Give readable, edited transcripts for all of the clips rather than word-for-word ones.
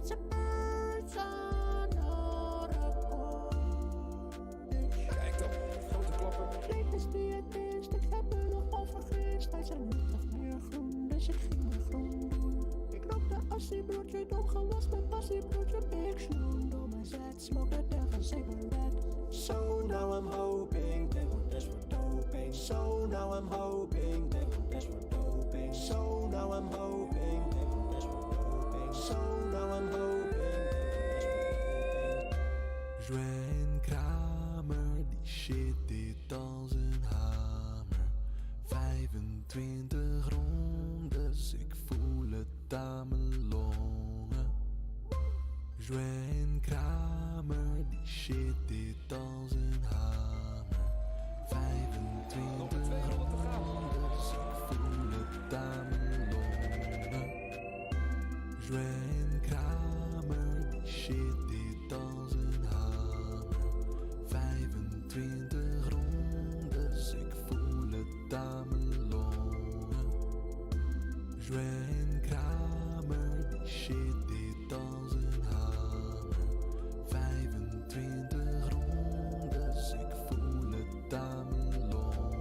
It's a person or a Kijk dan, grote klappen. Dit is wie het is, ik heb me nog overgist. Wij zijn niet of meer groen, dus ik ging me groen doen. Ik rookte assiebroodje, dongen was mijn passiebroodje. Big Snoon, door mijn zet, smoke a devil cigarette. So now I'm hoping they will test for doping. So now I'm hoping they will test for doping. So now I'm hoping they will test for doping. So now I'm hoping they will test for doping. Zwen Kramer, die shit dit als een hamer. 25 rondes, ik voel het aan mijn longen. Zwen Kramer, die shit dit als een hamer. 25 rondes, ik voel het aan mijn longen. Zwen Kramer, die shit dit als een hamer. 25 rondes, ik voel het aan mijn longen. Zwen Kramer, die shit dit als een hamer. 25 rondes, ik voel het aan mijn longen.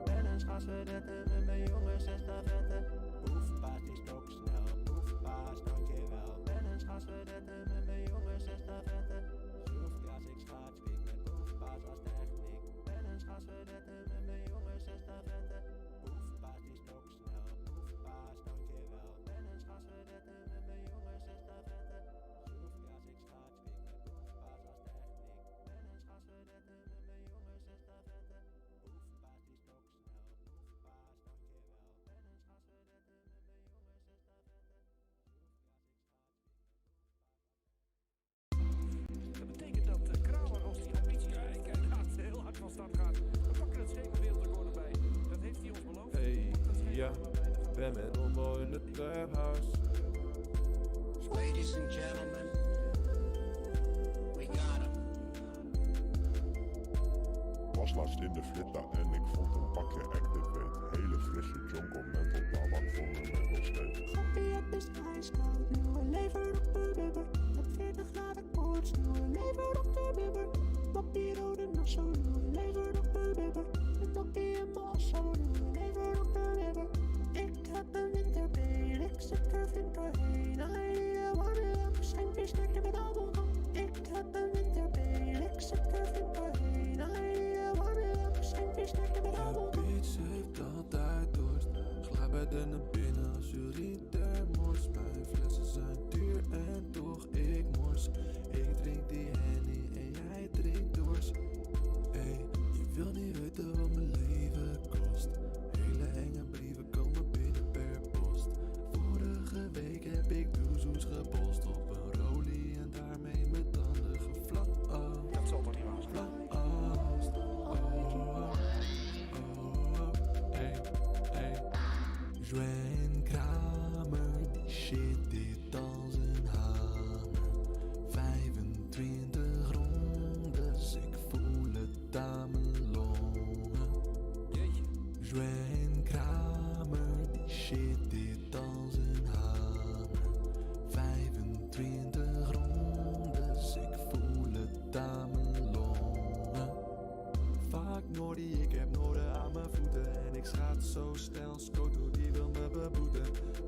Ben eens gasverdetten met mijn jongens estafette. Poefpaas die stok snel, poefpaas dankjewel. Ben eens gasverdetten met mijn jongens estafette. Zoefgras ik schaatspik met poefpaas als techniek. Ben eens gasverdetten met mijn jongens estafette. Poefpaas die stok snel, poefpaas dankjewel. Ben eens gasverdetten met mijn jongens estafette. Zoefgras ik schaatspik met poefpaas als techniek. Ben eens gasverdetten met mijn jongens estafette. Poefpaas die stok snel, poefpaas dankjewel. Ben eens gasverdetten met mijn jongens estafette. Dat betekent dat Kramer, als die ambitie inderdaad heel hard van start gaat, we pakken het zeker wereldrecord erbij. Dat heeft hij ons beloofd. Hey, ja, ben met Ombo in de traphouse. Ladies and gentlemen, we got him. Was laatst in de flitta en ik vond een pakje Activate. Hele frisse jungle mental tabak voor me met nog steeds. Grappie, het is ijskoud, nieuwe lever op de bibber. Met 40 graden koorts, nieuwe lever op de bibber. Moppie rode nasso, nieuwe lever op de bibber. Met tokkie en masso, nieuwe lever op de bibber. Ik heb een winterbeen, ik zit er flink doorheen. Ai, warme up, zijn sterker met allemaal. Ik heb een winterbeen, ik zit er flink doorheen. Ai, warme up, zijn sterker met allemaal. Bitch heeft altijd dorst. Glij bij de naar binnen als jullie thermos. Mijn flessen zijn duur en toch ik mors. Ik drink die Henny en jij drinkt dors. Ey, je wil niet weten wat mijn leven kost. Hele enge brieven komen binnen per post. Vorige week heb ik doezoes gepost op een rolie en daarmee mijn tanden geflast. Dat zal toch niet waar zijn? Zwen Kramer, die shit dit als een hamer. 25 rondes, ik voel het aan mijn longen. Zwen Kramer, die shit dit als een hamer. 25 rondes, ik voel het aan mijn longen. Fuck Nordy, ik heb Noorden aan mijn voeten. En ik schaats zo snel, Skoto die wil me beboeten.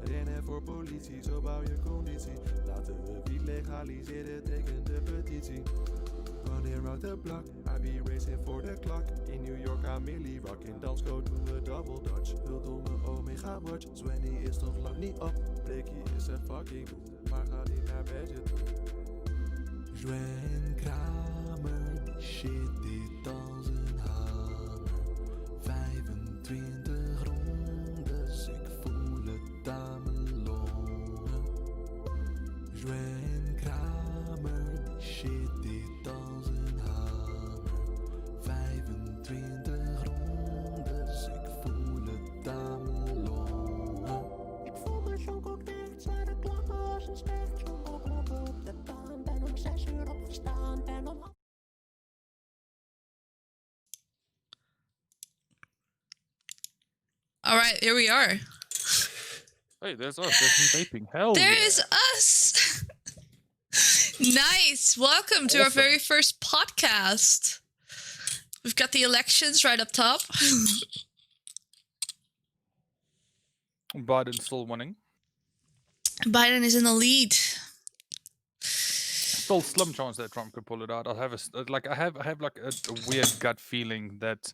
Rennen voor politie, zo bouw je conditie. Laten we wiet legaliseren, teken de petitie. Wanneer out the block, I be racing for the clock. In New York aan Millie Rock, in Dansco doen we double dutch. Hult om mijn Omega watch, Swenny is nog lang niet op. Blakey is een fucking boet, maar ga niet naar bed toe. Zwen Kramer, die shit dit als een hamer. 25 rondes, ik voel het aan mijn longen. Zwen Kramer, die shit dit als een hamer. 25 rondes, ik voel het aan mijn longen. Ik voel me zo'n cocktail, zware klappen als een specht. Zo'n oproepen op de baan, ben om 6 uur opgestaan, ben om... Alright, here we are. Hey, there's us. There's me vaping. Hell There yeah. is us! Nice. Welcome to our Awesome. very first podcast. We've got the elections right up top. Biden's still winning. Biden is in the lead. Still slim chance that Trump could pull it out. I have a weird gut feeling that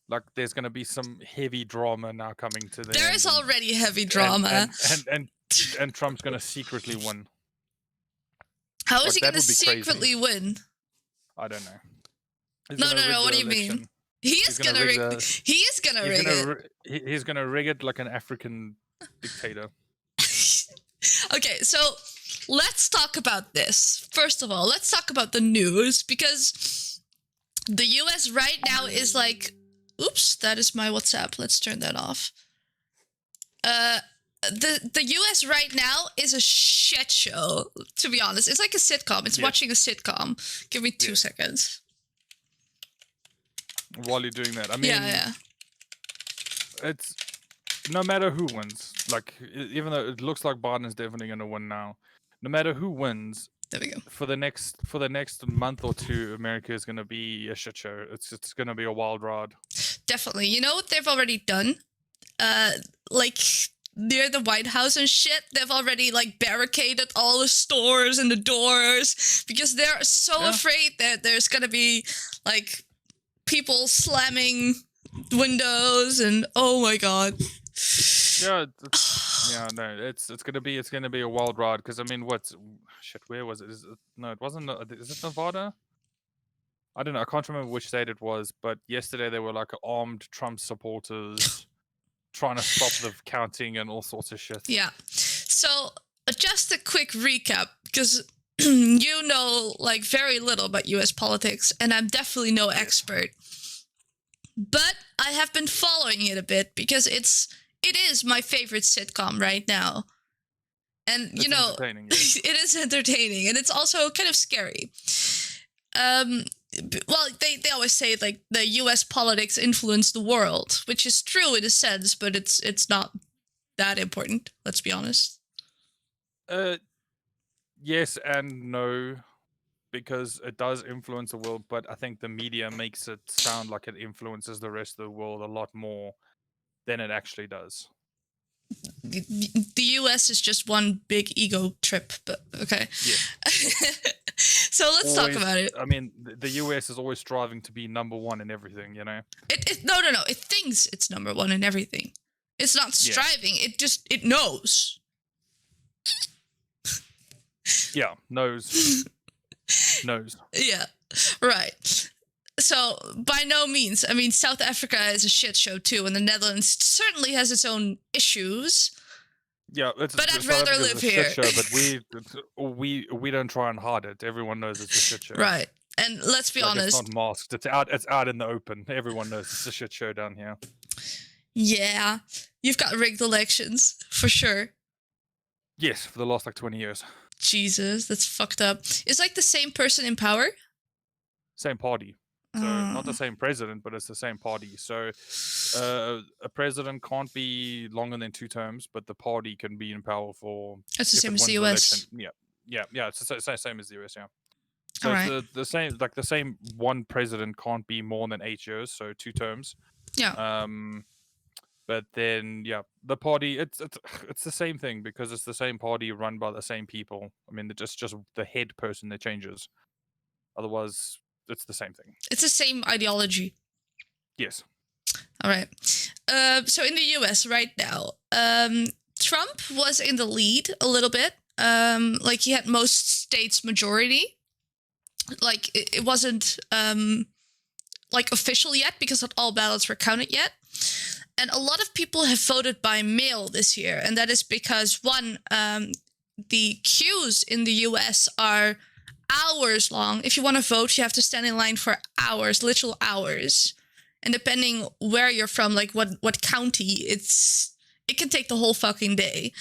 like there's gonna be some heavy drama now coming to the There end is and- already heavy drama. and Trump's gonna secretly win. How is Like, he that going to would be crazy. secretly win? I don't know. He's No, gonna rig what the do you mean? election. He is He's going gonna to rig rig. the- He is going to He's rig gonna it. he's gonna rig it like an African dictator. Okay, so let's talk about this. First of all, let's talk about the news because the US right now is like, oops, that is my WhatsApp. Let's turn that off. The US right now is a shit show, to be honest. It's like a sitcom. It's Yes. watching a sitcom. Give me 2 Yes. seconds. While you're doing that, I mean, Yeah. it's no matter who wins. Like, even though it looks like Biden is definitely going to win now, no matter who wins, There we go. for the next month or two, America is going to be a shit show. It's going to be a wild ride. Definitely. You know what they've already done? Like near the White House and shit, they've already like barricaded all the stores and the doors because they're so Yeah. afraid that there's gonna be like people slamming windows and oh my god. Yeah, it's gonna be a wild ride because I mean, where was it? No, it wasn't. Is it Nevada? I don't know. I can't remember which state it was, but yesterday there were like armed Trump supporters trying to stop the counting and all sorts of shit. Yeah. So just a quick recap because you know like very little about US politics and I'm definitely no expert. But I have been following it a bit because it is my favorite sitcom right now. And It's you know, entertaining, yes. it is entertaining and it's also kind of scary. Well, they always say like the US politics influence the world, which is true in a sense, but it's not that important, let's be honest. Yes and no, because it does influence the world, but I think the media makes it sound like it influences the rest of the world a lot more than it actually does. The US is just one big ego trip, but okay. Yeah. So let's talk about it. I mean, the US is always striving to be number one in everything, you know? No. It thinks it's number one in everything. It's not Yeah. striving. It knows. Yeah, knows. knows. Yeah, right. So by no means, I mean, South Africa is a shit show too, and the Netherlands certainly has its own issues. Yeah, But I'd South rather Africa's live a shit here. show, but we don't try and hide it. Everyone knows it's a shit show. Right. And let's be Like, honest. it's not masked. It's out in the open. Everyone knows it's a shit show down here. Yeah, you've got rigged elections for sure. Yes, for the last like 20 years. Jesus, that's fucked up. It's like the same person in power. Same party. So not the same president, but it's the same party. So a president can't be longer than 2 terms, but the party can be in power for. It's the if same it as the wins US. election. Yeah. It's the same as the US. Yeah. So Alright. it's the same. Like the same one president can't be more than 8 years, so 2 terms. Yeah. But then the party it's the same thing because it's the same party run by the same people. I mean, it's just the head person that changes. Otherwise, it's the same thing. It's the same ideology. Yes. All right. So in the US right now, Trump was in the lead a little bit. Like he had most states majority. Like it wasn't like official yet because not all ballots were counted yet. And a lot of people have voted by mail this year. And that is because one, the queues in the US are hours long. If you want to vote, you have to stand in line for hours, literal hours. And depending where you're from, like what county, it can take the whole fucking day.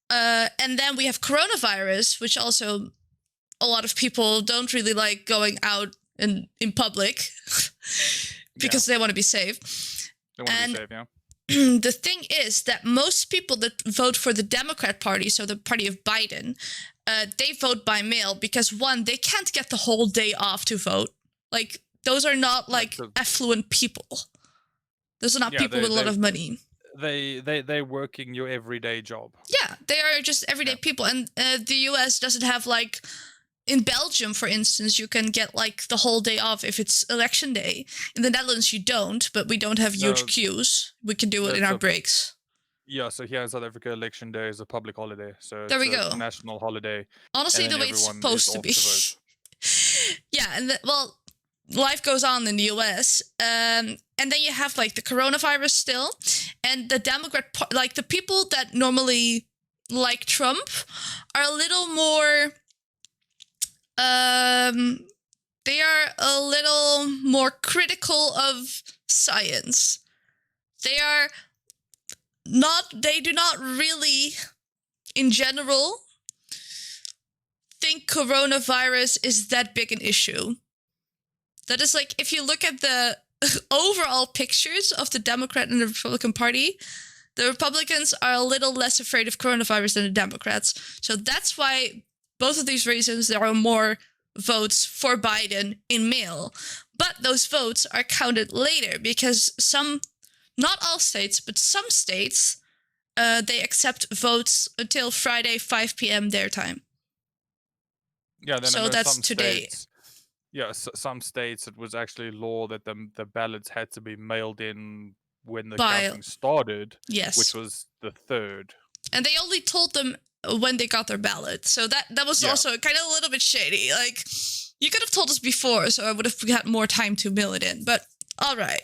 And then we have coronavirus, which also a lot of people don't really like going out in public because they want to be safe. They want to be safe, yeah. the thing is that most people that vote for the Democrat Party, so the party of Biden, they vote by mail because, one, they can't get the whole day off to vote. Like, those are not, like, affluent people. Those are not people with a lot of money. They're working your everyday job. Yeah, they are just everyday people. And the US doesn't have, like... In Belgium, for instance, you can get, like, the whole day off if it's election day. In the Netherlands, you don't, but we don't have huge queues. We can do it in our breaks. Yeah, so here in South Africa, election day is a public holiday. So there we it's go. A national holiday. Honestly, the way it's supposed to be. Yeah, and life goes on in the US. And then you have, like, the coronavirus still. And the Democrat, like, the people that normally like Trump are a little more... they are a little more critical of science. They do not really, in general, think coronavirus is that big an issue. That is like, if you look at the overall pictures of the Democrat and the Republican Party, the Republicans are a little less afraid of coronavirus than the Democrats. So that's why both of these reasons there are more votes for Biden in mail. But those votes are counted later because not all states, but some states, they accept votes until Friday, 5 p.m. their time. Yeah, then so that's today. Some states it was actually law that the ballots had to be mailed in when the counting started, which was the 3rd. And they only told them when they got their ballot. So that was also kind of a little bit shady. Like, you could have told us before, so I would have had more time to mail it in. But, all right.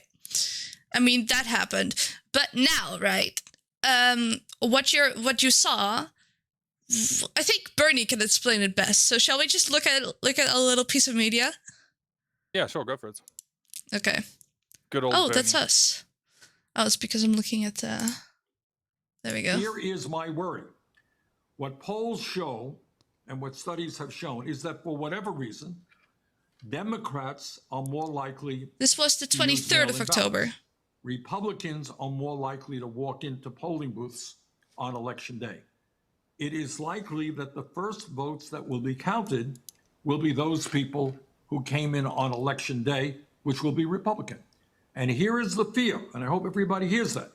I mean, that happened. But now, right, what you saw, I think Bernie can explain it best. So shall we just look at a little piece of media? Yeah, sure, go for it. Okay. Good old Bernie. Bernie. That's us. Oh, it's because I'm looking at there we go. Here is my worry. What polls show and what studies have shown is that for whatever reason, Democrats are more likely. This was the 23rd of October. Ballots. Republicans are more likely to walk into polling booths on election day. It is likely that the first votes that will be counted will be those people who came in on election day, which will be Republican. And here is the fear, and I hope everybody hears that.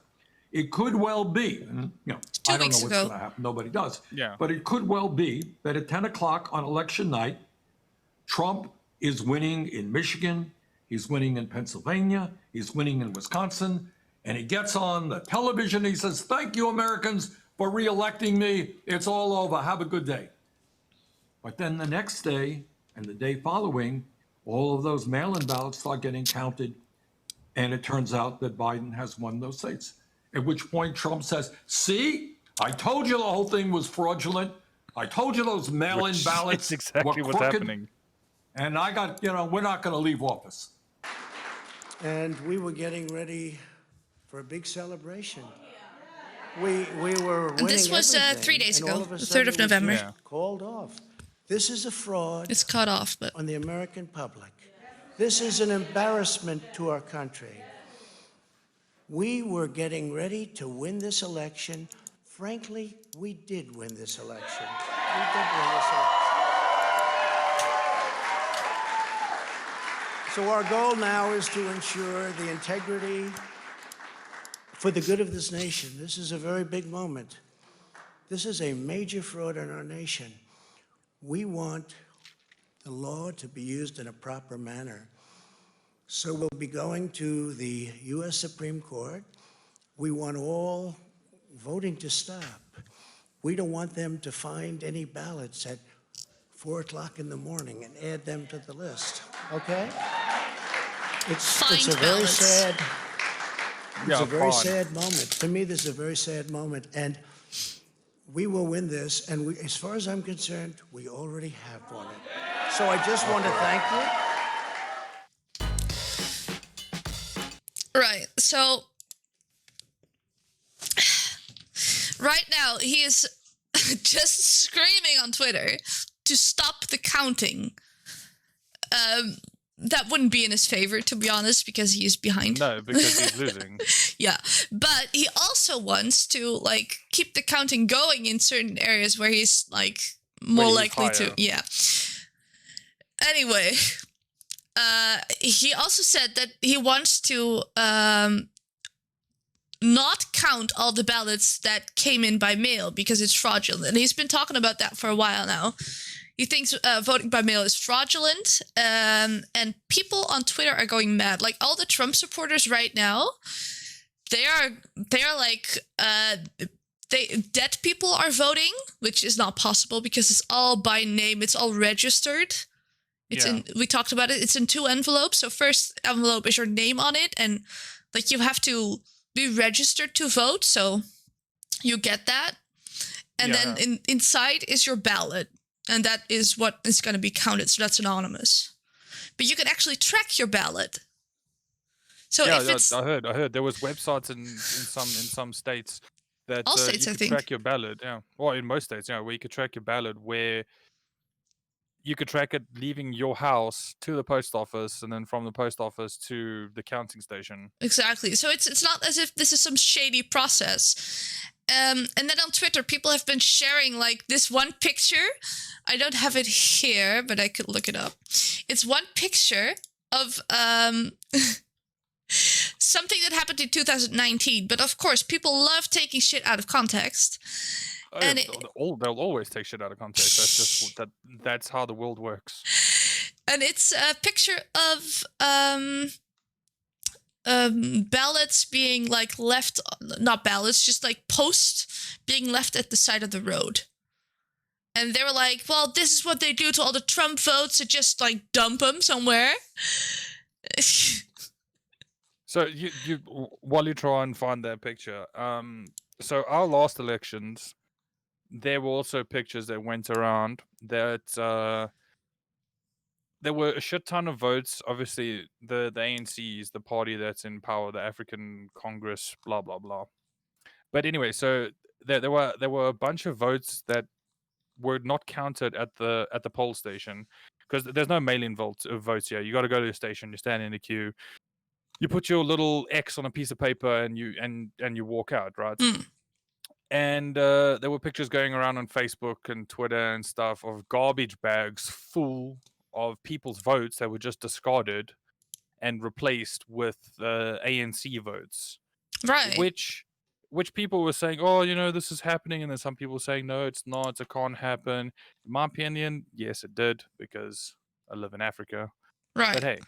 It could well be, and I don't know what's going to happen, nobody does, but it could well be that at 10 o'clock on election night, Trump is winning in Michigan, he's winning in Pennsylvania, he's winning in Wisconsin, and he gets on the television, he says, "Thank you, Americans, for re-electing me. It's all over. Have a good day." But then the next day and the day following, all of those mail-in ballots start getting counted, and it turns out that Biden has won those states. At which point Trump says, "See, I told you the whole thing was fraudulent. I told you those mail-in ballots exactly were what's crooked, happening. And I got, we're not going to leave office." And we were getting ready for a big celebration. We were winning. And this was 3 days ago, the 3rd of November. Called off. This is a fraud. It's cut off, but on the American public. This is an embarrassment to our country. We were getting ready to win this election. Frankly, we did win this election. We did win this election. So our goal now is to ensure the integrity for the good of this nation. This is a very big moment. This is a major fraud in our nation. We want the law to be used in a proper manner. So we'll be going to the U.S. Supreme Court. We want all voting to stop. We don't want them to find any ballots at 4 o'clock in the morning and add them to the list, okay? It's a very sad, it's a very sad moment. To me, this is a very sad moment, and we will win this, and we, as far as I'm concerned, we already have won it. So I just want to thank you. Right, so right now he is just screaming on Twitter to stop the counting. that wouldn't be in his favor, to be honest, because he is behind. No, because he's losing. Yeah, but he also wants to like keep the counting going in certain areas where he's like more he's likely to. higher. Yeah. Anyway, he also said that he wants to not count all the ballots that came in by mail because it's fraudulent, and he's been talking about that for a while now. He thinks voting by mail is fraudulent, and people on Twitter are going mad. Like all the Trump supporters right now, they are like dead people are voting, which is not possible because it's all by name, it's all registered. It's we talked about it. It's in 2 envelopes. So first envelope is your name on it, and like you have to be registered to vote, so you get that, and then inside is your ballot. And that is what is going to be counted. So that's anonymous. But you can actually track your ballot. So if it's... I heard there was websites in some states that all states, you I could think. track your ballot. Yeah, well, in most states, where you could track your ballot, where you could track it leaving your house to the post office, and then from the post office to the counting station. Exactly. So it's not as if this is some shady process. And then on Twitter, people have been sharing like this one picture. I don't have it here, but I could look it up. It's one picture of something that happened in 2019. But of course, people love taking shit out of context. Oh, and they'll always take shit out of context. That's just that's how the world works. And it's a picture of ballots being like left, not ballots, just like posts being left at the side of the road. And they were like, well, this is what they do to all the Trump votes, to just like dump them somewhere. So you while you try and find that picture, so our last elections, there were also pictures that went around that there were a shit ton of votes. Obviously, the ANC is the party that's in power, the African Congress, blah blah blah. But anyway, so there were a bunch of votes that were not counted at the poll station because there's no mail-in votes here. You got to go to the station, you stand in the queue, you put your little X on a piece of paper, and you walk out, right? And there were pictures going around on Facebook and Twitter and stuff of garbage bags full of people's votes that were just discarded and replaced with ANC votes. Right. Which people were saying, oh, this is happening. And then some people were saying, no, it's not. It can't happen. In my opinion, yes, it did, because I live in Africa. Right. But hey.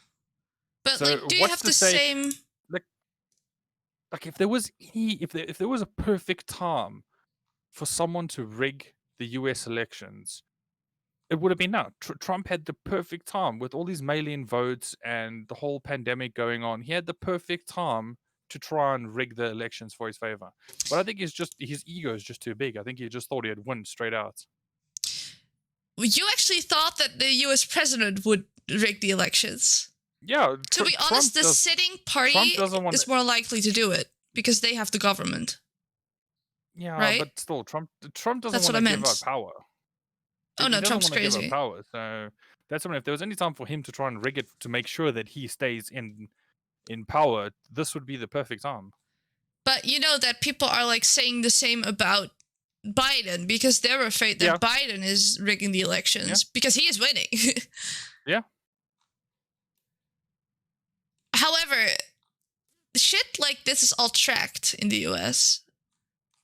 But so like, do you have the same... Like if there was if there was a perfect time for someone to rig the US elections, it would have been now. Trump had the perfect time with all these mail-in votes and the whole pandemic going on. He had the perfect time to try and rig the elections for his favor. But I think his ego is just too big. I think he just thought he'd win straight out. You actually thought that the US president would rig the elections? Yeah. To be honest, the sitting party is more likely to do it because they have the government. Yeah, right? But still, Trump doesn't want to give up power. Oh no, Trump's crazy. Give up power, so that's when if there was any time for him to try and rig it to make sure that he stays in power, this would be the perfect time. But you know that people are like saying the same about Biden because they're afraid that Biden is rigging the elections because he is winning. Yeah. However, shit like this is all tracked in the US.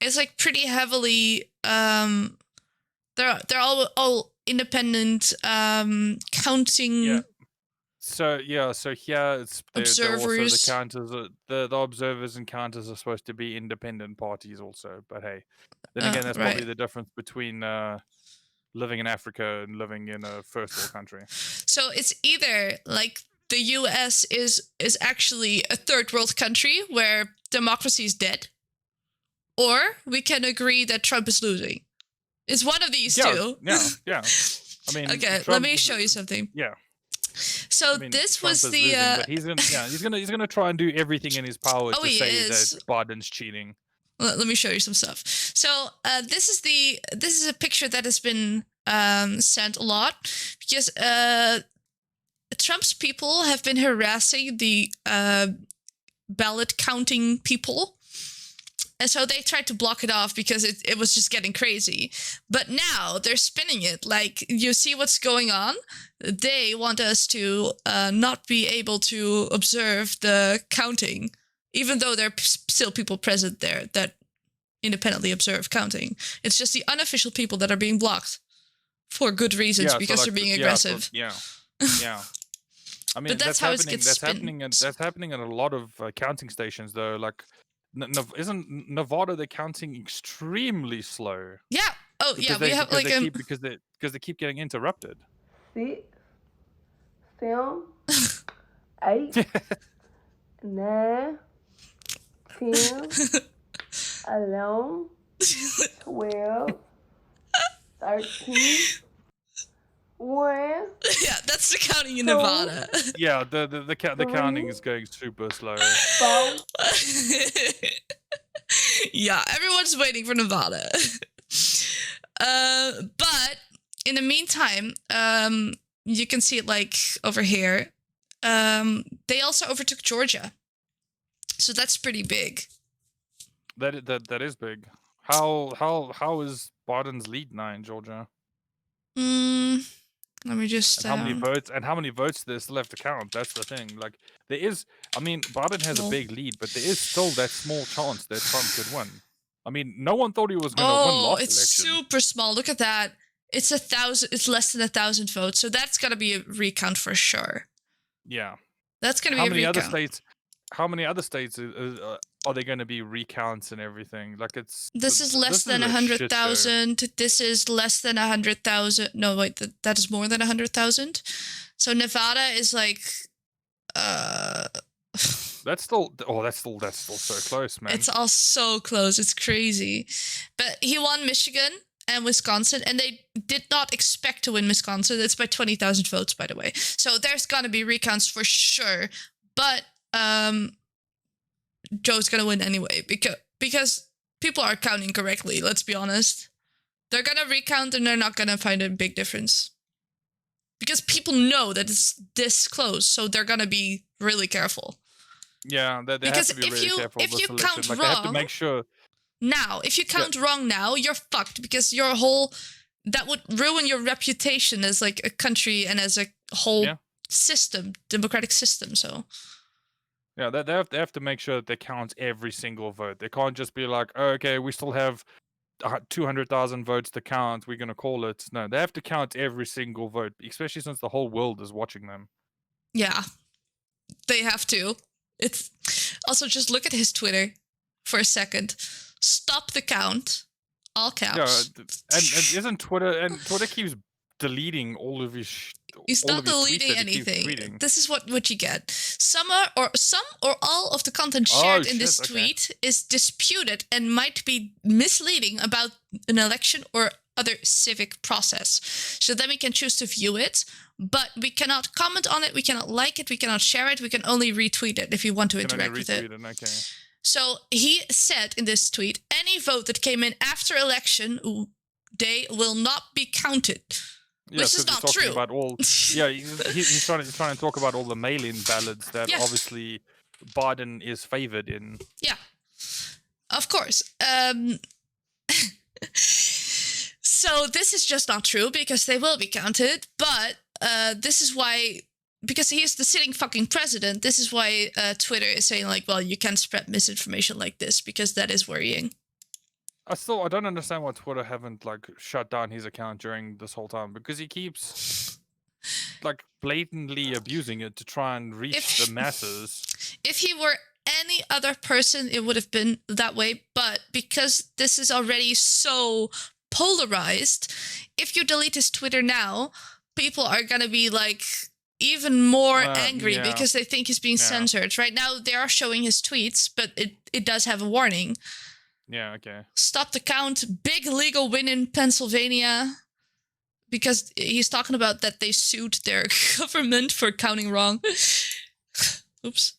It's like pretty heavily they're all independent counting. Yeah. So here it's observers. Also the counters, the observers and counters are supposed to be independent parties also. But hey, then again, that's probably the difference between living in Africa and living in a first world country. So it's either like the US is actually a third world country where democracy is dead, or we can agree that Trump is losing. It's one of these two. Yeah. I mean, okay, Trump, let me show you something. Yeah. So this Trump was the. Losing, but he's gonna try and do everything in his power to say that Biden's cheating. Let me show you some stuff. So this is a picture that has been sent a lot because Trump's people have been harassing the ballot counting people. And so they tried to block it off because it was just getting crazy. But now they're spinning it. Like, you see what's going on? They want us to not be able to observe the counting, even though there are still people present there that independently observe counting. It's just the unofficial people that are being blocked for good reasons, because they're being aggressive. Yeah. I mean, But that's how it gets that's happening at a lot of counting stations, though. Like, isn't Nevada the counting extremely slow? Yeah. Oh, yeah. We have like because they keep getting interrupted. 6, 7, 8, 9, 10, 11, 12, 13, 1. Yeah, that's the counting in Nevada. Yeah, the counting is going super slow. 4. Yeah, everyone's waiting for Nevada. But in the meantime, you can see it like over here. They also overtook Georgia, so that's pretty big. That is big. How is Biden's lead now in Georgia? Let me just. And how many votes there's still left to count? That's the thing. Like, there is. I mean, Biden has a big lead, but there is still that small chance that Trump could win. I mean, no one thought he was going to win last election. It's super small. Look at that. It's 1,000. It's less than 1,000 votes, so that's gotta be a recount for sure. Yeah. That's gonna be a recount. How many other states are they going to be recounts and everything? Like, this is less than 100,000. This is less than 100,000. No, wait, that is more than 100,000. So Nevada is like, that's still so close, man. It's all so close. It's crazy. But he won Michigan and Wisconsin, and they did not expect to win Wisconsin. It's by 20,000 votes, by the way. So there's gonna be recounts for sure. But Joe's gonna win anyway because people are counting correctly. Let's be honest. They're gonna recount and they're not gonna find a big difference because people know that it's this close, so they're gonna be really careful. Yeah, they have to be really careful. If you count wrong, they have to make sure. Now, if you count wrong now, you're fucked because that would ruin your reputation as like a country and as a whole system, democratic system. So. Yeah, they have to make sure that they count every single vote. They can't just be like, oh, okay, we still have 200,000 votes to count. We're gonna call it. No, they have to count every single vote, especially since the whole world is watching them. Yeah, they have to. It's also just look at his Twitter for a second. Stop the count. All caps. Yeah, and isn't Twitter keeps deleting all of his. He's not deleting anything. This is what you get. Some or all of the content shared in this tweet is disputed and might be misleading about an election or other civic process. So then we can choose to view it, but we cannot comment on it, we cannot like it, we cannot share it, we can only retweet it if you want to interact with it. Okay. So he said in this tweet, any vote that came in after election day will not be counted. Yeah, which is not true. About he's trying to talk about all the mail-in ballots that obviously Biden is favored in. Yeah, of course. So this is just not true because they will be counted. But this is why, because he is the sitting fucking president, this is why Twitter is saying like, well, you can't spread misinformation like this because that is worrying. I don't understand why Twitter haven't like shut down his account during this whole time, because he keeps like blatantly abusing it to try and reach the masses. If he were any other person, it would have been that way. But because this is already so polarized, if you delete his Twitter now, people are gonna be like even more angry because they think he's being censored. Right now, they are showing his tweets, but it does have a warning. Yeah, okay. Stop the count. Big legal win in Pennsylvania. Because he's talking about that they sued their government for counting wrong. Oops.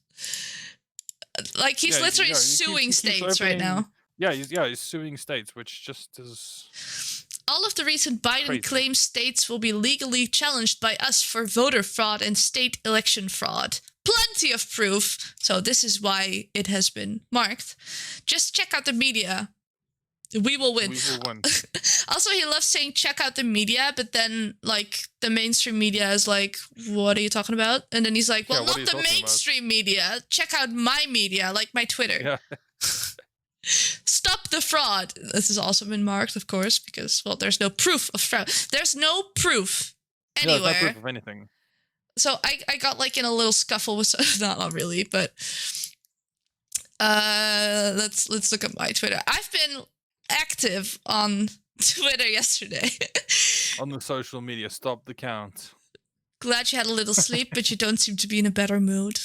Like, he's literally suing states right now. Yeah, he's suing states, which just is... All of the recent Biden Crazy. claims states will be legally challenged by us for voter fraud and state election fraud. Plenty of proof. So this is why it has been marked. Just check out the media. We will win. We will win. Also, he loves saying check out the media, but then like the mainstream media is like, what are you talking about? And then he's like, well, Yeah, what are not you the talking about? mainstream media. Check out my media, like my Twitter. Yeah. Stop the fraud. This has also been marked, of course, because, well, there's no proof of fraud. There's no proof Yeah, anywhere. there's no proof of anything. So I got like in a little scuffle with not really, but let's look at my Twitter. I've been active on Twitter yesterday. On the social media, stop the count. Glad you had a little sleep, but you don't seem to be in a better mood.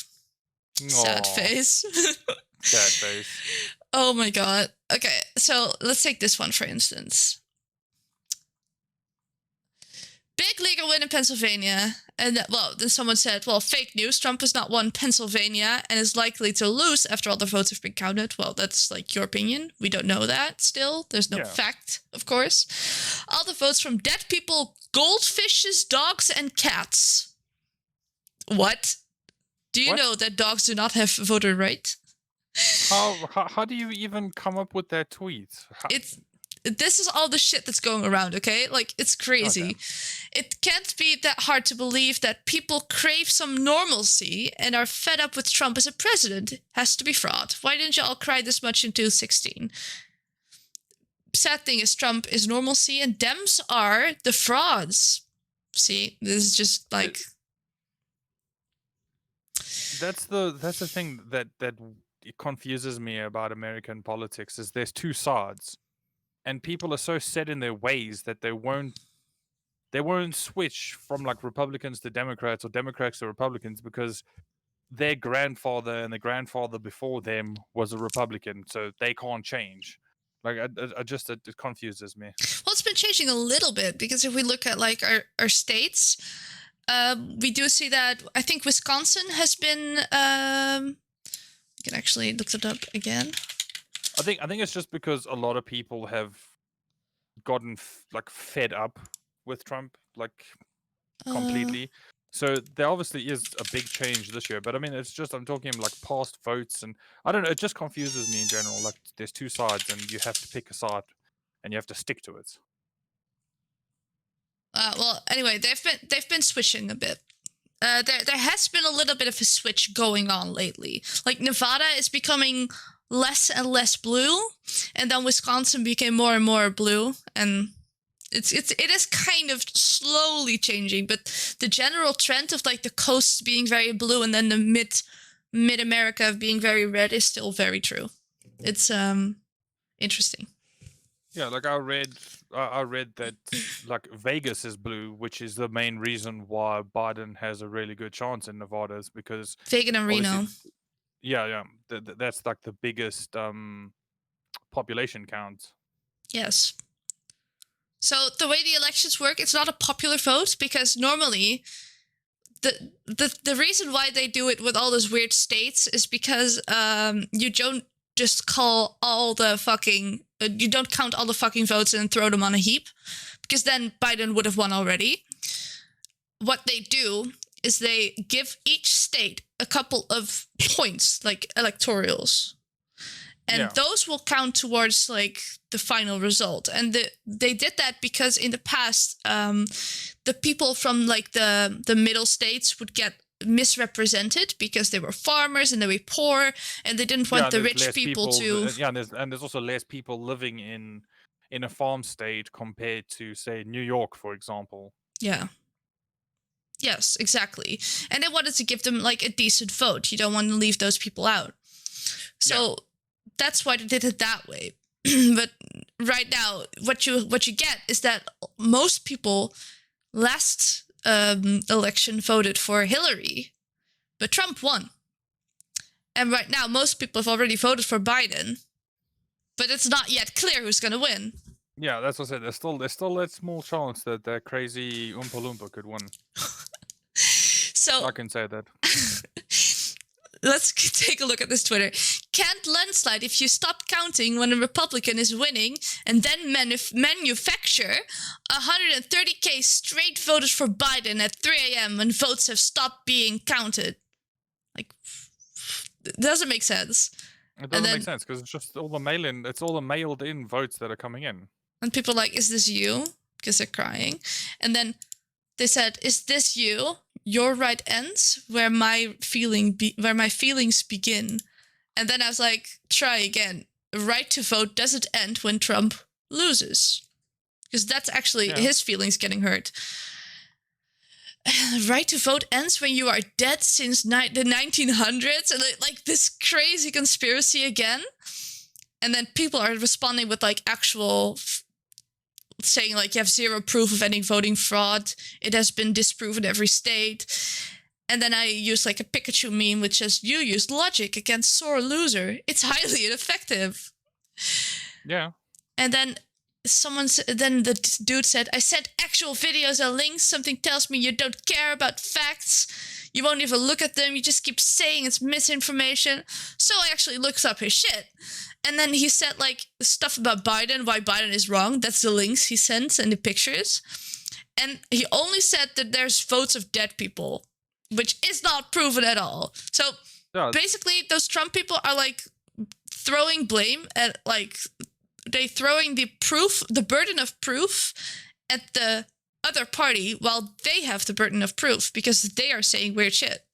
Sad Aw, face. Sad face. Oh my god. Okay, so let's take this one for instance. Big legal win in Pennsylvania. And then someone said, well, fake news. Trump has not won Pennsylvania and is likely to lose after all the votes have been counted. Well, that's like your opinion. We don't know that still. There's no fact, of course. All the votes from dead people, goldfishes, dogs, and cats. What? Do you know that dogs do not have voter right? How do you even come up with that tweet? This is all the shit that's going around, okay? Like, it's crazy. Okay. It can't be that hard to believe that people crave some normalcy and are fed up with Trump as a president. Has to be fraud. Why didn't you all cry this much in 2016? Sad thing is Trump is normalcy and Dems are the frauds. See, this is just like... That's the thing that confuses me about American politics is there's two sides. And people are so set in their ways that they won't switch from like Republicans to Democrats or Democrats to Republicans because their grandfather and the grandfather before them was a Republican, so they can't change. Like it confuses me. Well, it's been changing a little bit because if we look at like our states, we do see that I think Wisconsin has been. You can actually look it up again. I think it's just because a lot of people have gotten fed up with Trump completely. So there obviously is a big change this year, but I mean it's just I'm talking like past votes and I don't know, it just confuses me in general. Like there's two sides and you have to pick a side and you have to stick to it. Well, anyway, they've been switching a bit. There has been a little bit of a switch going on lately. Like Nevada is becoming less and less blue, and then Wisconsin became more and more blue, and it is kind of slowly changing. But the general trend of like the coasts being very blue and then the mid America being very red is still very true. It's interesting. Yeah, like I read that like Vegas is blue, which is the main reason why Biden has a really good chance in Nevada is because Vegas and Reno. Yeah. That's like the biggest population count. Yes. So the way the elections work, it's not a popular vote because normally the reason why they do it with all those weird states is because you don't just call all the fucking you don't count all the fucking votes and throw them on a heap because then Biden would have won already. What they do is they give each state a couple of points, like electorals. And those will count towards like the final result. And they did that because in the past, the people from like the middle states would get misrepresented because they were farmers and they were poor and they didn't want the rich people to. Yeah, and there's also less people living in a farm state compared to say New York, for example. Yeah. Yes, exactly. And they wanted to give them like a decent vote. You don't want to leave those people out. So that's why they did it that way. But right now, what you get is that most people last election voted for Hillary, but Trump won. And right now, most people have already voted for Biden, but it's not yet clear who's going to win. Yeah, that's what I said. There's still that small chance that that crazy Oompa Loompa could win. So I can say that. let's take a look at this Twitter. can't landslide if you stop counting when a Republican is winning and then manufacture 130K straight voters for Biden at 3 a.m. when votes have stopped being counted. Like, it doesn't make sense. It doesn't make sense because it's just all the mail-in. It's all the mailed-in votes that are coming in. And people are like, is this you? Because they're crying. And then they said, is this you? Your right ends where my feelings begin. And then I was like, try again. Right to vote doesn't end when Trump loses. Because that's actually his feelings getting hurt. Right to vote ends when you are dead since the 1900s. And like this crazy conspiracy again. And then people are responding with like actual... saying like you have zero proof of any voting fraud. It has been disproven in every state. And then I use like a Pikachu meme which says, you used logic against sore loser. It's highly ineffective. Yeah. And then then the dude said, I sent actual videos and links. Something tells me you don't care about facts. You won't even look at them. You just keep saying it's misinformation. So I actually looked up his shit. And then he said, like, stuff about Biden, why Biden is wrong. That's the links he sends and the pictures. And he only said that there's votes of dead people, which is not proven at all. So basically, those Trump people are, like, throwing blame at, like, they throwing the burden of proof at the other party while they have the burden of proof because they are saying weird shit.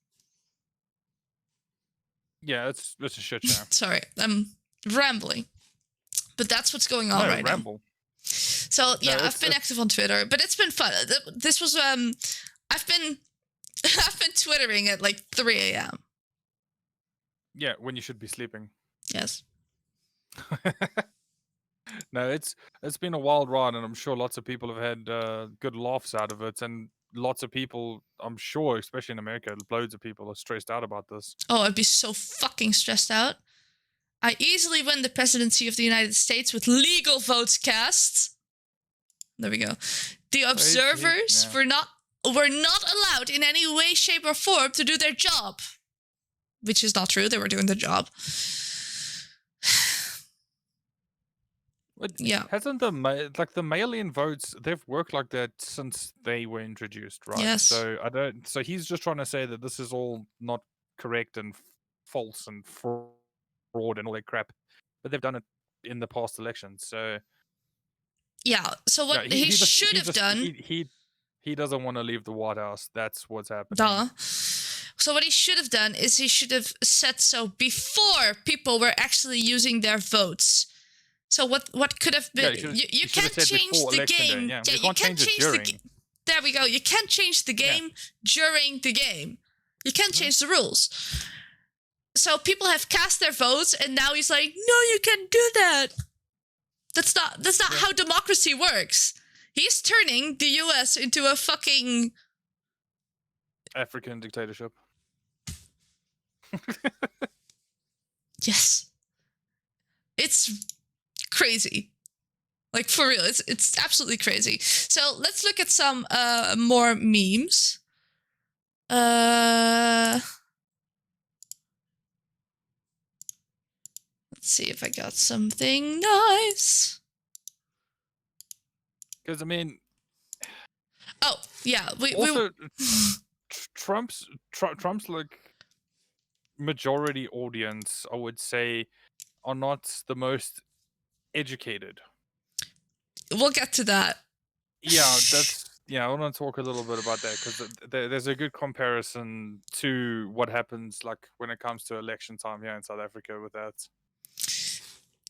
Yeah, it's a shit show. Sorry, I'm rambling, but that's what's going on right now. So yeah, I've been active on Twitter, but it's been fun. This was I've been twittering at like 3 a.m. Yeah, when you should be sleeping. Yes. No, it's been a wild ride, and I'm sure lots of people have had good laughs out of it, and lots of people, I'm sure, especially in America, loads of people are stressed out about this. Oh, I'd be so fucking stressed out. I easily win the presidency of the United States with legal votes cast. There we go. The observers were not allowed in any way, shape, or form to do their job. Which is not true. They were doing their job. Yeah. Hasn't the mail-in votes, they've worked like that since they were introduced, right? Yes. So he's just trying to say that this is all not correct and false and fraud and all that crap. But they've done it in the past elections. So yeah. So what he should have done, he doesn't want to leave the White House. That's what's happening. Duh. So what he should have done is he should have said so before people were actually using their votes. So what could have been? Yeah, you can't change the game. Yeah, you can't change the game. There we go. You can't change the game during the game. You can't change the rules. So people have cast their votes, and now he's like, "No, you can't do that." That's not how democracy works. He's turning the U.S. into a fucking African dictatorship. Yes. It's crazy. Like, for real, it's absolutely crazy. So let's look at some more memes. Let's see if I got something nice. Because I mean, oh yeah, Trump's like majority audience, I would say, are not the most educated. We'll get to that. I want to talk a little bit about that because there's a good comparison to what happens like when it comes to election time here in South Africa with that.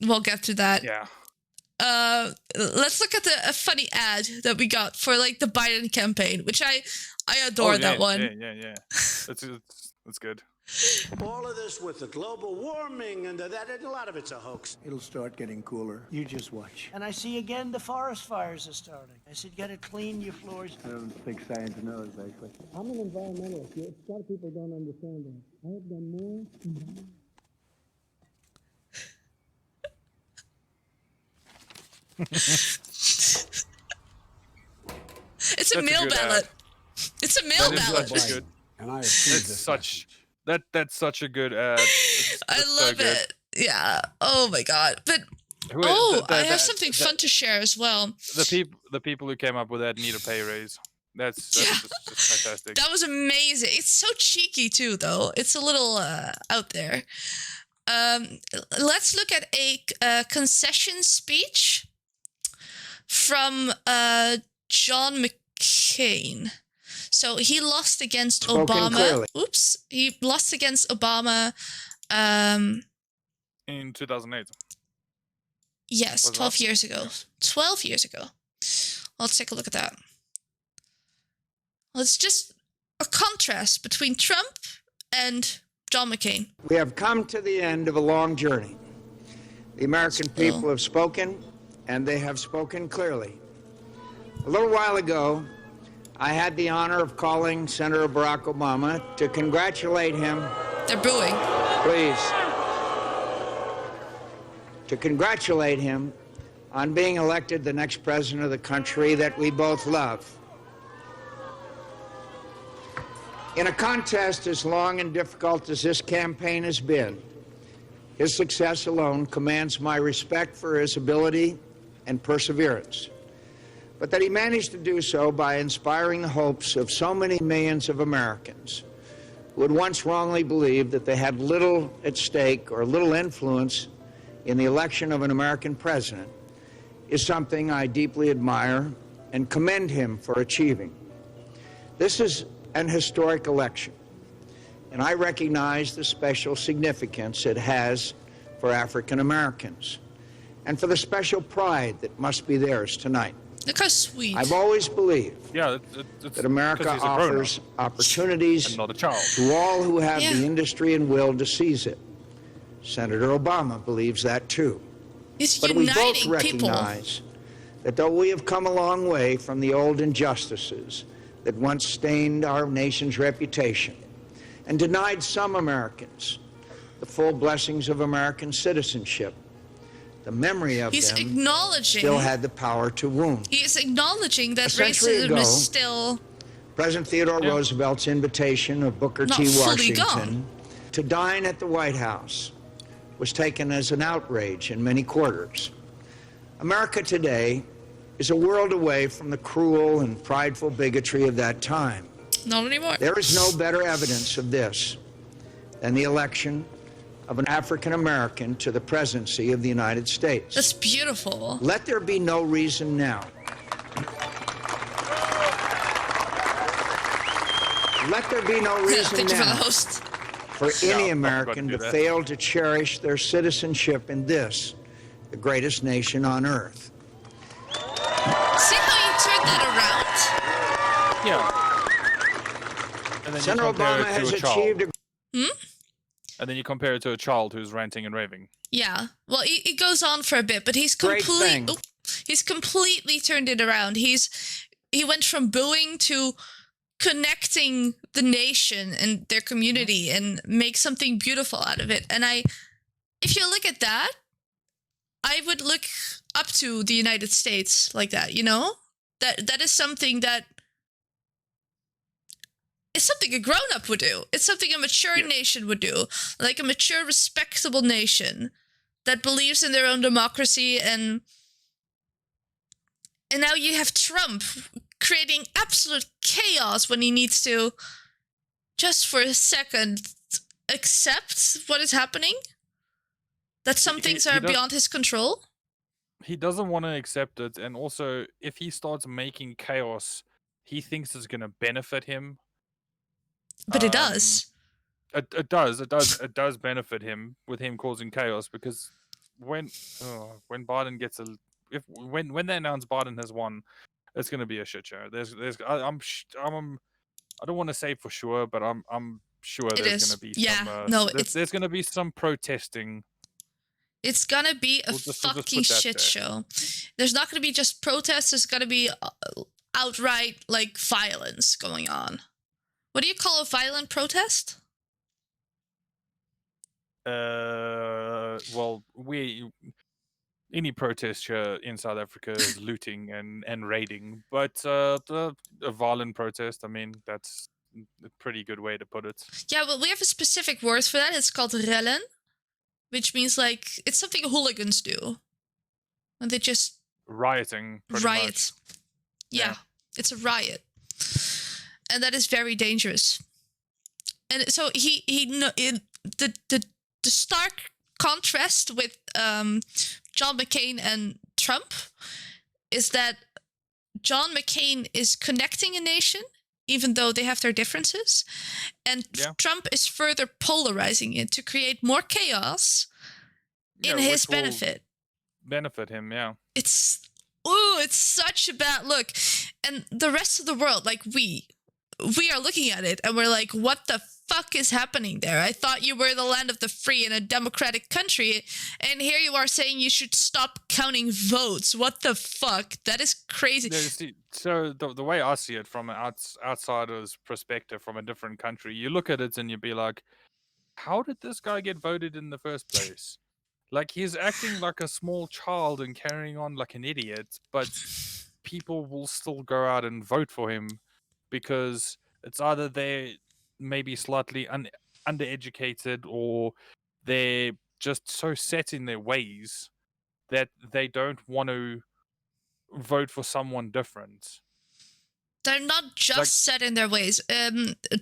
We'll get to that. Yeah. Let's look at a funny ad that we got for like the Biden campaign, which I adore that one. Yeah. That's good. All of this with the global warming and that, and a lot of it's a hoax. It'll start getting cooler. You just watch. And I see again the forest fires are starting. I said, gotta clean your floors. I don't think science knows, actually. I'm an environmentalist. A lot of people don't understand that. I have done more. It's a mail ballot. It's a mail ballot. Good. And I that's such a good ad. I It's so love good. it. Yeah. Oh my god. But I have something fun to share as well. The people who came up with that need a pay raise. That's just fantastic. That was amazing. It's so cheeky too, though. It's a little out there. Let's look at a concession speech from John McCain. So he lost against Obama. Clearly. Oops, he lost against Obama. In 2008. Yes, Was 12 that? years ago. 12 years ago. Let's take a look at that. Well, it's just a contrast between Trump and John McCain. We have come to the end of a long journey. The American people have spoken, and they have spoken clearly. A little while ago, I had the honor of calling Senator Barack Obama to congratulate him. They're booing. Please. To congratulate him on being elected the next president of the country that we both love. In a contest as long and difficult as this campaign has been, his success alone commands my respect for his ability and perseverance. But that he managed to do so by inspiring the hopes of so many millions of Americans who had once wrongly believed that they had little at stake or little influence in the election of an American president is something I deeply admire and commend him for achieving. This is an historic election, and I recognize the special significance it has for African Americans and for the special pride that must be theirs tonight. Look how sweet. I've always believed that America offers opportunities to all who have the industry and will to seize it. Senator Obama believes that too. But we both recognize that though we have come a long way from the old injustices that once stained our nation's reputation and denied some Americans the full blessings of American citizenship, the memory of them still had the power to wound. He is acknowledging that A century racism ago, is still President Theodore Roosevelt's invitation of Booker not T. fully Washington gone. to dine at the White House was taken as an outrage in many quarters. America today is a world away from the cruel and prideful bigotry of that time. Not anymore. There is no better evidence of this than the election of an African American to the presidency of the United States. That's beautiful. Let there be no reason now. Let there be no reason Thank you for the now host. for any American to fail to cherish their citizenship in this, the greatest nation on earth. See how you turned that around? Yeah. And then Senator you compare Obama it to has a child. achieved a And then you compare it to a child who's ranting and raving. Yeah. Well, it goes on for a bit, but he's Great thing. he's completely turned it around. He went from booing to connecting the nation and their community and make something beautiful out of it. And if you look at that, I would look up to the United States like that, you know? That is something that it's something a grown-up would do. It's something a mature nation would do. Like a mature, respectable nation that believes in their own democracy. And now you have Trump creating absolute chaos when he needs to, just for a second, accept what is happening. That some things are beyond his control. He doesn't want to accept it. And also, if he starts making chaos, he thinks it's going to benefit him. But it does. It does benefit him with him causing chaos, because when Biden gets when they announce Biden has won, it's going to be a shit show. I don't want to say for sure, but I'm sure there's going to be there's going to be some protesting. It's gonna be a fucking shit show. There's not gonna be just protests. There's gonna be outright like violence going on. What do you call a violent protest? Well, any protest here in South Africa is looting and raiding, but a violent protest, I mean, that's a pretty good way to put it. Yeah, well, we have a specific word for that. It's called rellen. which means like it's something hooligans do. And they just Rioting. Pretty riot. Much. Yeah, it's a riot. And that is very dangerous. And so the stark contrast with John McCain and Trump is that John McCain is connecting a nation, even though they have their differences. And Trump is further polarizing it to create more chaos in his benefit. Benefit him, yeah. It's such a bad look. And the rest of the world, like we are looking at it and we're like, what the fuck is happening there? I thought you were the land of the free in a democratic country, and here you are saying you should stop counting votes. What the fuck? That is crazy. So the way I see it from an outsider's perspective, from a different country, you look at it and you be like, how did this guy get voted in the first place? Like, he's acting like a small child and carrying on like an idiot, but people will still go out and vote for him because it's either they're maybe slightly undereducated, or they're just so set in their ways that they don't want to vote for someone different. They're not just set in their ways.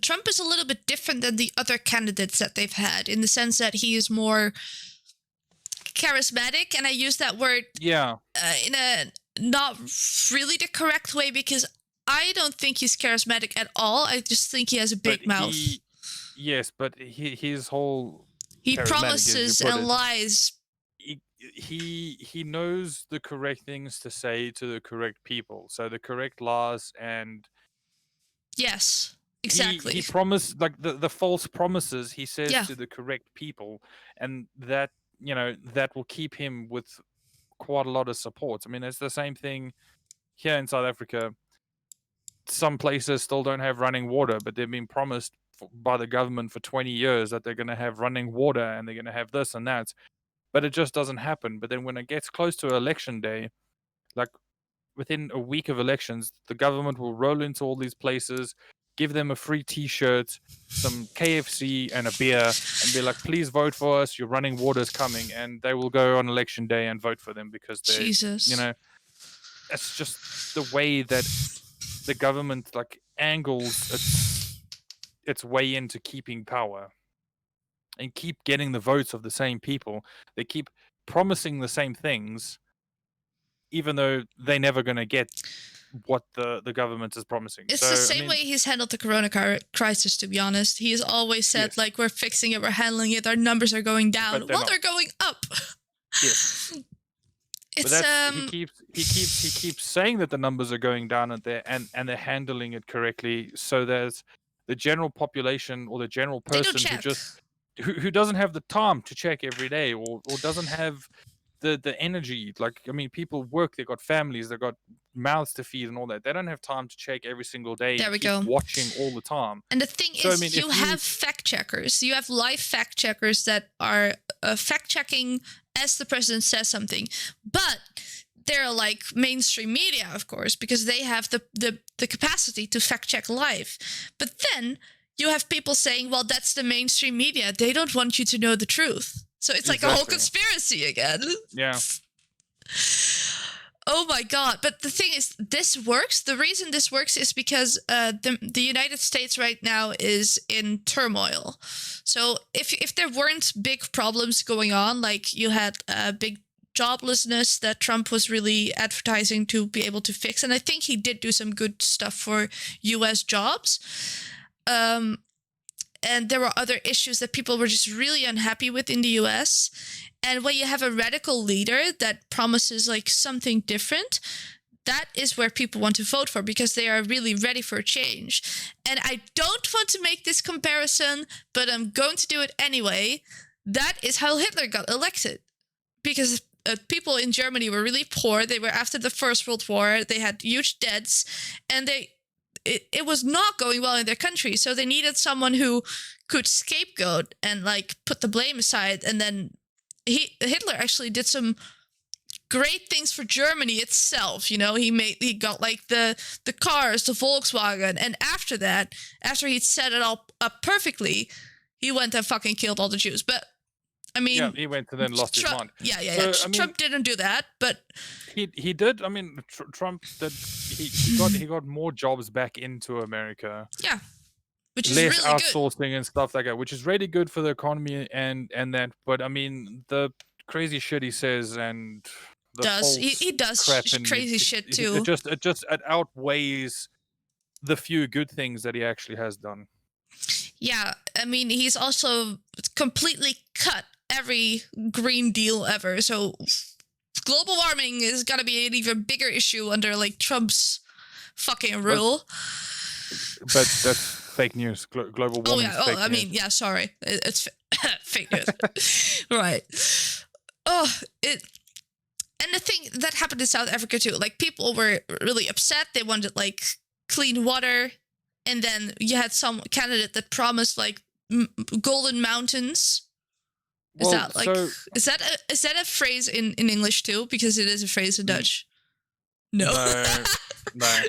Trump is a little bit different than the other candidates that they've had, in the sense that he is more charismatic, and I use that word in a not really the correct way, because I don't think he's charismatic at all. I just think he has a big mouth. But his whole he promises and lies. He knows the correct things to say to the correct people, so the correct lies, and yes, exactly. He promised, like, the false promises he says to the correct people, and that, you know, that will keep him with quite a lot of support. I mean, it's the same thing here in South Africa. Some places still don't have running water, but they've been promised by the government for 20 years that they're going to have running water and they're going to have this and that, but it just doesn't happen. But then when it gets close to election day, like within a week of elections, the government will roll into all these places, give them a free t-shirt, some KFC and a beer, and be like, please vote for us, your running water is coming. And they will go on election day and vote for them because they, you know, it's just the way that the government like angles its way into keeping power and keep getting the votes of the same people. They keep promising the same things, even though they're never going to get what the government is promising. It's the same way he's handled the corona crisis, to be honest. He has always said, like, we're fixing it, we're handling it, our numbers are going down. Well, they're going up. Yes. It's, but he keeps saying that the numbers are going down and they're handling it correctly, so there's the general population or the general person who doesn't have the time to check every day, or doesn't have the energy. Like, I mean, people work, they've got families, they've got mouths to feed and all that. They don't have time to check every single day. There we go. Watching all the time. And the thing is, I mean, you have fact checkers. You have live fact checkers that are fact checking as the president says something. But they're like mainstream media, of course, because they have the capacity to fact check live. But then you have people saying, well, that's the mainstream media. They don't want you to know the truth. So it's like a whole conspiracy again. Yeah. Oh my God. But the thing is, this works. The reason this works is because the United States right now is in turmoil. So if there weren't big problems going on, like you had big joblessness that Trump was really advertising to be able to fix, and I think he did do some good stuff for U.S. jobs. And there were other issues that people were just really unhappy with in the US. And when you have a radical leader that promises like something different, that is where people want to vote for, because they are really ready for a change. And I don't want to make this comparison, but I'm going to do it anyway. That is how Hitler got elected, because people in Germany were really poor. They were after the First World War. They had huge debts, and it was not going well in their country. So they needed someone who could scapegoat and like put the blame aside. And then Hitler actually did some great things for Germany itself. You know, he got like the cars, the Volkswagen. And after that, after he'd set it all up perfectly, he went and fucking killed all the Jews. But I mean, Yeah, he went and then lost his mind. Yeah. So, I mean, Trump didn't do that, but he did. I mean, Trump did. He got more jobs back into America. yeah, which is Less really good. outsourcing and stuff like that, which is really good for the economy and that. But I mean, the crazy shit he says and the He does crap and crazy shit too. It outweighs the few good things that he actually has done. Yeah, I mean, he's also completely cut every Green Deal ever. So global warming is gonna be an even bigger issue under like Trump's fucking rule. But that's fake news. Global warming. I mean, yeah. Sorry, it's fake news. Right. And the thing that happened in South Africa too, like people were really upset. They wanted like clean water, and then you had some candidate that promised like golden mountains. Is that a phrase in English too? Because it is a phrase in Dutch. No. No.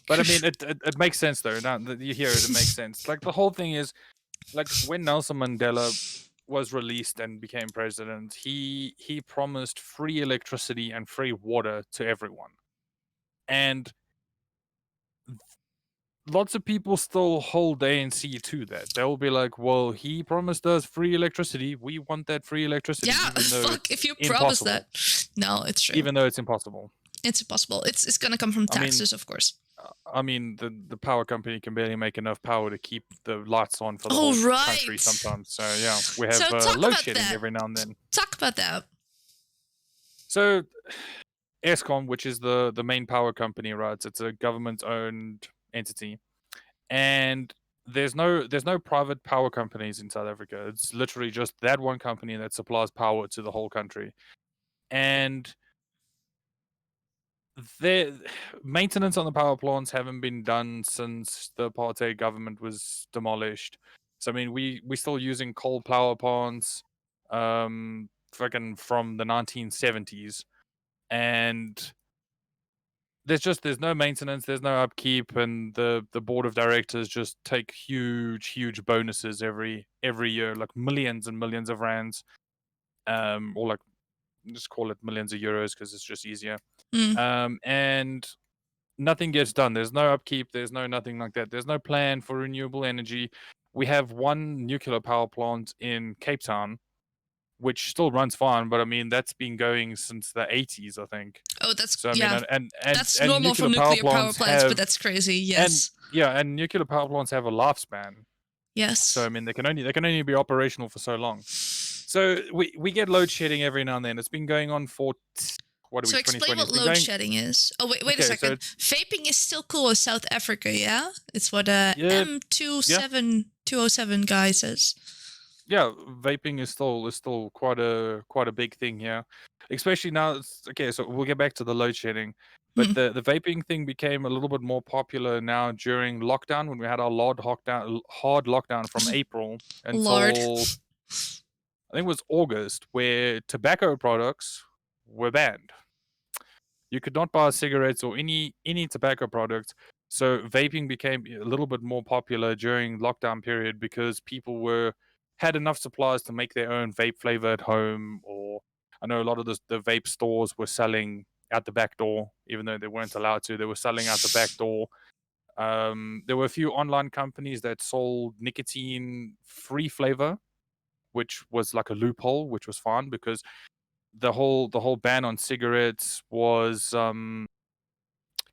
But I mean, it makes sense though. Now that you hear it, it makes sense. Like the whole thing is, like when Nelson Mandela was released and became president, he promised free electricity and free water to everyone, and lots of people still hold ANC to that. They'll be like, "Well, he promised us free electricity. We want that free electricity." Yeah, fuck if you promise that. No, it's true. Even though it's impossible. It's impossible. It's gonna come from taxes, of course. I mean, the power company can barely make enough power to keep the lights on for the whole country sometimes. So yeah, we have load shedding every now and then. Talk about that. So, Eskom, which is the main power company, right? It's a government-owned entity, and there's no private power companies in South Africa. It's literally just that one company that supplies power to the whole country, and the maintenance on the power plants haven't been done since the apartheid government was demolished. So I mean, we still using coal power plants, fucking from the 1970s, and there's no maintenance, there's no upkeep, and the board of directors just take huge bonuses every year, like millions and millions of rands, or like just call it millions of euros because it's just easier. And nothing gets done. There's no upkeep. There's no nothing like that. There's no plan for renewable energy. We have one nuclear power plant in Cape Town, which still runs fine, but I mean that's been going since the 80s, I think. Oh, that's so. I mean, and that's and normal for nuclear power plants, but that's crazy. Yes. And nuclear power plants have a lifespan. Yes. So I mean, they can only be operational for so long. So we get load shedding every now and then. It's been going on for what are we? So explain what load shedding is. Oh wait a second. Vaping is still cool in South Africa, yeah? It's what M27207 guy says. Yeah, vaping is still quite a big thing here, especially now. So we'll get back to the load shedding, but the vaping thing became a little bit more popular now during lockdown when we had our hard lockdown from April until I think it was August, where tobacco products were banned. You could not buy cigarettes or any tobacco products. So vaping became a little bit more popular during lockdown period because people had enough supplies to make their own vape flavor at home, or I know a lot of the vape stores were selling out the back door, even though they weren't allowed to. They were selling out the back door. There were a few online companies that sold nicotine-free flavor, which was like a loophole, which was fine because the whole ban on cigarettes was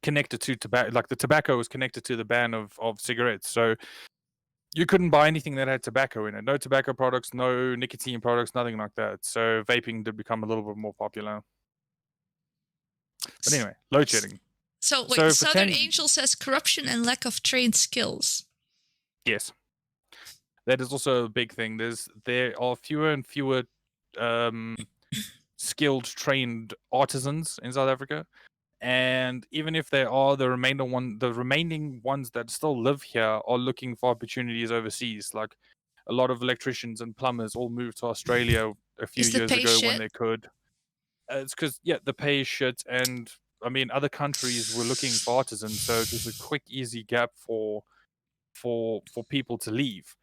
connected to tobacco. Like the tobacco was connected to the ban of cigarettes. So you couldn't buy anything that had tobacco in it. No tobacco products, no nicotine products, nothing like that. So vaping did become a little bit more popular. But anyway, load shedding. So wait, Southern Angel says corruption and lack of trained skills. Yes. That is also a big thing. There are fewer and fewer skilled, trained artisans in South Africa. And even if there are the remaining ones that still live here are looking for opportunities overseas. Like a lot of electricians and plumbers all moved to Australia a few years ago when they could. It's because the pay is shit, and I mean other countries were looking for artisans, so it was a quick, easy gap for people to leave.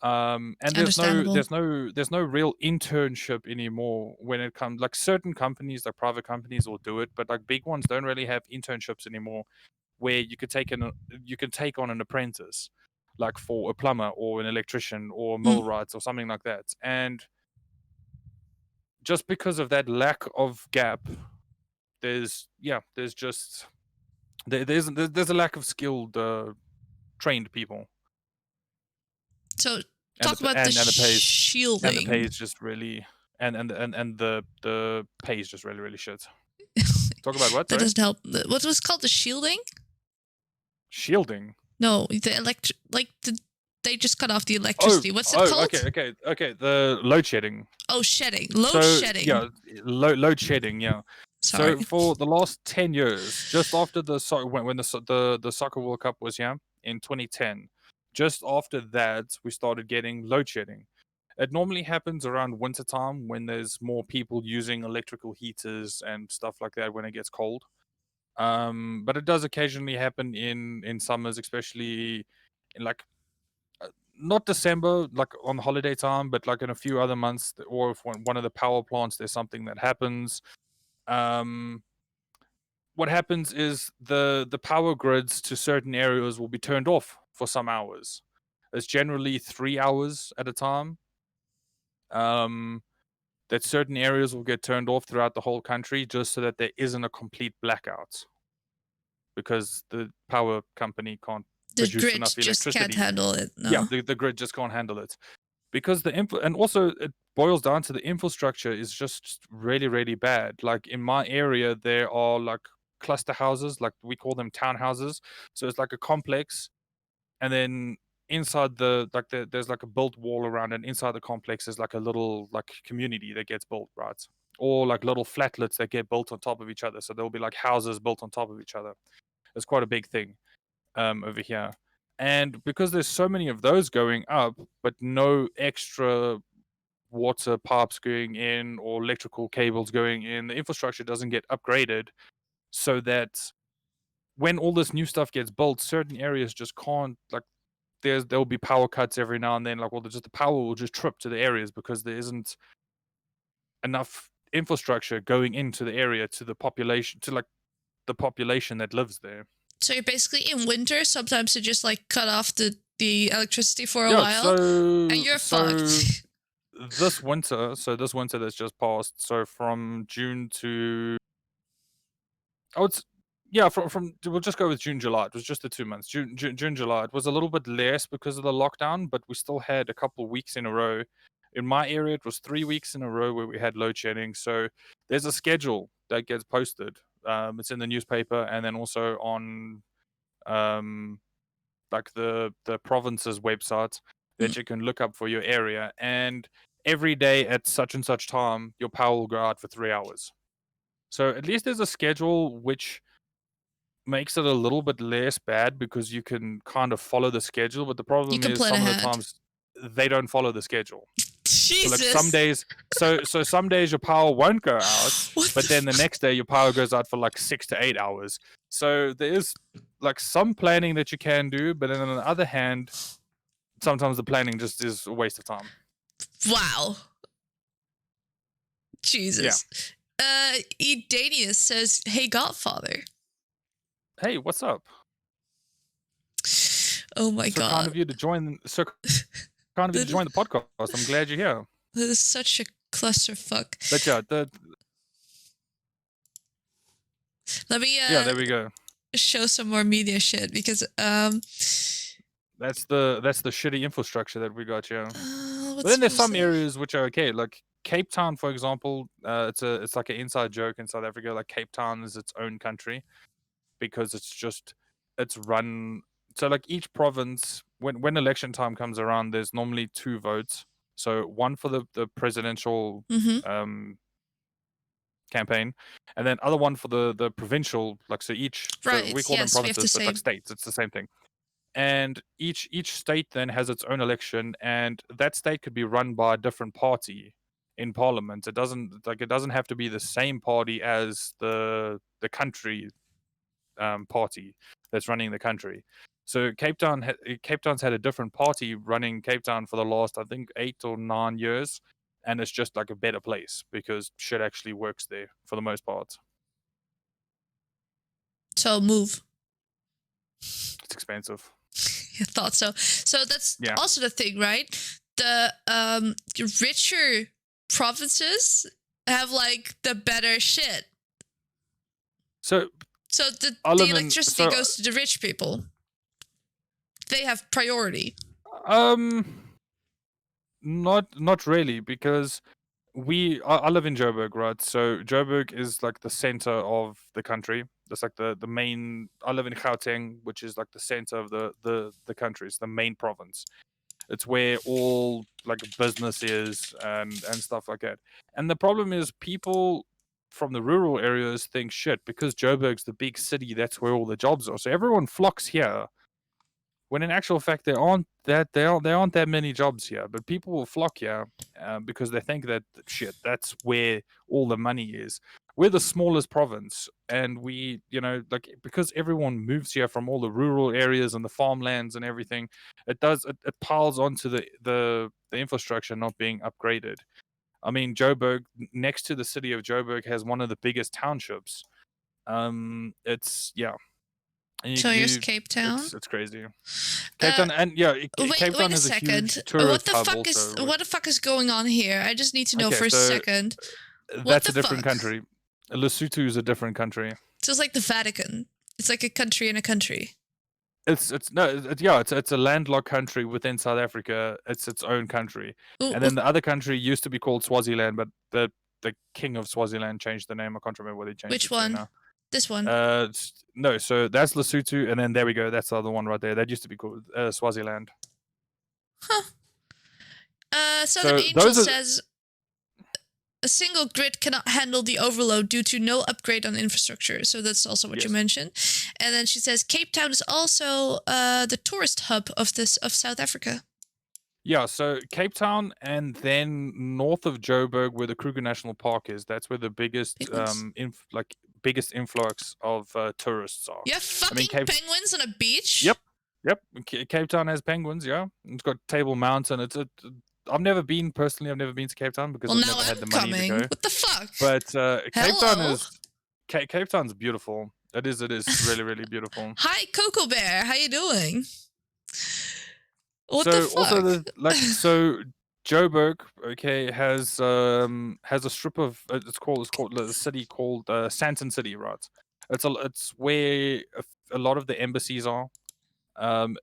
And there's no real internship anymore when it comes, like certain companies, like private companies will do it, but like big ones don't really have internships anymore where you could take on an apprentice, like for a plumber or an electrician or millwrights or something like that. And just because of that lack of gap, there's a lack of skilled trained people. So talk about the shielding. And the pay is just really and the pay is just really, really shit. Talk about what? That doesn't help. What was it called? The shielding? Shielding? No, they just cut off the electricity. What's it called? Okay. The load shedding. Oh, shedding. Load shedding. Yeah, load shedding. Yeah. Sorry. So for the last 10 years, just after the Soccer World Cup was here in 2010, just after that we started getting load shedding. It normally happens around winter time when there's more people using electrical heaters and stuff like that when it gets cold. But it does occasionally happen in summers, especially in like not December, like on holiday time, but like in a few other months, or if one of the power plants there's something that happens. What happens is the power grids to certain areas will be turned off for some hours. It's generally 3 hours at a time. That certain areas will get turned off throughout the whole country just so that there isn't a complete blackout, because the power company can't produce grid enough just electricity. can't handle it. No. Yeah, the grid just can't handle it, because and also it boils down to the infrastructure is just really, really bad. Like in my area, there are like cluster houses, like we call them townhouses. So it's like a complex, and then inside there's like a built wall around, and inside the complex is like a little like community that gets built, right? Or like little flatlets that get built on top of each other. So there'll be like houses built on top of each other. It's quite a big thing over here. And because there's so many of those going up, but no extra water pipes going in or electrical cables going in, the infrastructure doesn't get upgraded, so that when all this new stuff gets built, certain areas just can't, like there'll be power cuts every now and then, like the power will just trip to the areas because there isn't enough infrastructure going into the area to the population, to like the population that lives there. So you're basically in winter, sometimes you just like cut off the electricity for a while, and you're fucked. This winter that's just passed, so from June to we'll just go with June, July. It was just the 2 months. June, July. It was a little bit less because of the lockdown, but we still had a couple of weeks in a row. In my area, it was 3 weeks in a row where we had load shedding. So there's a schedule that gets posted. It's in the newspaper, and then also on like the province's website that you can look up for your area. And every day at such and such time, your power will go out for 3 hours. So at least there's a schedule which makes it a little bit less bad, because you can kind of follow the schedule. But the problem is some of the times they don't follow the schedule. Jesus. So like some days your power won't go out, but then the next day your power goes out for like 6 to 8 hours. So there is like some planning that you can do, but then on the other hand, sometimes the planning just is a waste of time. Wow. Jesus. Yeah. Edanius says, "Hey Godfather." Hey, what's up? Oh my god. Kind of you to join the podcast. I'm glad you're here. This is such a clusterfuck. But yeah, let me there we go. Show some more media shit, because that's the shitty infrastructure that we got, yeah. But then there's some areas which are okay, like Cape Town, for example. It's like an inside joke in South Africa. Like Cape Town is its own country, because it's run. So like each province, when election time comes around, there's normally 2 votes. So one for the presidential campaign, and then other one for the provincial. Like so each, so we call them provinces, but like states, it's the same thing. And each state then has its own election, and that state could be run by a different party in parliament. It doesn't have to be the same party as the country party that's running the country. So Cape Town's had a different party running Cape Town for the last, I think, 8 or 9 years, and it's just like a better place because shit actually works there for the most part. So move. It's expensive. I thought so. So that's Yeah. also the thing, right? The richer provinces have like the better shit. So the I live in- electricity so- goes to the rich people. They have priority. Not really, because I live in Joburg, right? So Joburg is like the center of the country. That's like the main. I live in Gauteng, which is like the center of the country. It's the main province. It's where all like business is and stuff like that. And the problem is people from the rural areas think shit because Joburg's the big city. That's where all the jobs are. So everyone flocks here. When in actual fact there aren't that many jobs here, but people will flock here because they think that shit, that's where all the money is. We're the smallest province, and we, like, because everyone moves here from all the rural areas and the farmlands and everything, it piles onto the infrastructure not being upgraded. I mean, Joburg, next to the city of Joburg, has one of the biggest townships. It's And So here's Cape Town. It's crazy. Cape Town, and Cape Town wait a is a second. huge tourist hub What the fuck is going on here? I just need to know Okay, for a so second. That's a different country. Lesotho is a different country. So it's like the Vatican. It's like a country in a country. It's a landlocked country within South Africa. It's its own country, and then the other country used to be called Swaziland, but the king of Swaziland changed the name. I can't remember what they changed. Which it to one? now. This one. No. So that's Lesotho, and then there we go. That's the other one right there. That used to be called Swaziland. Southern So Angel those are- says a single grid cannot handle the overload due to no upgrade on infrastructure. So that's also what you Yes. mentioned. And then she says Cape Town is also the tourist hub of South Africa. Yeah, so Cape Town, and then north of Joburg, where the Kruger National Park is, that's where the biggest biggest influx of tourists are. You have fucking penguins on a beach? Yep. Cape Town has penguins. Yeah, it's got Table Mountain. I've never been personally. I've never been to Cape Town because I've never had the money to go. What the fuck? But Cape Town Hello? is Cape Town's beautiful. It is really, really beautiful. Hi, Coco Bear. How you doing? What so the fuck? also Joburg, has a strip of it's called a city called Sandton City, right? It's where a lot of the embassies are.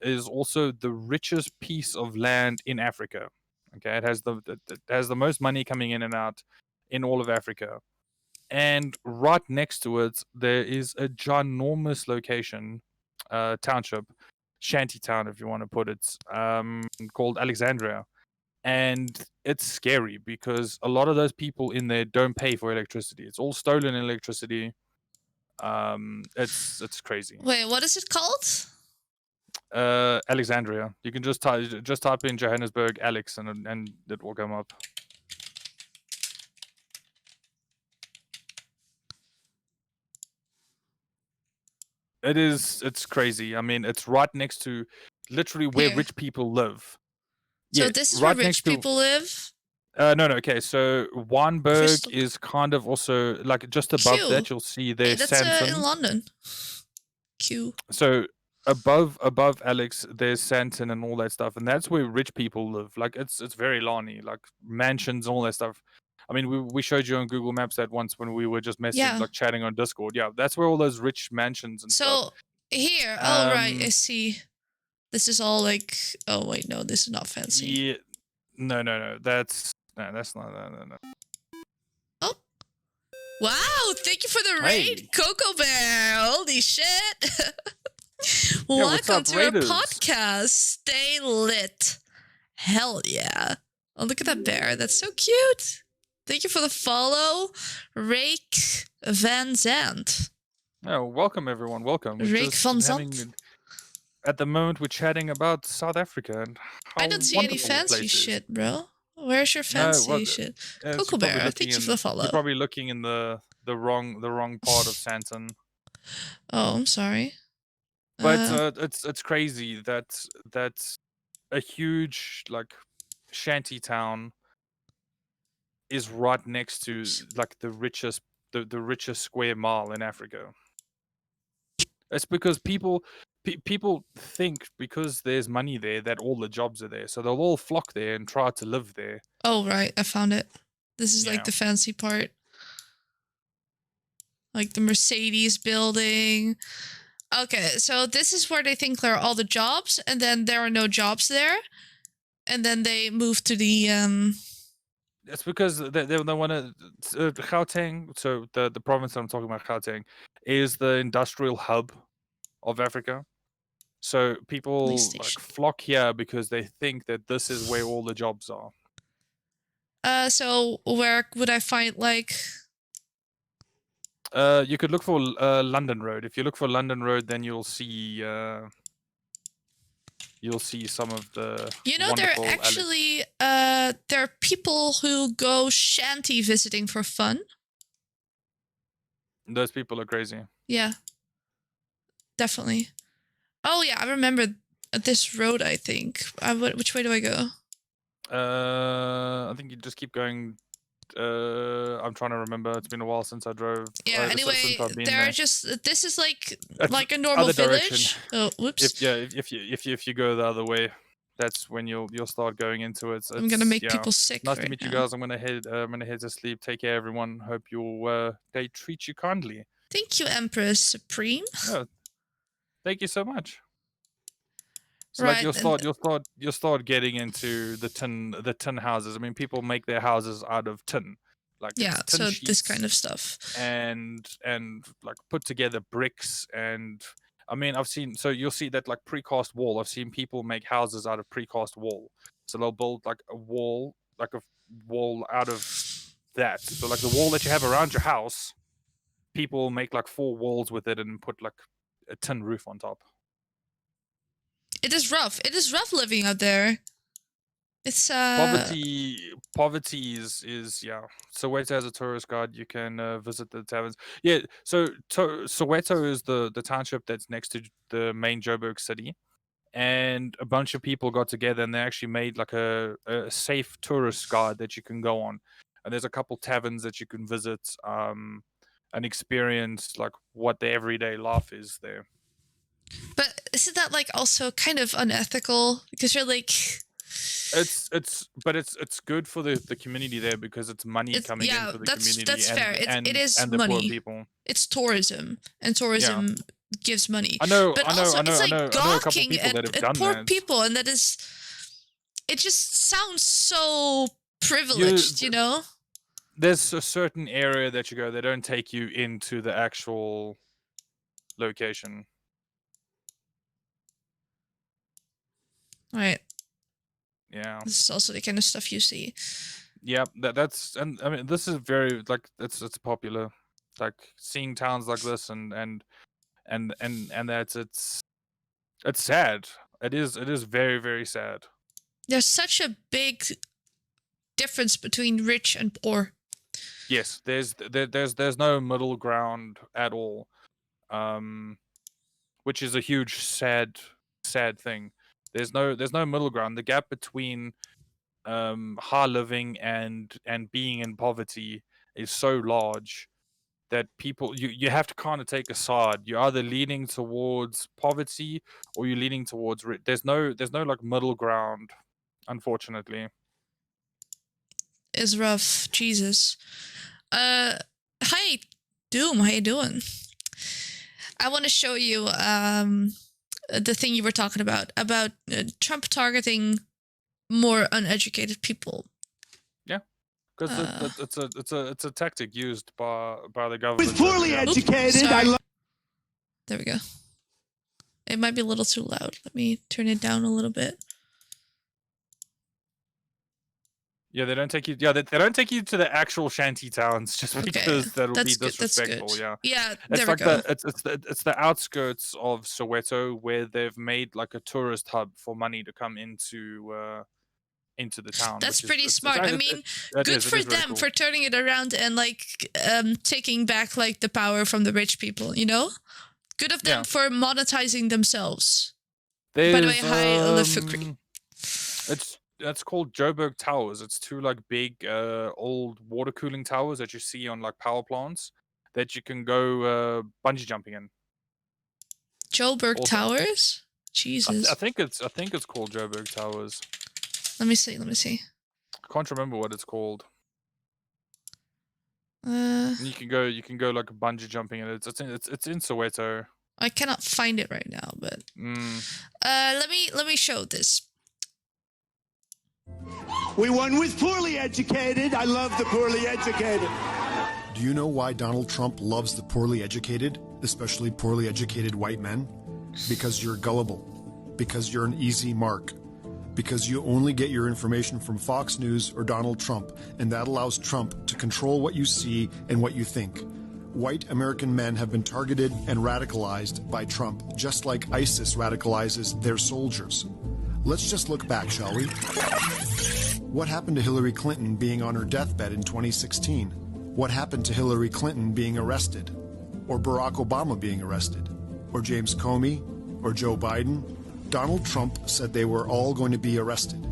Is also the richest piece of land in Africa. Okay, it has the most money coming in and out in all of Africa. And right next to it, there is a ginormous location, township, shanty town, if you want to put it, called Alexandria. And it's scary because a lot of those people in there don't pay for electricity. It's all stolen electricity. It's crazy. Wait, what is it called? Alexandria. You can just type in Johannesburg Alex and it will come up. It's crazy. I mean, it's right next to literally where Here. rich people live. So Yeah, this is right where next rich to- people live? No. Okay, so Wynberg Crystal- is kind of also like just above Q. that. You'll see Hey, there's that's Sandton. in London. Q. So above Alex, there's Sandton and all that stuff, and that's where rich people live. Like it's very Lani, like mansions and all that stuff. I mean, we showed you on Google Maps that once when we were just messaging, Yeah. like chatting on Discord. Yeah, that's where all those rich mansions and stuff. So here, all right, I Um, see. This is all like. Oh wait, no, this is not fancy. Yeah, no, that's not no. Wow, thank you for the raid, Hey. Coco Bear. Holy shit. what's Welcome up, to our raiders? podcast. Stay lit. Hell yeah. Oh, look at that bear. That's so cute. Thank you for the follow, Rake Van Zandt. Oh, welcome everyone. Welcome. We're Rick just van having- Zandt. At the moment, we're chatting about South Africa and how I don't see any wonderful the fancy place is. shit, bro. Where's your No, fancy well, shit? Yeah, so Coco you're probably Bear, looking thank you for in- the follow. You're probably looking in the wrong part of Sandton. Oh, I'm sorry. But it's crazy that a huge like shanty town is right next to like the richest square mile in Africa. It's because people think because there's money there that all the jobs are there, so they'll all flock there and try to live there. Oh right, I found it. This is like Yeah. the fancy part. Like the Mercedes building. Okay, so this is where they think there are all the jobs, and then there are no jobs there. And then they move to the It's because they want to Gauteng. So the province I'm talking about, Gauteng, is the industrial hub of Africa. So people like flock here because they think that this is where all the jobs are. so where would I find like You could look for London Road. If you look for London Road, then you'll see some of the there are wonderful actually there are people who go shanty visiting for fun. Those people are crazy. Yeah. Definitely. Oh yeah, I remember this road, I think. Which way do I go? I think you just keep going. I'm trying to remember. It's been a while since I drove. Yeah, anyway, since I've been there there. are just this is like It's a normal other village. direction. Oh, whoops. If you go the other way, that's when you'll start going into it. I'm gonna make people sick Nice right to meet you now. guys. I'm gonna head to sleep. Take care, everyone. Hope they treat you kindly. Thank you, Empress Supreme. Yeah, thank you so much. So Right, like you'll start getting into the tin houses. I mean, people make their houses out of tin, like Yeah, it's tin so sheets this kind of stuff. and like put together bricks. And I mean, I've seen, so you'll see that like precast wall. I've seen people make houses out of precast wall. So they'll build like a wall out of that. So like the wall that you have around your house, people make like 4 walls with it and put like a tin roof on top. It is rough. It is rough living out there. It's poverty is yeah. Soweto has a tourist guide. You can visit the taverns. Yeah, so Soweto is the township that's next to the main Joburg city, and a bunch of people got together and they actually made like a safe tourist guide that you can go on. And there's a couple taverns that you can visit and experience like what the everyday life is there. But isn't that like also kind of unethical? Because you're like it's good for the community there because it's money coming in for the community. That's fair. It is and the money. poor people. It's tourism, and tourism gives money. I know. But I know. also, I know. it's like I know a couple gawking people that have done at poor that. people, and that is. It just sounds so privileged, you know. There's a certain area that you go. They don't take you into the actual location. Right. Yeah. This is also the kind of stuff you see. Yeah, that's, and I mean, this is very like it's popular, like seeing towns like this, and that's it's sad. It is very, very sad. There's such a big difference between rich and poor. Yes, there's no middle ground at all, which is a huge sad thing. There's no middle ground. The gap between high living and being in poverty is so large that people you have to kind of take a side. You're either leaning towards poverty or you're leaning towards rich. There's no like middle ground, unfortunately. It's rough. Jesus. Hi Doom, how you doing? I want to show you the thing you were talking about Trump targeting more uneducated people. Yeah, because it's a tactic used by the government. He's poorly educated. There we go. It might be a little too loud. Let me turn it down a little bit. Yeah, they don't take you. Yeah, they don't take you to the actual shanty towns just because that'll be disrespectful. Good. Yeah, it's it's like it's the outskirts of Soweto where they've made like a tourist hub for money to come into the town. That's pretty smart. I mean, good for them for turning it around and like taking back like the power from the rich people. You know, Good of them for monetizing themselves. There's, By the way, hi, Olafukri. It's called Joburg Towers. It's two like big old water cooling towers that you see on like power plants that you can go bungee jumping in. Joburg Also. Towers? Jesus. I think it's called Joburg Towers. Let me see. I can't remember what it's called. Uh, And you can go like bungee jumping, and it's in Soweto. I cannot find it right now, but let me show this. We won with poorly educated. I love the poorly educated. Do you know why Donald Trump loves the poorly educated, especially poorly educated white men? Because you're gullible. Because you're an easy mark. Because you only get your information from Fox News or Donald Trump, and that allows Trump to control what you see and what you think. White American men have been targeted and radicalized by Trump, just like ISIS radicalizes their soldiers. Let's just look back, shall we? What happened to Hillary Clinton being on her deathbed in 2016? What happened to Hillary Clinton being arrested? Or Barack Obama being arrested? Or James Comey? Or Joe Biden? Donald Trump said they were all going to be arrested.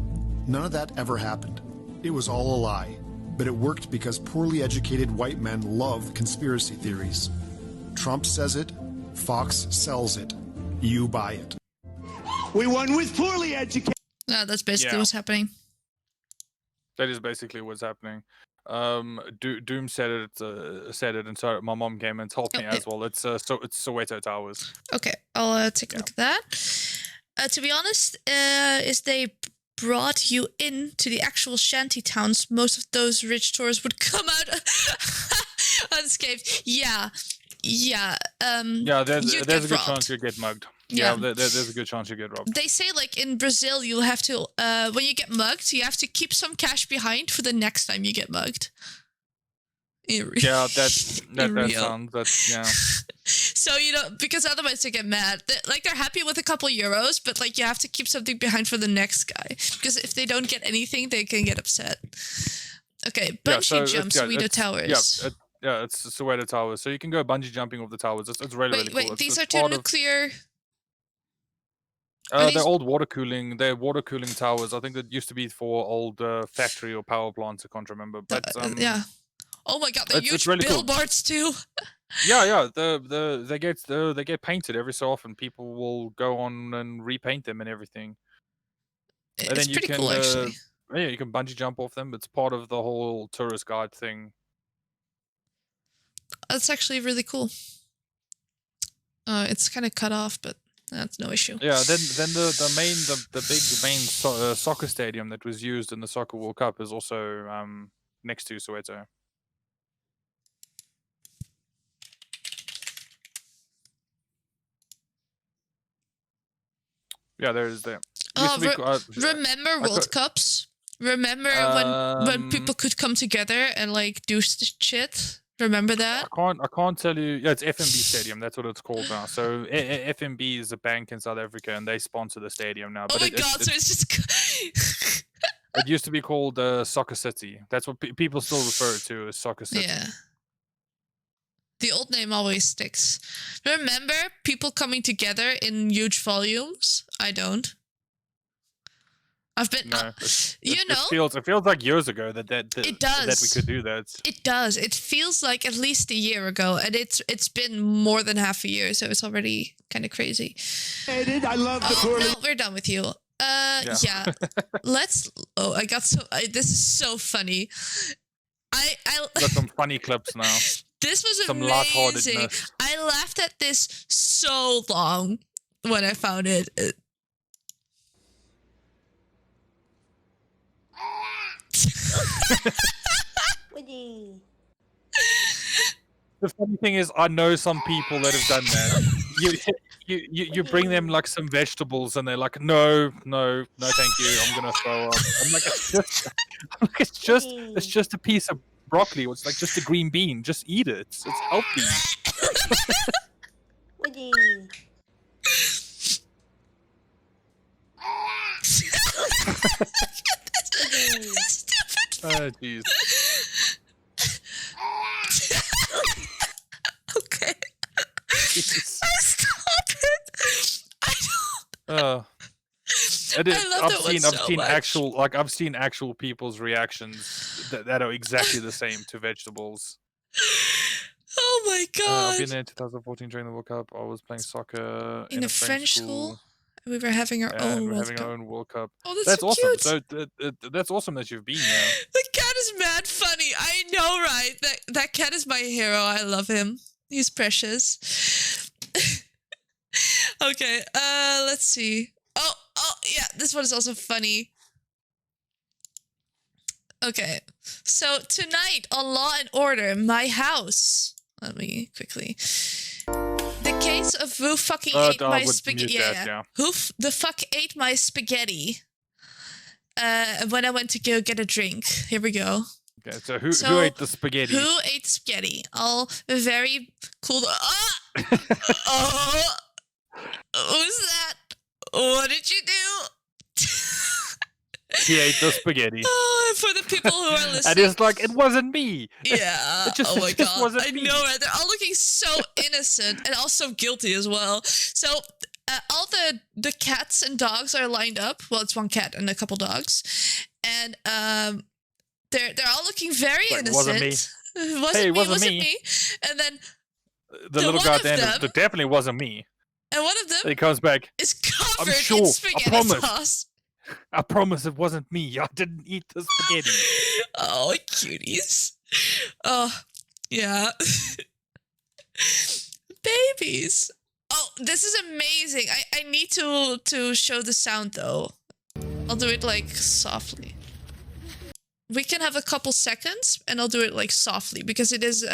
None of that ever happened. It was all a lie. But it worked because poorly educated white men love conspiracy theories. Trump says it, Fox sells it, you buy it. We won with poorly educated. No, that's basically what's happening. That is basically what's happening. Doom said it, and so my mom came and told me as well. It's Soweto Towers. Okay, I'll take a look at that. To be honest, is they brought you into the actual shanty towns, most of those rich tourists would come out unscathed. Yeah. There's a good chance you get mugged. Yeah. There's a good chance you get robbed. They say, like, in Brazil, you'll have to, when you get mugged, you have to keep some cash behind for the next time you get mugged. Yeah, that sounds, yeah. So, because otherwise they get mad. They're happy with a couple euros, but, like, you have to keep something behind for the next guy. Because if they don't get anything, they can get upset. Okay, bungee jumps, Soweto Towers. Yeah, it's Soweto Towers. So you can go bungee jumping off the towers. It's really cool. Wait, these are two nuclear... They're old water cooling. They're water cooling towers. I think that used to be for old factory or power plants. I can't remember. But yeah. Oh my god, they're huge really billboards too. Yeah. They get painted every so often. People will go on and repaint them and everything. And it's then pretty cool, actually. Yeah, you can bungee jump off them. It's part of the whole tourist guide thing. That's actually really cool. It's kind of cut off, but that's no issue. Yeah, then the big main soccer stadium that was used in the Soccer World Cup is also next to Soweto. Yeah, there is there. Remember World Cups? Remember when people could come together and like do shit? Remember that? I can't tell you. Yeah, it's FNB Stadium. That's what it's called now. So FNB is a bank in South Africa, and they sponsor the stadium now. Oh my god! So it's just. It used to be called Soccer City. That's what people still refer to as Soccer City. Yeah. The old name always sticks. Remember people coming together in huge volumes? I don't. I've been, no, it feels like years ago that it does. That we could do that. It does. It feels like at least a year ago, and it's been more than half a year, so it's already kind of crazy. I love the no, we're done with you. Yeah. Let's. Oh, I got so. This is so funny. I got some funny clips now. This was some amazing. I laughed at this so long when I found it. The funny thing is, I know some people that have done that. You bring them like some vegetables, and they're like, no, thank you. I'm gonna throw up. I'm like, it's just a piece of broccoli. It's like just a green bean. Just eat it. It's healthy. Oh jeez. Okay. Jesus. Stop. It is, I love I've that one seen so much. I've seen actual people's reactions that are exactly the same to vegetables. Oh my I've been god. there in 2014 during the World Cup. I was playing soccer In a French school, we were having our and own we're World having Cup. our own World Cup. Oh, that's That's so awesome. cute. So that's awesome that you've been there. The cat is mad funny. I know, right? That cat is my hero. I love him. He's precious. Okay, let's see. Oh, yeah, this one is also funny. Okay, so tonight on Law and Order, My House. Let me quickly. The case of who fucking ate I my would spaghetti. mute that, yeah. Who the fuck ate my spaghetti? When I went to go get a drink. Here we go. Okay, so who ate the spaghetti? Who ate spaghetti? All very cool. Oh, who's that? What did you do? He ate the spaghetti. Oh, for the people who are listening. And it's like, it wasn't me. Yeah. Oh my god. Wasn't I me. know, right? They're all looking so innocent and also guilty as well. So all the cats and dogs are lined up. Well, it's one cat and a couple dogs, and they're all looking very innocent. Wasn't me. Wasn't me. And then the little guy at the end, it definitely wasn't me. And one of them he comes back. Is covered I'm sure. in spaghetti I promise. sauce. I promise it wasn't me. I didn't eat the spaghetti. Oh, cuties. Oh, yeah. Babies. Oh, this is amazing. I need to show the sound though. I'll do it like softly. We can have a couple seconds and I'll do it like softly because it is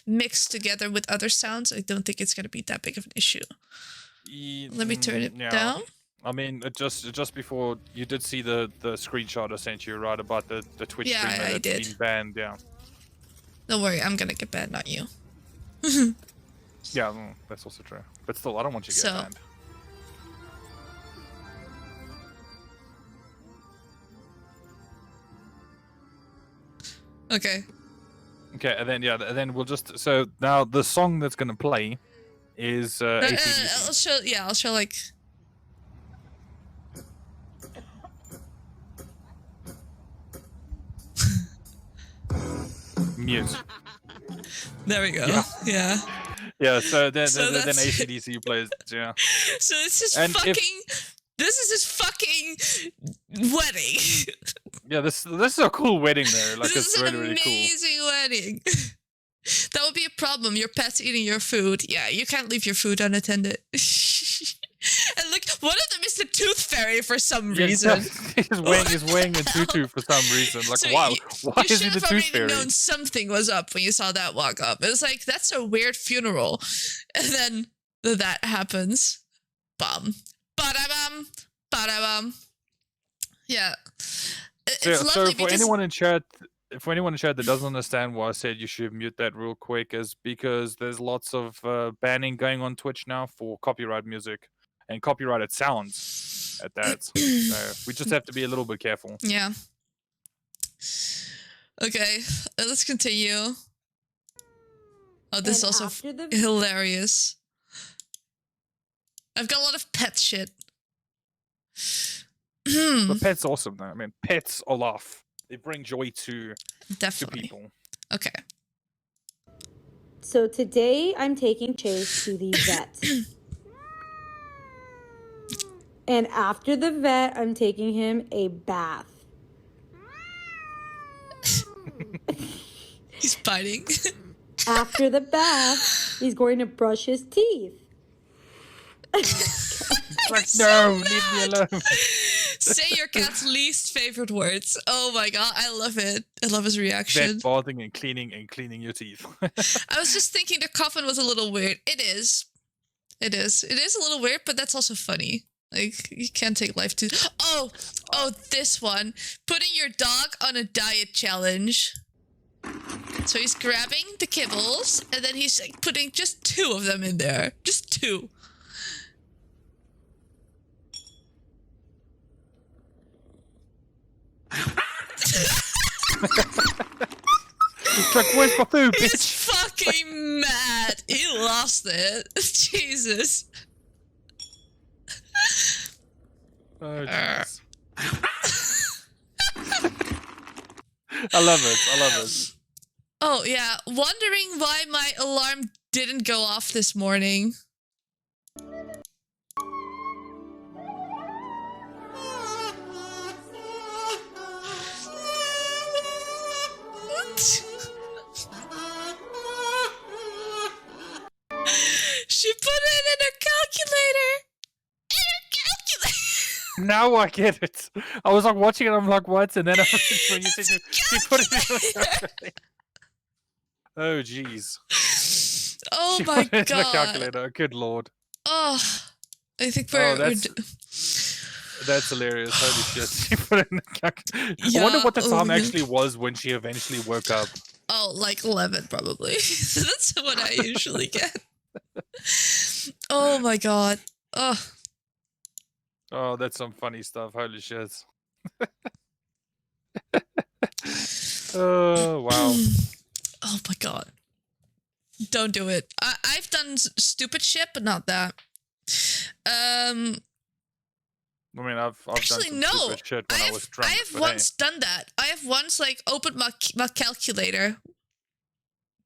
mixed together with other sounds. I don't think it's going to be that big of an issue. Let me turn it down. I mean, just before you did see the screenshot I sent you, right, about the Twitch streamer I that's did. been banned, yeah. Don't worry, I'm gonna get banned, not you. Yeah, that's also true. But still, I don't want you to get banned. Okay. Okay, and then we'll just so now the song that's gonna play is AC/DC. I'll show like. Mute. There we go. Yeah. Yeah. So then that's AC/DC plays. Yeah. So this is This is his fucking wedding. Yeah, this is a cool wedding there. Like, this it's is really, an really cool. amazing wedding. That would be a problem. Your pet's eating your food. Yeah, you can't leave your food unattended. And look, one of them is the tooth fairy for some reason. He's wearing a tutu for some reason. Like, So why you is he should the have tooth fairy? already known something was up when you saw that walk up. It was like, that's a weird funeral. And then that happens. Bum. Ba-da-bum. Ba-da-bum. Yeah. It's So lovely for because... anyone in chat that doesn't understand why I said you should mute that real quick, is because there's lots of banning going on Twitch now for copyright music and copyrighted sounds at that. So we just have to be a little bit careful. Yeah. Okay, let's continue. Oh, this is also hilarious. I've got a lot of pet shit. But pets awesome though. I mean, pets are life. They bring joy to people. Okay. So today I'm taking Chase to the vet. And after the vet, I'm taking him a bath. He's biting. After the bath, he's going to brush his teeth. Like, no, leave me alone. Say your cat's least favorite words. Oh my god, I love it. I love his reaction. Vet bathing and cleaning your teeth. I was just thinking the coffin was a little weird. It is. It is a little weird, but that's also funny. Like, you can't take life too... Oh, this one. Putting your dog on a diet challenge. So he's grabbing the kibbles, and then he's like putting just 2 of them in there. Just 2. It's like, where's my food, bitch? He's fucking mad. He lost it. Jesus. Oh, jeez. I love it. Oh, yeah. Wondering why my alarm didn't go off this morning. She put it in her calculator. Now I get it. I was like watching it, I'm like, what? And then when you said she put it in her calculator. Oh, jeez. Oh She my put it in the god. calculator. Good lord. Oh, I think we're... That's hilarious. Holy shit. She put it in the calculator. Yeah, I wonder what the time oh, actually was when she eventually woke up. Oh, like 11 probably. That's what I usually get. Oh my god. Oh. Oh, that's some funny stuff. Holy shit. Oh, wow. Oh my god. Don't do it. I've done stupid shit, but not that. I mean, I've Actually, done some no. stupid shit when I was drunk. I have but once done that. I have once like opened my calculator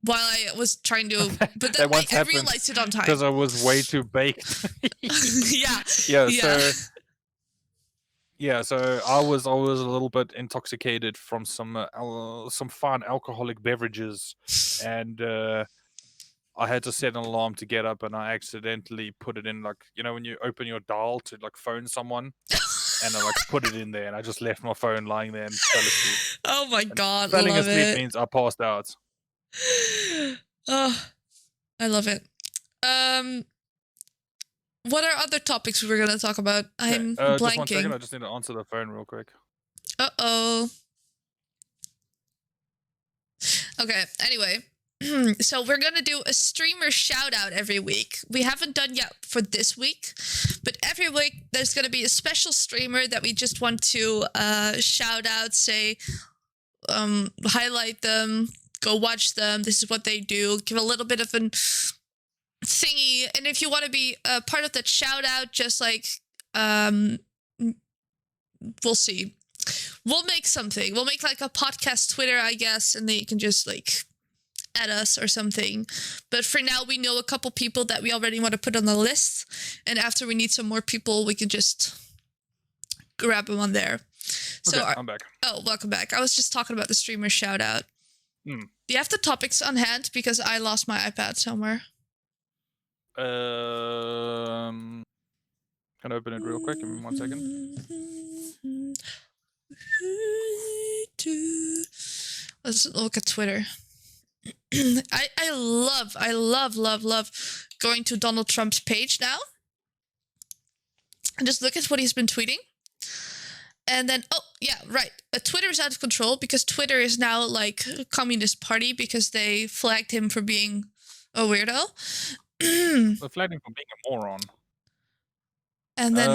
while I was trying to, but then I realized it on time. Because I was way too baked. Yeah. So I was a little bit intoxicated from some fine alcoholic beverages, and I had to set an alarm to get up, and I accidentally put it in, like, you know, when you open your dial to like phone someone, and I like put it in there, and I just left my phone lying there and fell asleep. Oh my god, Falling love asleep it. means I passed out. Oh, I love it. What are other topics we're gonna talk about? I'm blanking. Just 1 second, I just need to answer the phone real quick. Uh-oh. Okay, anyway. So we're gonna do a streamer shout out every week. We haven't done yet for this week, but every week there's gonna be a special streamer that we just want to shout out, say, highlight them, go watch them, this is what they do, give a little bit of an thingy. And if you want to be a part of that shout out, just like we'll see. We'll make something. We'll make like a podcast Twitter, I guess, and then you can just like at us or something. But for now, we know a couple people that we already want to put on the list, and after we need some more people, we can just grab them on there. So Okay, I'm back. Oh, welcome back. I was just talking about the streamer shout out. Do you have the topics on hand? Because I lost my iPad somewhere. Can I open it real quick? Give me 1 second. Let's look at Twitter. I love going to Donald Trump's page now and just look at what he's been tweeting. And then, oh, yeah, right. Twitter is out of control because Twitter is now like a communist party because they flagged him for being a weirdo. They flagged him for being a moron. And then,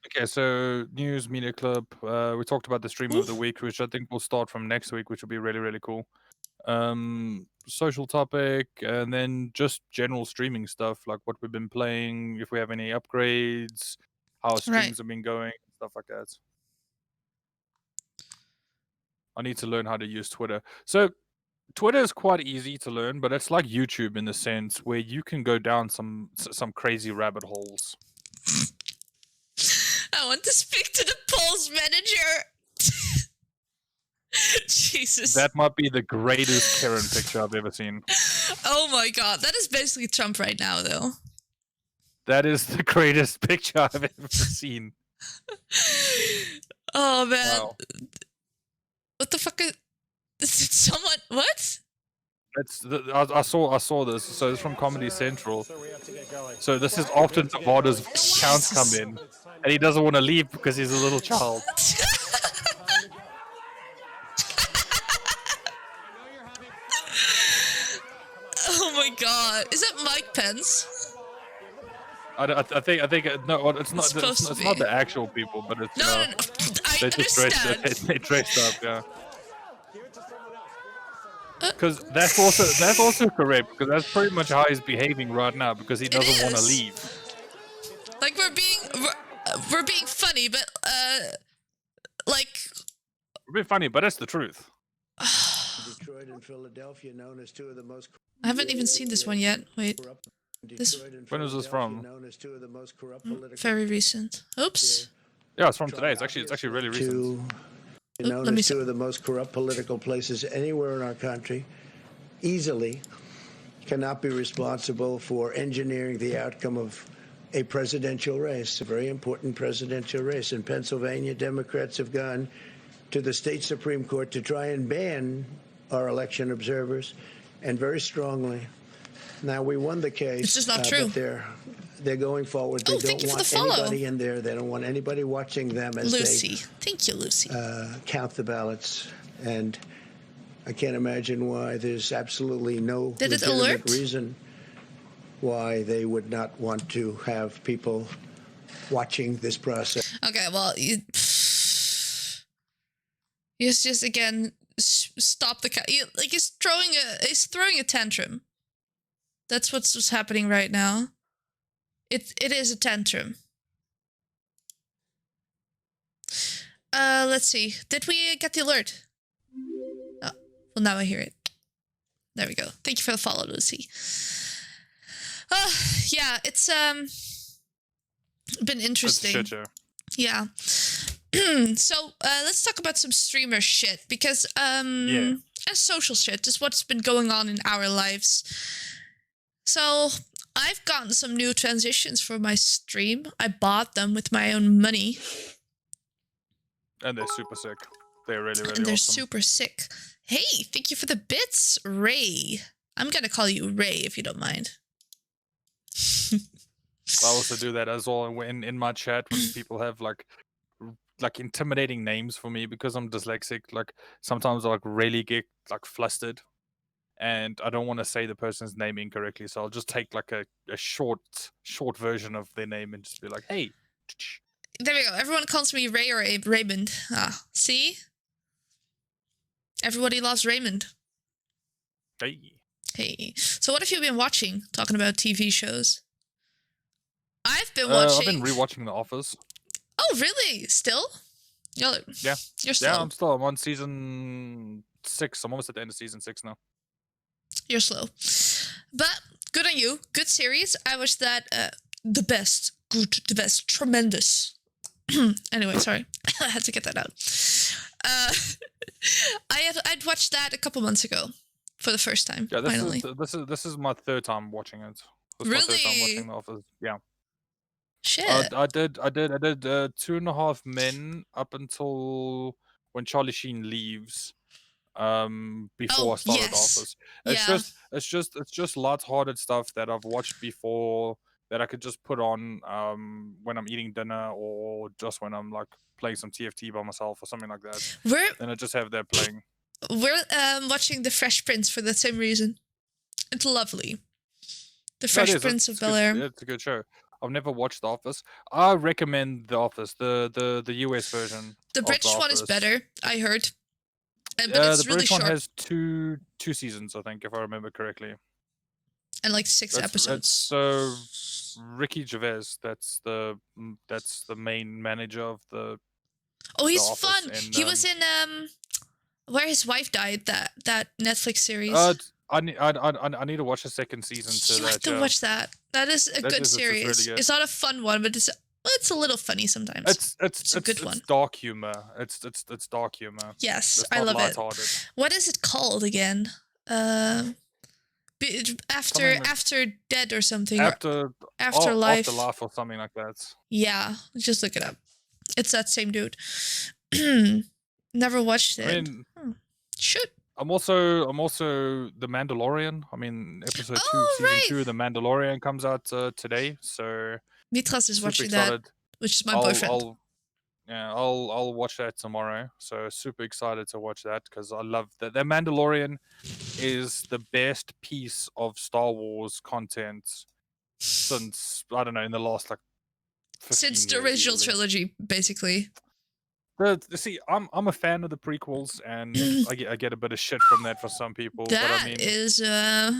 okay, so news, media clip. We talked about the stream of the week, which I think will start from next week, which will be really, really cool. Social topic, and then just general streaming stuff, like what we've been playing, if we have any upgrades, how streams have been going, stuff like that. I need to learn how to use Twitter. So Twitter is quite easy to learn, but it's like YouTube in the sense where you can go down some crazy rabbit holes. I want to speak to the polls manager. Jesus. That might be the greatest Karen picture I've ever seen. Oh my god, that is basically Trump right now, though. That is the greatest picture I've ever seen. Oh man. Wow. What the fuck is it? Someone what? I saw this. So it's from Comedy Central. So this is often Nevada's counts come in, and he doesn't want to leave because he's a little child. Oh my god, is that Mike Pence? I think no, it's not. It's not the actual people, but it's no. They just they dressed up, yeah. Because that's also correct, because that's pretty much how he's behaving right now, because he doesn't want to leave. Like we're we're being funny, but like It'd be funny, but it's the truth. Detroit and Philadelphia, known as two of the most. I haven't even seen this one yet. Wait, this When is this from? Known as two of the most corrupt very recent. Oops. Yeah, it's from today. It's actually really recent. Known as two of the most corrupt political places anywhere in our country, easily cannot be responsible for engineering the outcome of a presidential race, a very important presidential race. In Pennsylvania, Democrats have gone to the state Supreme Court to try and ban our election observers, and very strongly. Now, we won the case. It's just not true. But they're going forward. They don't want anybody in there. They don't want anybody watching them as Lucy. Thank you, Lucy. Count the ballots. And I can't imagine why there's absolutely no legitimate reason why they would not want to have people watching this process. Okay, well, he's just again stop the cat. Like he's throwing a tantrum. That's what's happening right now. It is a tantrum. Let's see. Did we get the alert? Oh, well, now I hear it. There we go. Thank you for the follow, Lucy. Yeah, it's been interesting. That's shit, yeah. So let's talk about some streamer shit because and social shit is what's been going on in our lives. So I've gotten some new transitions for my stream. I bought them with my own money. And they're super sick. They're really, really And they're awesome. super sick. Hey, thank you for the bits, Ray. I'm gonna call you Ray if you don't mind. I also do that as well in my chat when people have like intimidating names for me because I'm dyslexic. Like sometimes I like really get like flustered, and I don't want to say the person's name incorrectly, so I'll just take like a short version of their name and just be like, "Hey." There we go. Everyone calls me Ray or Raymond. Ah, see? Everybody loves Raymond. Hey. Hey. So what have you been watching? Talking about TV shows. I've been watching... I've been rewatching The Office. Oh, really? Still? Yeah. You're slow. Yeah, I'm on season 6. I'm almost at the end of season 6 now. You're slow. But good on you. Good series. I watched that the best. Good, the best. Tremendous. Anyway, sorry. I had to get that out. I'd watched that a couple months ago for the first time. Yeah, finally. This is my third time watching it. This is really? my third time watching The Office. Yeah. Shit. I did 2.5 Men up until when Charlie Sheen leaves. Before I started The Office. It's just light-hearted stuff that I've watched before that I could just put on when I'm eating dinner or just when I'm like playing some TFT by myself or something like that. Then I just have that playing. We're watching The Fresh Prince for the same reason. It's lovely. The Fresh Prince of Bel-Air. It's a good show. I've never watched The Office. I recommend The Office, the US version. The British one is better, I heard. But it's the really British short. one has two seasons, I think, if I remember correctly. And like 6 episodes. So Ricky Gervais, that's the main manager of the. Oh, he's the fun. and, he was in where his wife died. That Netflix series. I need to watch the second season. You have to watch that. That is a good series. Really good. It's not a fun one, but it's a little funny sometimes. It's a good one. It's dark humor. It's dark humor. Yes, I love it. What is it called again? After Dead or something. Afterlife. Afterlife or something like that. Yeah, just look it up. It's that same dude. Never watched it. I mean, should. I'm also The Mandalorian. I mean, episode 2, season 2 of The Mandalorian comes out today. So Mitras is watching that, which is my boyfriend. I'll watch that tomorrow. So super excited to watch that because I love that. The Mandalorian is the best piece of Star Wars content since, I don't know, in the last like 15 since the years, original easily. trilogy, basically. See, I'm a fan of the prequels, and I get a bit of shit from that for some people. That but I mean, is that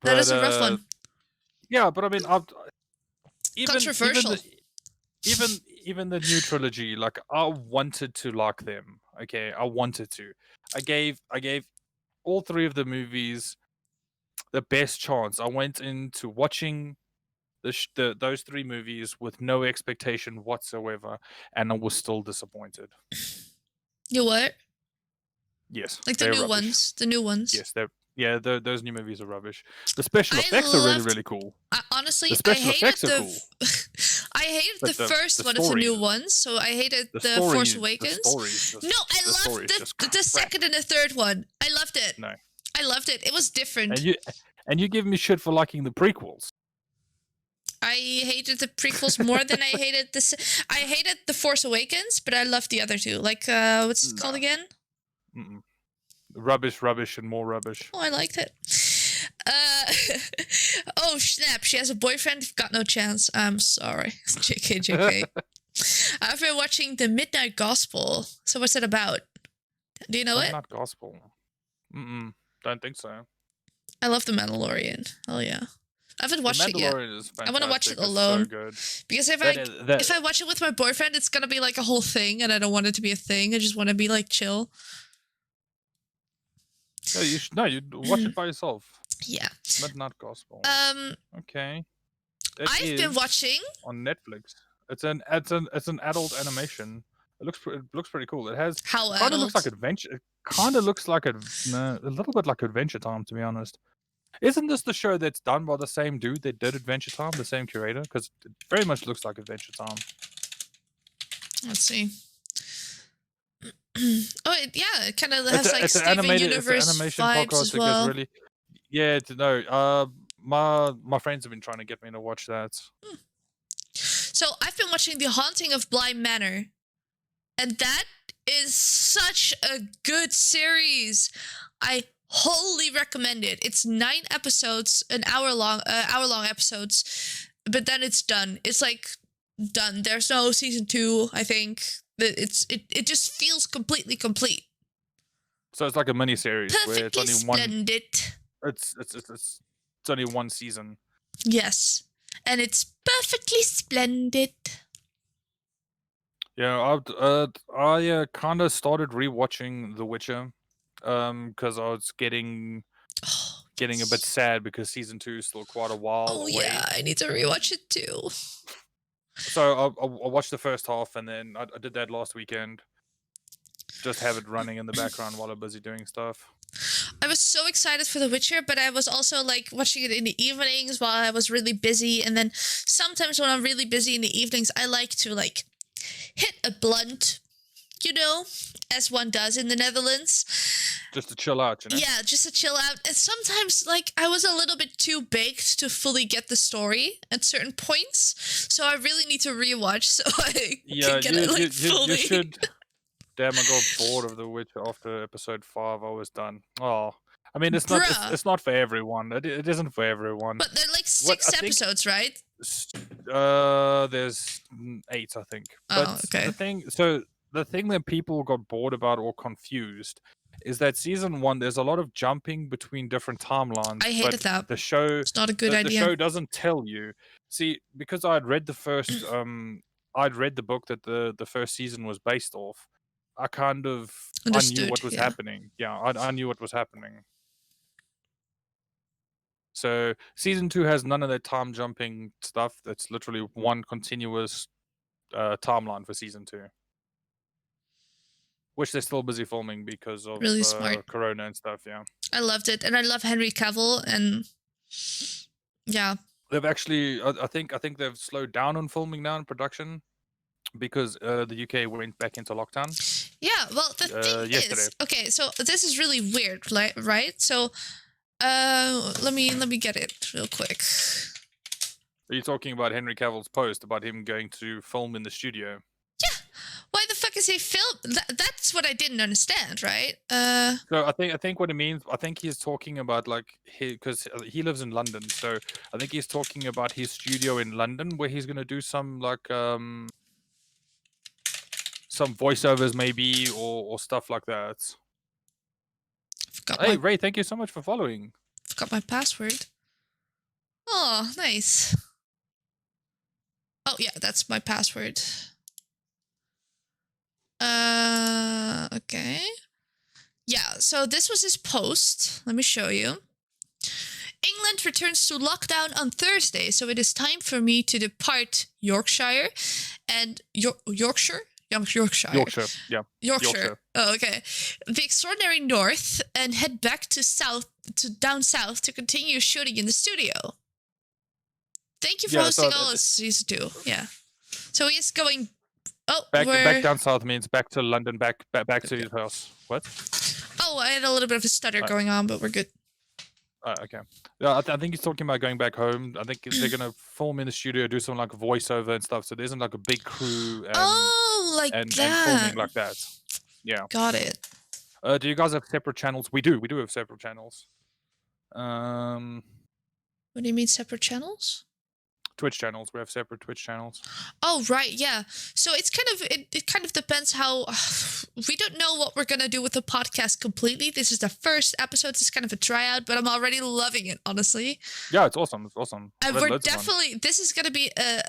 is a rough one. Yeah, but I mean, controversial. Even the new trilogy, like I wanted to like them. Okay, I wanted to. I gave all three of the movies the best chance. I went into watching those three movies with no expectation whatsoever, and I was still disappointed. You what? Yes, Like the they're new rubbish. ones. The new ones. Yes, those new movies are rubbish. The special effects are really, really cool. Honestly, The special I hated effects are the. cool. I hated But the the first one of the new story- ones, so I hated the the story- Force the Awakens. story's just- No, I the loved story's just the second and the third one. I loved it. No, I loved it. It was different. and you give me shit for liking the prequels. I hated the prequels more than I hated I hated the Force Awakens, but I loved the other two. Like what's it called again? Mm-mm. Rubbish, and more rubbish. Oh, I liked it. Oh snap! She has a boyfriend. You've got no chance. I'm sorry. JK. I've been watching The Midnight Gospel. So what's it about? Do you know it? Not gospel. Don't think so. I love The Mandalorian. Oh yeah. I haven't watched it yet. Mandalorian is fantastic. I want to watch it It's alone. so good. Because if That- I watch it with my boyfriend, it's gonna be like a whole thing, and I don't want it to be a thing. I just want to be like chill. No, you watch it by yourself. Yeah. Midnight Gospel. Okay. I've been watching on Netflix. It's an adult animation. It looks pretty cool. It has How kind of looks like adult? adventure. It kind of looks like a little bit like Adventure Time, to be honest. Isn't this the show that's done by the same dude that did Adventure Time, the same curator? Because it very much looks like Adventure Time. Let's see. It kind of has like Steven Universe animation vibes podcast as that well. gets really. Yeah, no. My friends have been trying to get me to watch that. So I've been watching The Haunting of Bly Manor, and that is such a good series. I wholly recommend it. It's 9 episodes, an hour long episodes, but then it's done. It's like done. There's no season 2. I think it just feels completely complete. So it's like a mini series where it's Perfectly only one. splendid. It's only one season. Yes, and it's perfectly splendid. Yeah, I kind of started rewatching The Witcher, because I was getting a bit sad because season 2 is still quite a while Oh away. yeah, I need to rewatch it too. So I watched the first half, and then I did that last weekend. Just have it running in the background while I'm busy doing stuff. I was so excited for The Witcher, but I was also like watching it in the evenings while I was really busy. And then sometimes when I'm really busy in the evenings, I like to like hit a blunt, as one does in the Netherlands. Just to chill out, Yeah, just to chill out. And sometimes like I was a little bit too baked to fully get the story at certain points. So I really need to rewatch so I can get it like fully. You should. Damn, I got bored of The Witcher after episode 5. I was done. Oh, I mean, it's not. It's not for everyone. It isn't for everyone. But they're like 6 episodes, right? There's 8, I think. Oh, But okay. the thing that people got bored about or confused is that season 1, there's a lot of jumping between different timelines. I hated but that. The show. It's not a good idea. The show doesn't tell you. See, because I'd read the first. I'd read the book that the first season was based off. I kind of I knew what was happening. Yeah, I knew what was happening. So season 2 has none of that time jumping stuff. That's literally one continuous timeline for season 2, which they're still busy filming because of Really smart. Corona and stuff. Yeah, I loved it, and I love Henry Cavill, and yeah, they've actually. I think they've slowed down on filming now in production because the UK went back into lockdown. Yeah, well, the thing yesterday. is, okay, so this is really weird, right? So, let me get it real quick. Are you talking about Henry Cavill's post about him going to film in the studio? Yeah, why the fuck is he film? That's what I didn't understand, right? So I think what it means. I think he's talking about like because he lives in London, so I think he's talking about his studio in London where he's gonna do some like some voiceovers maybe or stuff like that. Hey Ray, thank you so much for following. Forgot my password. Oh, nice. Oh yeah, that's my password. Okay. Yeah, so this was his post. Let me show you. England returns to lockdown on Thursday, so it is time for me to depart Yorkshire and Yorkshire? Yorkshire. Yorkshire, yeah. Yorkshire. Oh, okay. The extraordinary north and head back to down south to continue shooting in the studio. Thank you for hosting all of season 2. Yeah. So he is going. Oh, back down south means back to London, back to his house. What? Oh, I had a little bit of a stutter going on, but we're good. Okay. Yeah, I think he's talking about going back home. I think they're gonna film in the studio, do some like voiceover and stuff. So there isn't like a big crew and and filming like that. Yeah. Got it. Do you guys have separate channels? We do. We do have separate channels. What do you mean separate channels? Twitch channels. We have separate Twitch channels. Oh right, yeah. So it's kind of it kind of depends how we don't know what we're gonna do with the podcast completely. This is the first episode. It's kind of a tryout, but I'm already loving it, honestly. Yeah, it's awesome. It's awesome. And we're definitely this is gonna be a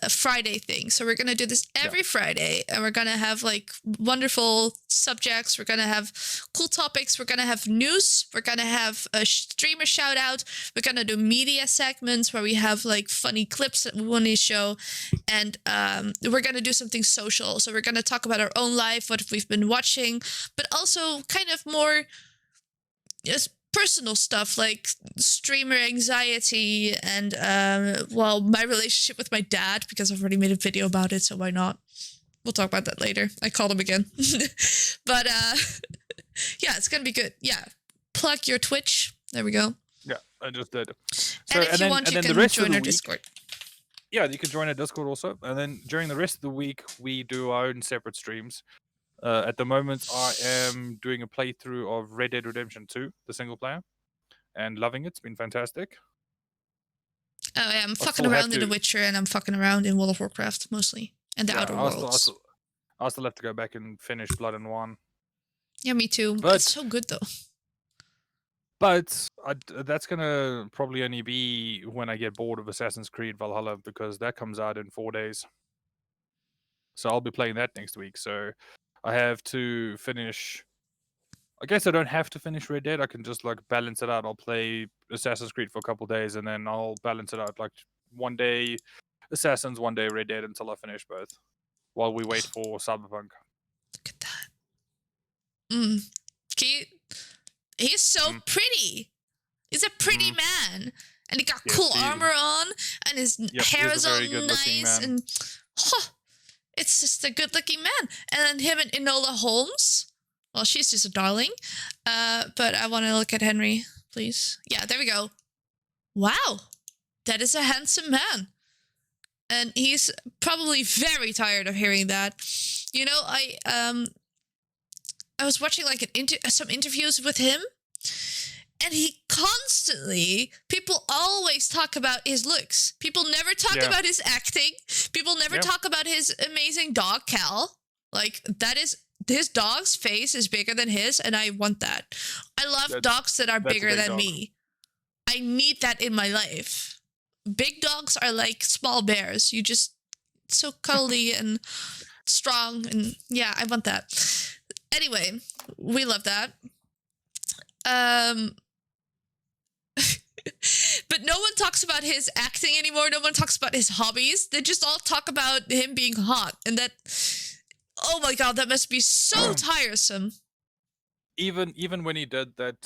Friday thing. So we're gonna do this every Friday, and we're gonna have like wonderful subjects. We're gonna have cool topics. We're gonna have news. We're gonna have a streamer shout out. We're gonna do media segments where we have like funny clips that we want to show, and we're gonna do something social. So we're gonna talk about our own life, what we've been watching, but also kind of more just personal stuff like streamer anxiety and well, my relationship with my dad, because I've already made a video about it, so why not? We'll talk about that later. I called him again. But yeah, it's gonna be good. Yeah, plug your Twitch. There we go. Yeah, I just did. So, and if you want, you can join our Discord. Yeah, you can join our Discord also. And then during the rest of the week, we do our own separate streams. At the moment, I am doing a playthrough of Red Dead Redemption 2, the single player, and loving it. It's been fantastic. Oh yeah, I'm fucking around in The Witcher, and I'm fucking around in World of Warcraft mostly, and the Outer Worlds. I still have to go back and finish Blood and Wine. Yeah, me too. But it's so good though. But that's gonna probably only be when I get bored of Assassin's Creed Valhalla, because that comes out in 4 days. So I'll be playing that next week. So I have to finish. I guess I don't have to finish Red Dead. I can just like balance it out. I'll play Assassin's Creed for a couple days, and then I'll balance it out like one day Assassins, one day Red Dead until I finish both, while we wait for Cyberpunk. Look at that. He's so pretty. He's a pretty man, and he got cool armor on, and his hair is all nice, and it's just a good-looking man. And then him and Enola Holmes. Well, she's just a darling. But I want to look at Henry, please. Yeah, there we go. Wow, that is a handsome man, and he's probably very tired of hearing that. You know, I was watching like some interviews with him, and he constantly, people always talk about his looks. People never talk about his acting. People never talk about his amazing dog, Cal. Like, that is, his dog's face is bigger than his, and I want that. I love dogs that are bigger than me. I need that in my life. Big dogs are like small bears. You just, so cuddly and strong, and yeah, I want that. Anyway, we love that. But no one talks about his acting anymore. No one talks about his hobbies. They just all talk about him being hot. And that, oh my god, that must be so tiresome. Even when he did that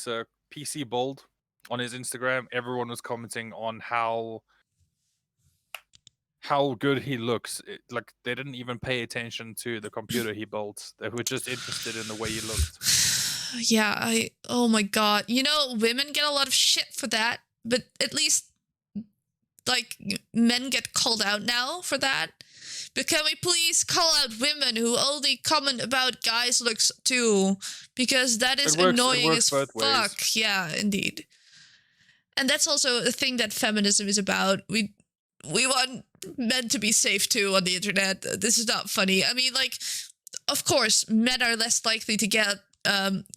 PC build on his Instagram, everyone was commenting on how good he looks. Like, they didn't even pay attention to the computer he built. They were just interested in the way he looked. Yeah, oh my god. You know, women get a lot of shit for that, but at least, like, men get called out now for that. But can we please call out women who only comment about guys' looks too? Because that is annoying as fuck. Ways. Yeah, indeed. And that's also a thing that feminism is about. We want men to be safe too on the internet. This is not funny. I mean, like, of course, men are less likely to get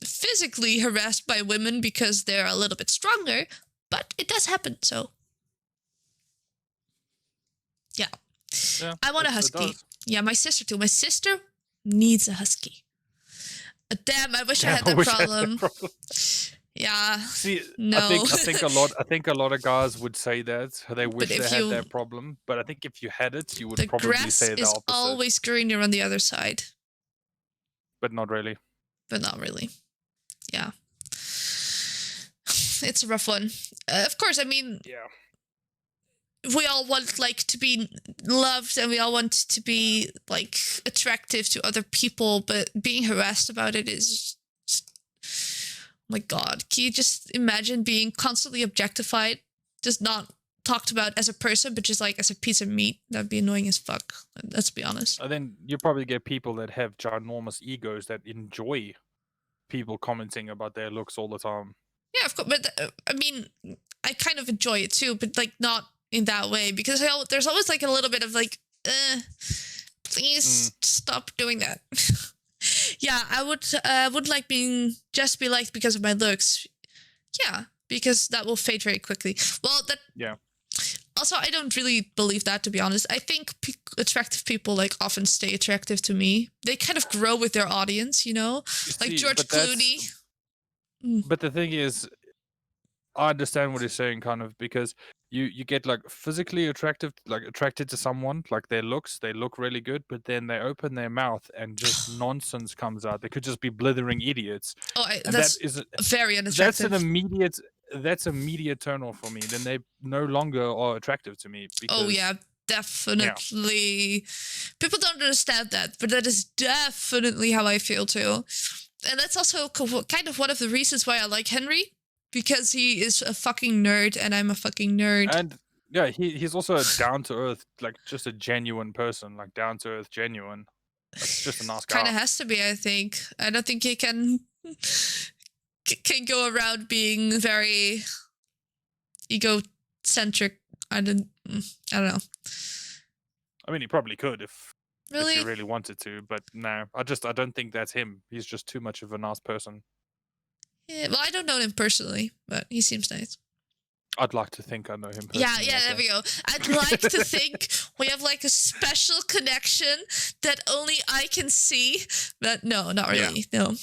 physically harassed by women because they're a little bit stronger, but it does happen, so yeah. Yeah, I want a it husky. does. Yeah, my sister too. My sister needs a husky. Damn, I wish I Damn, had that wish I had that problem. problem. Yeah. See, No. I think a lot of guys would say that they wish if they had you- that problem. But I think if you had it, you would the probably grass say the is opposite. always greener on the other side. But not really. But not really. Yeah. It's a rough one. Of course, I mean, Yeah. we all want like to be loved and we all want to be like attractive to other people, but being harassed about it is oh my god. Can you just imagine being constantly objectified, just not talked about as a person, but just like as a piece of meat? That'd be annoying as fuck. Let's be honest. And then you probably get people that have ginormous egos that enjoy people commenting about their looks all the time. Yeah, of course, but I mean, I kind of enjoy it too, but like not in that way, because there's always like a little bit of like, please stop doing that. Yeah, I would like be liked because of my looks. Yeah, because that will fade very quickly. Well, that Yeah. also I don't really believe that, to be honest. I think attractive people like often stay attractive to me. They kind of grow with their audience, you know, like See, George but that's- Clooney. But the thing is, I understand what you're saying, kind of, because you get like physically attracted to someone, like their looks, they look really good, but then they open their mouth and just nonsense comes out. They could just be blithering idiots. Oh, And that's that is very unattractive. that's immediate turn off for me. Then they no longer are attractive to me. Because, Oh yeah, definitely. People don't understand that, but that is definitely how I feel too. And that's also kind of one of the reasons why I like Henry, because he is a fucking nerd and I'm a fucking nerd. And yeah, he's also a down to earth, like just a genuine person, like down to earth, genuine. Like, just a nice guy. Kind of has to be, I think. I don't think he can go around being very egocentric. I don't know. I mean, he probably could if Really? he really wanted to, but no, I don't think that's him. He's just too much of a nice person. Yeah, well, I don't know him personally, but he seems nice. I'd like to think I know him personally. Yeah, there we go. I'd like to think we have like a special connection that only I can see, but no, not really. No.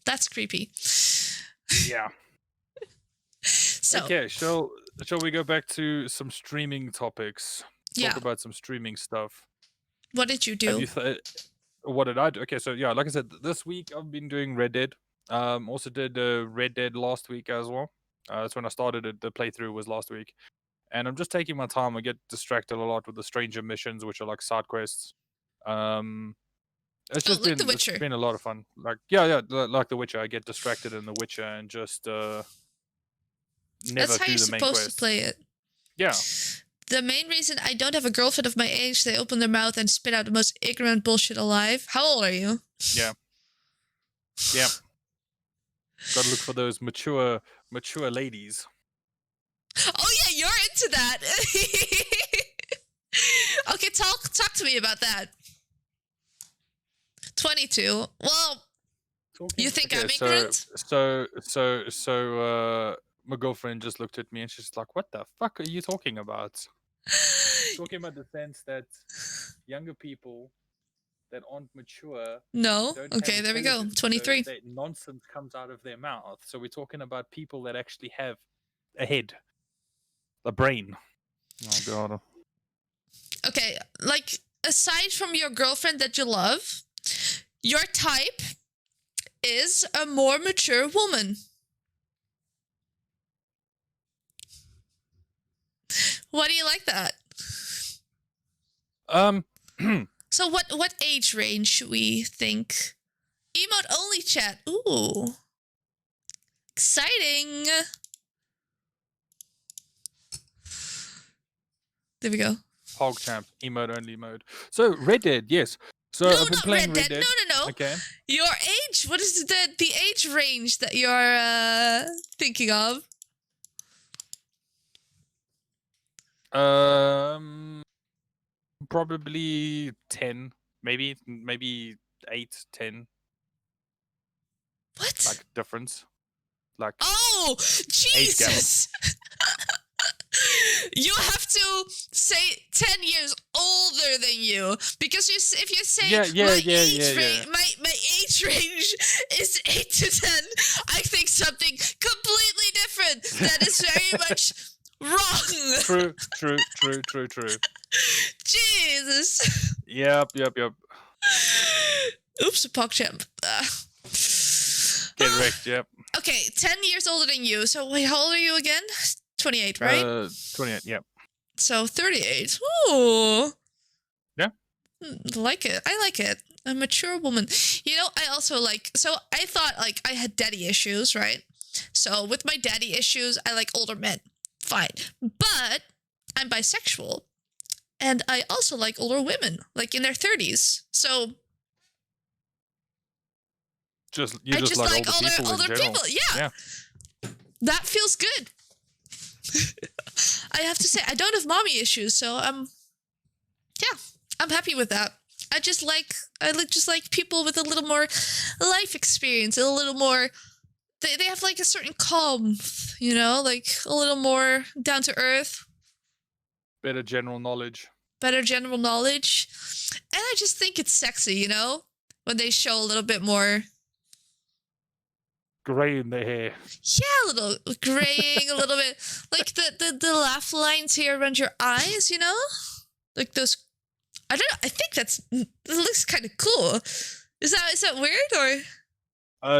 That's creepy. Yeah. So Okay, shall we go back to some streaming topics? Talk about some streaming stuff. What did you do? What did I do? Okay, so yeah, like I said, this week I've been doing Red Dead. Also did Red Dead last week as well. That's when I started it. The playthrough was last week. And I'm just taking my time. I get distracted a lot with the stranger missions, which are like side quests. It's just like The Witcher. It's been a lot of fun. Like like The Witcher. I get distracted in The Witcher and just never That's how do you're the main supposed quest. to play it. Yeah. The main reason I don't have a girlfriend of my age, they open their mouth and spit out the most ignorant bullshit alive. How old are you? Yeah. Yeah. Gotta look for those mature ladies. Oh yeah, you're into that. Okay, talk to me about that. 22. Well, you think I'm ignorant? So my girlfriend just looked at me and she's like, "What the fuck are you talking about?" Talking about the sense that younger people that aren't mature. No. don't Okay, have there we go. intelligence, 23. So that nonsense comes out of their mouth. So we're talking about people that actually have a head, a brain. Oh god. Okay, like aside from your girlfriend that you love, your type is a more mature woman. Why do you like that? So what age range should we think? Emote only chat. Ooh. Exciting. There we go. PogChamp, emote only mode. So Red Dead, yes. So I've been playing Red Dead. No. Okay. Your age. What is the age range that you're thinking of? Probably 10, maybe 8, 10. What? Like difference. Like Oh, Jesus. You have to say 10 years older than you, because if you say my age range is 8 to 10, I think something completely different. That is very much wrong. True. Jesus. Yep. Oops, PogChamp. Get wrecked, yep. Okay, 10 years older than you. So wait, how old are you again? 28, right? 28, yep. So 38. Ooh. Yeah. Like it. I like it. A mature woman. You know, I also like, so I thought like I had daddy issues, right? So with my daddy issues, I like older men. Fine. But I'm bisexual. And I also like older women, like in their 30s. So You just like older people. Yeah. That feels good. I have to say, I don't have mommy issues, so I'm happy with that. I just like people with a little more life experience, a little more. They have like a certain calm, you know, like a little more down to earth. Better general knowledge. And I just think it's sexy, you know, when they show a little bit more gray in their hair. Yeah, a little graying, a little bit like the laugh lines here around your eyes, you know, like those. I don't know. I think it looks kind of cool. Is that weird or?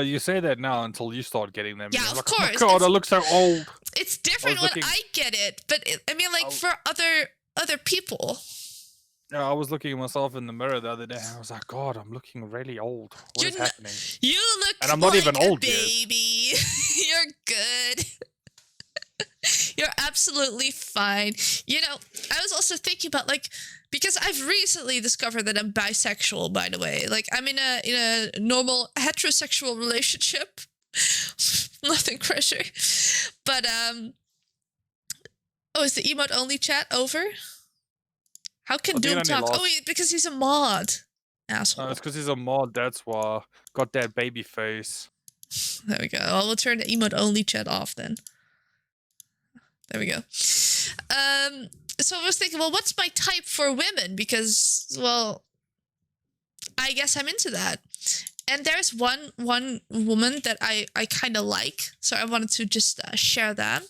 You say that now until you start getting them. Yeah, of like, course. Oh my God, I look so old. It's different when I get it, but I mean, like for other people. Yeah, I was looking at myself in the mirror the other day. And I was like, God, I'm looking really old. What is happening? You look and I'm not like even old a baby. You're good. You're absolutely fine. You know, I was also thinking about like, because I've recently discovered that I'm bisexual, by the way. Like I'm in a normal heterosexual relationship. Nothing crazy. But oh, is the emote only chat over? How can Doom talk? Oh, because he's a mod. Asshole. No, it's because he's a mod, that's why. Got that baby face. There we go. Well, we'll turn the emote only chat off then. There we go. So I was thinking, well, what's my type for women? Because, well, I guess I'm into that. And there's one woman that I kind of like. So I wanted to just share that.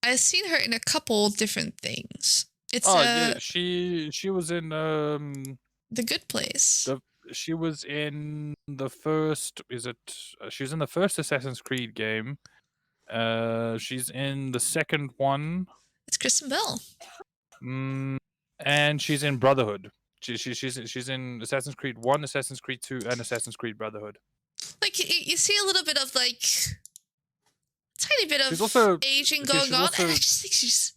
I've seen her in a couple different things. It's yeah, she was in The Good Place. She was in the first. She was in the first Assassin's Creed game. She's in the second one. It's Kristen Bell. And she's in Brotherhood. She's in Assassin's Creed 1, Assassin's Creed 2, and Assassin's Creed Brotherhood. Like you see a little bit of like tiny bit of aging going on, and I just think she's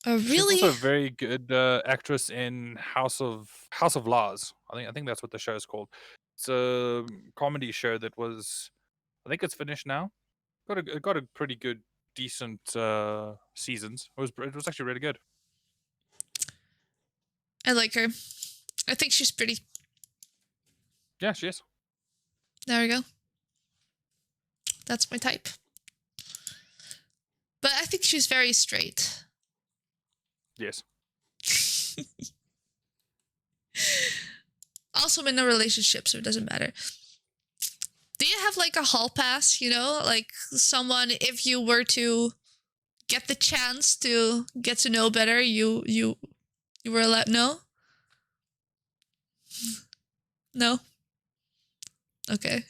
a really. She's also a very good actress in House of Lies. I think that's what the show is called. It's a comedy show that was. I think it's finished now. Got a pretty good, decent seasons. It was actually really good. I like her. I think she's pretty. Yeah, she is. There we go. That's my type. But I think she's very straight. Yes. Also, I'm in a relationship, so it doesn't matter. Do you have like a hall pass, you know? Like someone, if you were to get the chance to get to know better, you were allowed? No? No? Okay.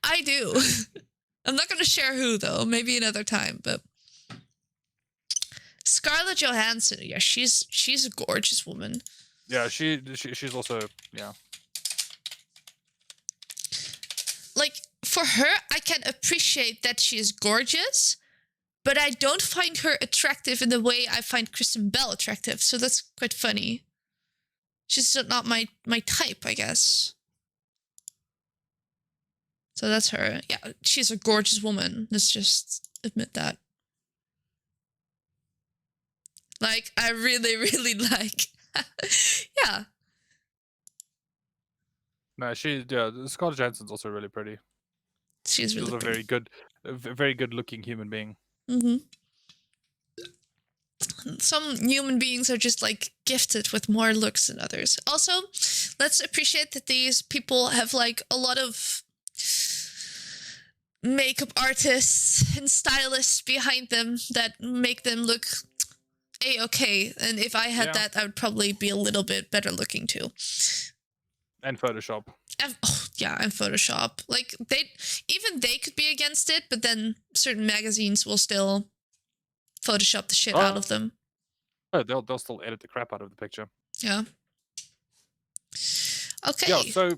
I do. I'm not going to share who, though. Maybe another time, but... Scarlett Johansson, yeah, she's a gorgeous woman. Yeah, she's also, yeah. Like, for her, I can appreciate that she is gorgeous, but I don't find her attractive in the way I find Kristen Bell attractive, so that's quite funny. She's not my type, I guess. So that's her. Yeah, she's a gorgeous woman. Let's just admit that. Like, I really, really like. Yeah. No, Scarlett Johansson's also really pretty. She's really a pretty. very good looking human being. Mm-hmm. Some human beings are just like gifted with more looks than others. Also, let's appreciate that these people have like a lot of makeup artists and stylists behind them that make them look a-okay. And if I had that, I would probably be a little bit better looking too. And Photoshop. And Photoshop. Like they could be against it, but then certain magazines will still Photoshop the shit out of them. Oh, they'll still edit the crap out of the picture. Yeah. Okay. Yeah, so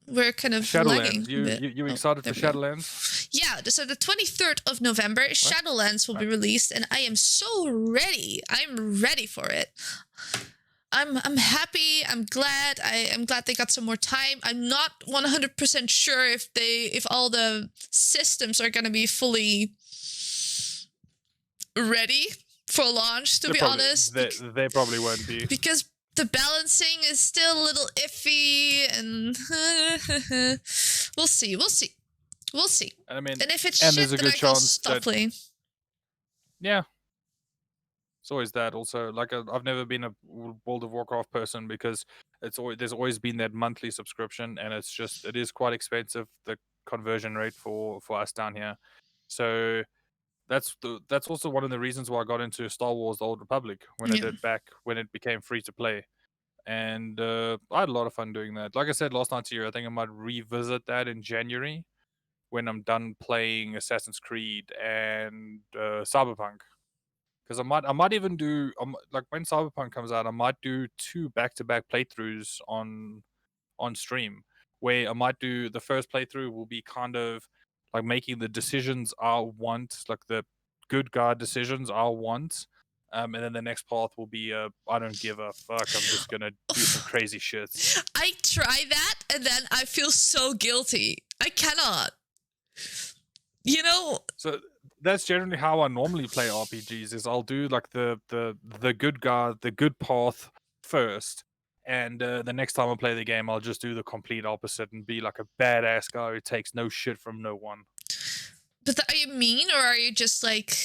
we're kind of lagging. Shadowlands. You excited for Shadowlands? Yeah, so the 23rd of November, Shadowlands will be released, and I am so ready. I'm ready for it. I'm happy. I'm glad. I'm glad they got some more time. I'm not 100% sure if all the systems are gonna be fully ready for launch. To be honest, they probably won't be, because the balancing is still a little iffy, and we'll see. I mean, and if it's and shit, there's a then good I will chance stop playing. Yeah. It's always that. Also, like I've never been a World of Warcraft person because there's always been that monthly subscription, and it is quite expensive, the conversion rate for us down here. So that's also one of the reasons why I got into Star Wars: The Old Republic when I did back when it became free to play, and I had a lot of fun doing that. Like I said last night to you, I think I might revisit that in January when I'm done playing Assassin's Creed and Cyberpunk. Because I might even do like when Cyberpunk comes out, I might do 2 back-to-back playthroughs on stream, where I might do the first playthrough will be kind of like making the decisions I want, like the good guy decisions I want, and then the next path will be I don't give a fuck. I'm just gonna do some crazy shit. I try that, and then I feel so guilty. I cannot. You know. So that's generally how I normally play RPGs. Is I'll do like the good guy, the good path first, and the next time I play the game, I'll just do the complete opposite and be like a badass guy who takes no shit from no one. But are you mean, or are you just like?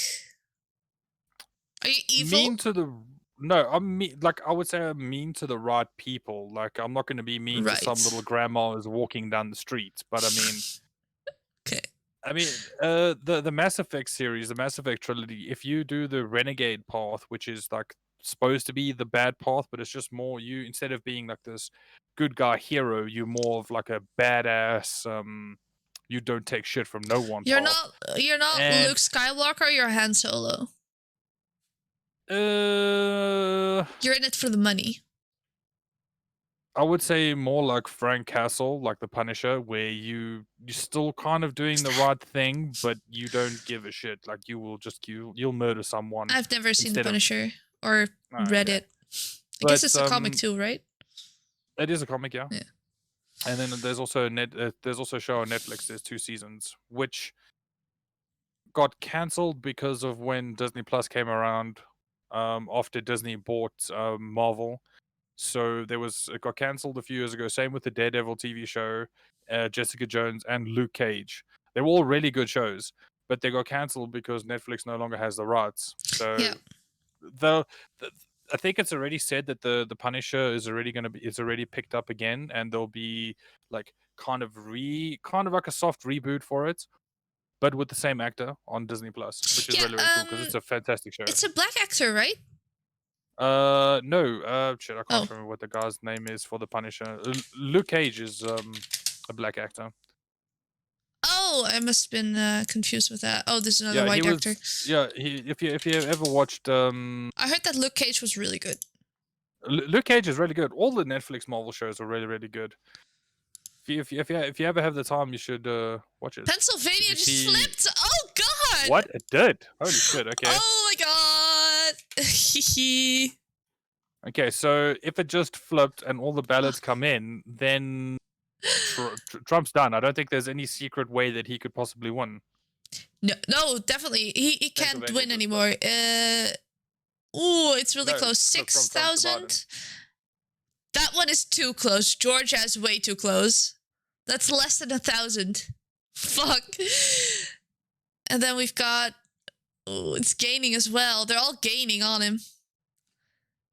Are you evil? Mean to the no, I'm mean. Like I would say, I'm mean to the right people. Like I'm not going to be mean to some little grandma who's walking down the street. But I mean, okay. I mean, the Mass Effect series, the Mass Effect trilogy. If you do the Renegade path, which is like supposed to be the bad path, but it's just more you instead of being like this good guy hero, you're more of like a badass. You don't take shit from no one. You're not Luke Skywalker. You're Han Solo. You're in it for the money. I would say more like Frank Castle, like the Punisher, where you're still kind of doing the right thing, but you don't give a shit. Like you will just you'll murder someone. I've never seen the Punisher or read it. I guess it's a comic too, right? It is a comic, yeah. And then there's also a show on Netflix. There's 2 seasons, which got cancelled because of when Disney Plus came around. After Disney bought Marvel. So it got cancelled a few years ago. Same with the Daredevil TV show, Jessica Jones, and Luke Cage. They were all really good shows, but they got cancelled because Netflix no longer has the rights. So I think it's already said that the Punisher is already picked up again, and there'll be like kind of like a soft reboot for it, but with the same actor on Disney Plus, which is really cool because it's a fantastic show. It's a black actor, right? No. Shit, I can't remember what the guy's name is for the Punisher. Luke Cage is a black actor. Oh, I must have been confused with that. Oh, there's another white actor. Yeah, if you ever watched I heard that Luke Cage was really good. Luke Cage is really good. All the Netflix Marvel shows are really, really good. If you ever have the time, you should watch it. Pennsylvania just flipped. Oh God! What? It did. Holy shit! Okay. Oh my God! Okay, so if it just flipped and all the ballots come in, then Trump's done. I don't think there's any secret way that he could possibly win. No, definitely he can't win anymore. Ooh, it's really No, close. from Trump to 6,000. That one is too close. Georgia is way too close. That's less than 1,000. Fuck. And then we've got... Oh, it's gaining as well. They're all gaining on him.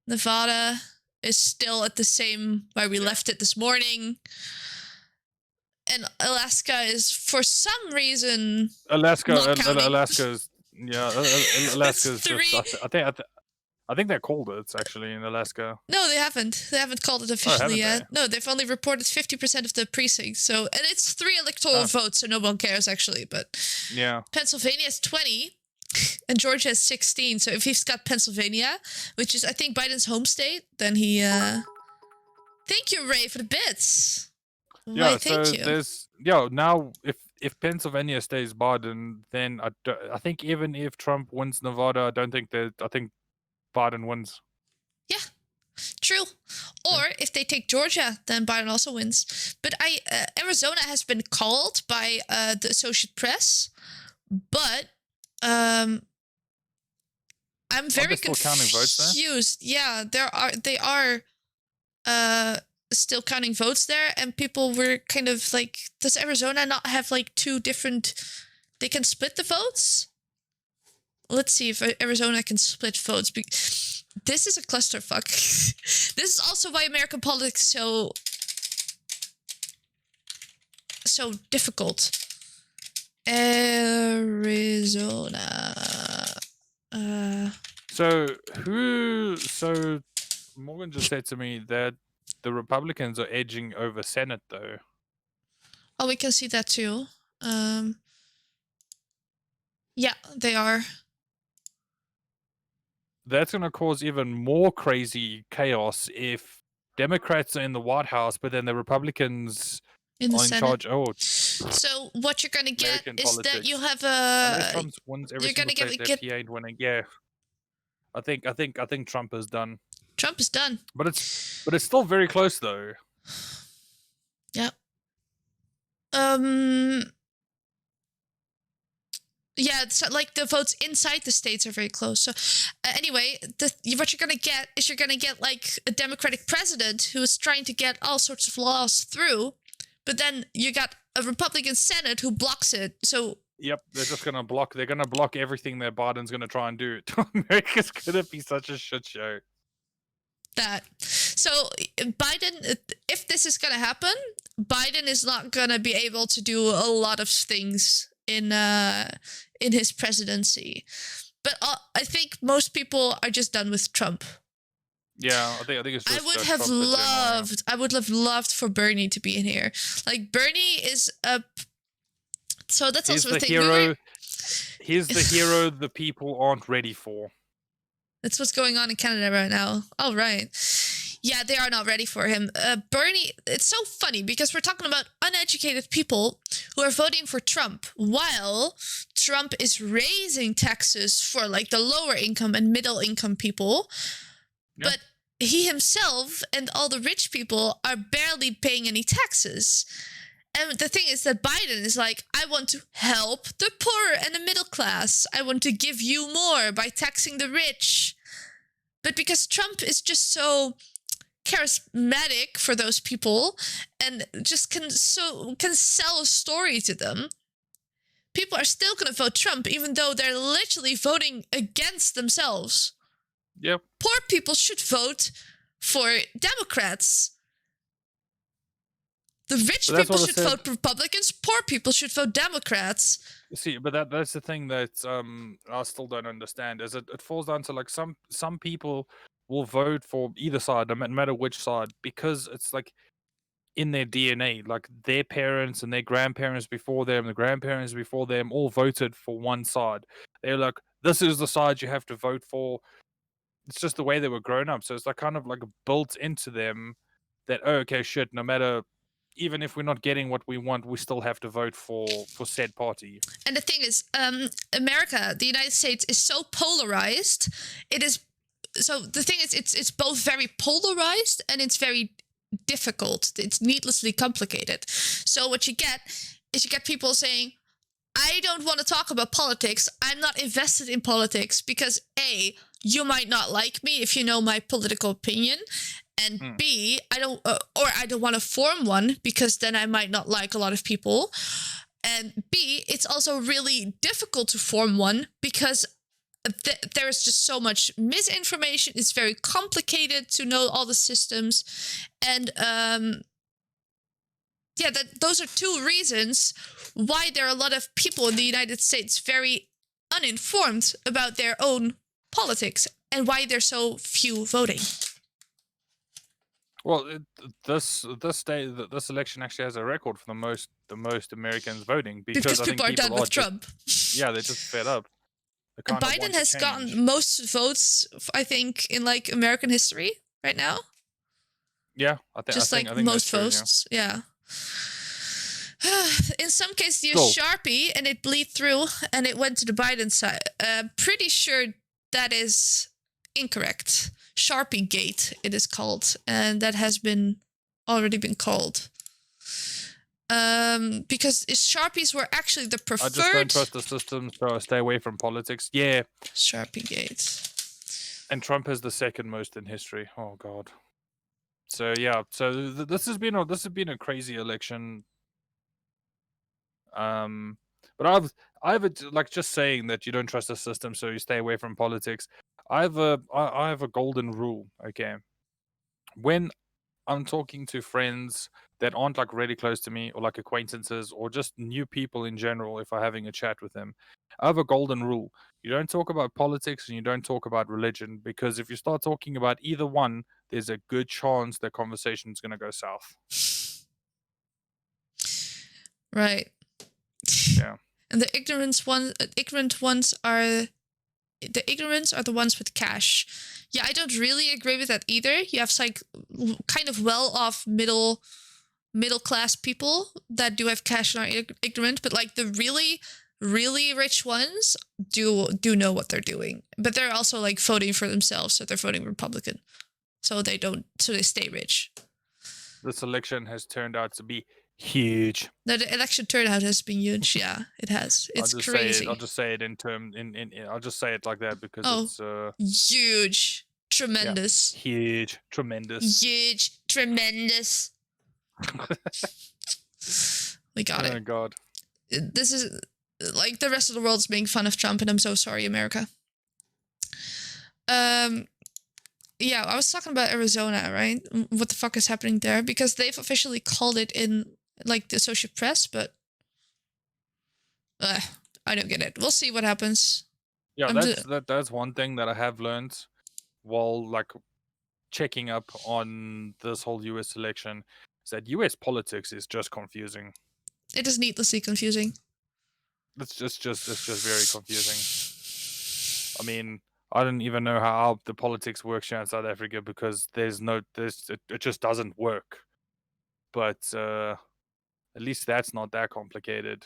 Nevada is still at the same where we left it this morning. And Alaska is, for some reason, Alaska not counting. Alaska's That's three. just I think they called it actually in Alaska. No, they haven't. They haven't called it officially haven't yet. No, they've only reported 50% of the precincts. So, and it's 3 electoral votes, so no one cares actually. But Yeah. Pennsylvania is 20, and Georgia is 16. So if he's got Pennsylvania, which is I think Biden's home state, then he. Thank you, Ray, for the bits. Yeah, Why, thank so you. there's now if Pennsylvania stays Biden, then I think even if Trump wins Nevada, I think Biden wins. Yeah, true. Or if they take Georgia, then Biden also wins. But Arizona has been called by the Associated Press, but I'm very still counting votes there? confused. Yeah, they are still counting votes there, and people were kind of like, does Arizona not have like 2 different? They can split the votes. Let's see if Arizona can split votes. This is a clusterfuck. This is also why American politics is so difficult. Arizona. So Morgan just said to me that the Republicans are edging over Senate though. Oh, we can see that too. Yeah, they are. That's going to cause even more crazy chaos if Democrats are in the White House, but then the Republicans In the are in Senate. charge. Oh, So what you're gonna get American is that politics. you have unless a. Trump wins every You're gonna single state, get the FTA ain't winning. Yeah, I think Trump is done. Trump is done. But it's still very close though. Yep. Yeah, it's like the votes inside the states are very close. So, anyway, what you're gonna get is like a Democratic president who is trying to get all sorts of laws through, but then you got a Republican Senate who blocks it. So. Yep, they're just gonna block. They're gonna block everything that Biden's gonna try and do. America's gonna be such a shit show. That. So Biden, if this is gonna happen, Biden is not gonna be able to do a lot of things in his presidency. But I think most people are just done with Trump. Yeah, I think it's just. I would have loved for Bernie to be in here. Like Bernie is a. So that's He's also the thing. hero. He's the hero the people aren't ready for. That's what's going on in Canada right now. All right. Yeah, they are not ready for him. Bernie, it's so funny because we're talking about uneducated people who are voting for Trump while Trump is raising taxes for like the lower income and middle income people. Yeah. But he himself and all the rich people are barely paying any taxes. And the thing is that Biden is like, I want to help the poor and the middle class. I want to give you more by taxing the rich. But because Trump is just so charismatic for those people and just can sell a story to them, people are still going to vote Trump even though they're literally voting against themselves. Yep. Poor people should vote for Democrats. The rich people should vote Republicans. Poor people should vote Democrats. See, but that's the thing that I still don't understand. Is it falls down to like some people will vote for either side, no matter which side, because it's like in their DNA. Like their parents and their grandparents before them, the grandparents before them, all voted for one side. They're like, this is the side you have to vote for. It's just the way they were grown up. So it's like kind of like built into them that, oh, okay, shit, no matter. Even if we're not getting what we want, we still have to vote for said party. And the thing is, America, the United States, is so polarized. It is so the thing is, it's both very polarized and it's very difficult. It's needlessly complicated. So what you get is you get people saying, I don't want to talk about politics. I'm not invested in politics because A, you might not like me if you know my political opinion, and B, I don't want to form one because then I might not like a lot of people, and B, it's also really difficult to form one because there's just so much misinformation. It's very complicated to know all the systems, and those are two reasons why there are a lot of people in the United States very uninformed about their own politics and why there's so few voting. Well, this election actually has a record for the most Americans voting because I think people are done with just, Trump. Yeah, they're just fed up. Biden has gotten most votes, I think, in like American history right now. Yeah, I think most true, votes. Yeah. In some cases, you use Sharpie and it bleed through and it went to the Biden side. Pretty sure that is incorrect. Sharpie Gate, it is called, and that has already been called. Because Sharpies were actually the preferred. I just don't trust the system, so I stay away from politics. Yeah. Sharpie Gate. And Trump is the second most in history. Oh God. So yeah, so this has been a crazy election. But I've like just saying that you don't trust the system, so you stay away from politics. I have a golden rule. Okay, when I'm talking to friends that aren't like really close to me or like acquaintances or just new people in general, if I'm having a chat with them, I have a golden rule. You don't talk about politics and you don't talk about religion, because if you start talking about either one, there's a good chance the conversation is going to go south. Right. Yeah. And the ignorant ones are the ones with cash. Yeah, I don't really agree with that either. You have like kind of well-off middle class people that do have cash and are ignorant, but like the really, really rich ones do know what they're doing. But they're also like voting for themselves, so they're voting Republican. So they stay rich. This election has turned out to be huge. The election turnout has been huge. Yeah, it has. It's crazy. I'll just say it I'll just say it like that because it's huge, tremendous, yeah. Huge, tremendous, huge, tremendous. We got it. Oh God. This is like the rest of the world's making fun of Trump, and I'm so sorry, America. Yeah, I was talking about Arizona, right? What the fuck is happening there? Because they've officially called it in like the Associated Press, but I don't get it. We'll see what happens. Yeah, that's one thing that I have learned while like checking up on this whole US election, is that US politics is just confusing. It is needlessly confusing. It's just very confusing. I mean, I don't even know how the politics works here in South Africa because it just doesn't work. But at least that's not that complicated.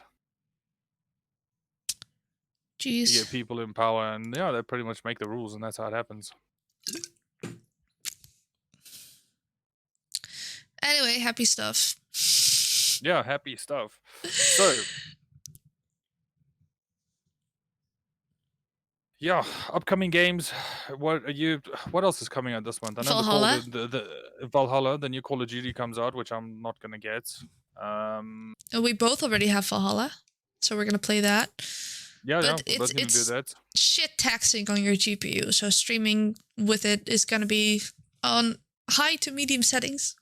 Jeez. You get people in power and yeah, they pretty much make the rules and that's how it happens. Anyway, happy stuff. Yeah, happy stuff. So yeah, upcoming games. What else is coming out this month? I know Valhalla. the Valhalla, the new Call of Duty comes out, which I'm not gonna get. We both already have Valhalla, so we're gonna play that. Yeah, but we're both gonna do that. Shit taxing on your GPU, so streaming with it is gonna be on high to medium settings.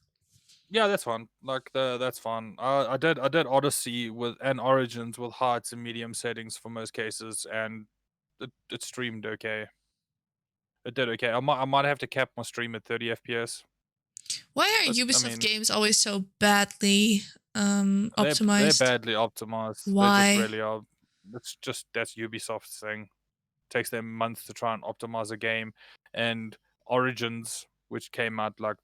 Yeah, that's fun. Like that's fun. I did Odyssey and Origins with high to medium settings for most cases, and it streamed okay. It did okay. I might have to cap my stream at 30 FPS. Why are Ubisoft games always so badly optimized? They're badly optimized. Why? They just really are. That's Ubisoft's thing. It takes them months to try and optimize a game, and Origins, which came out like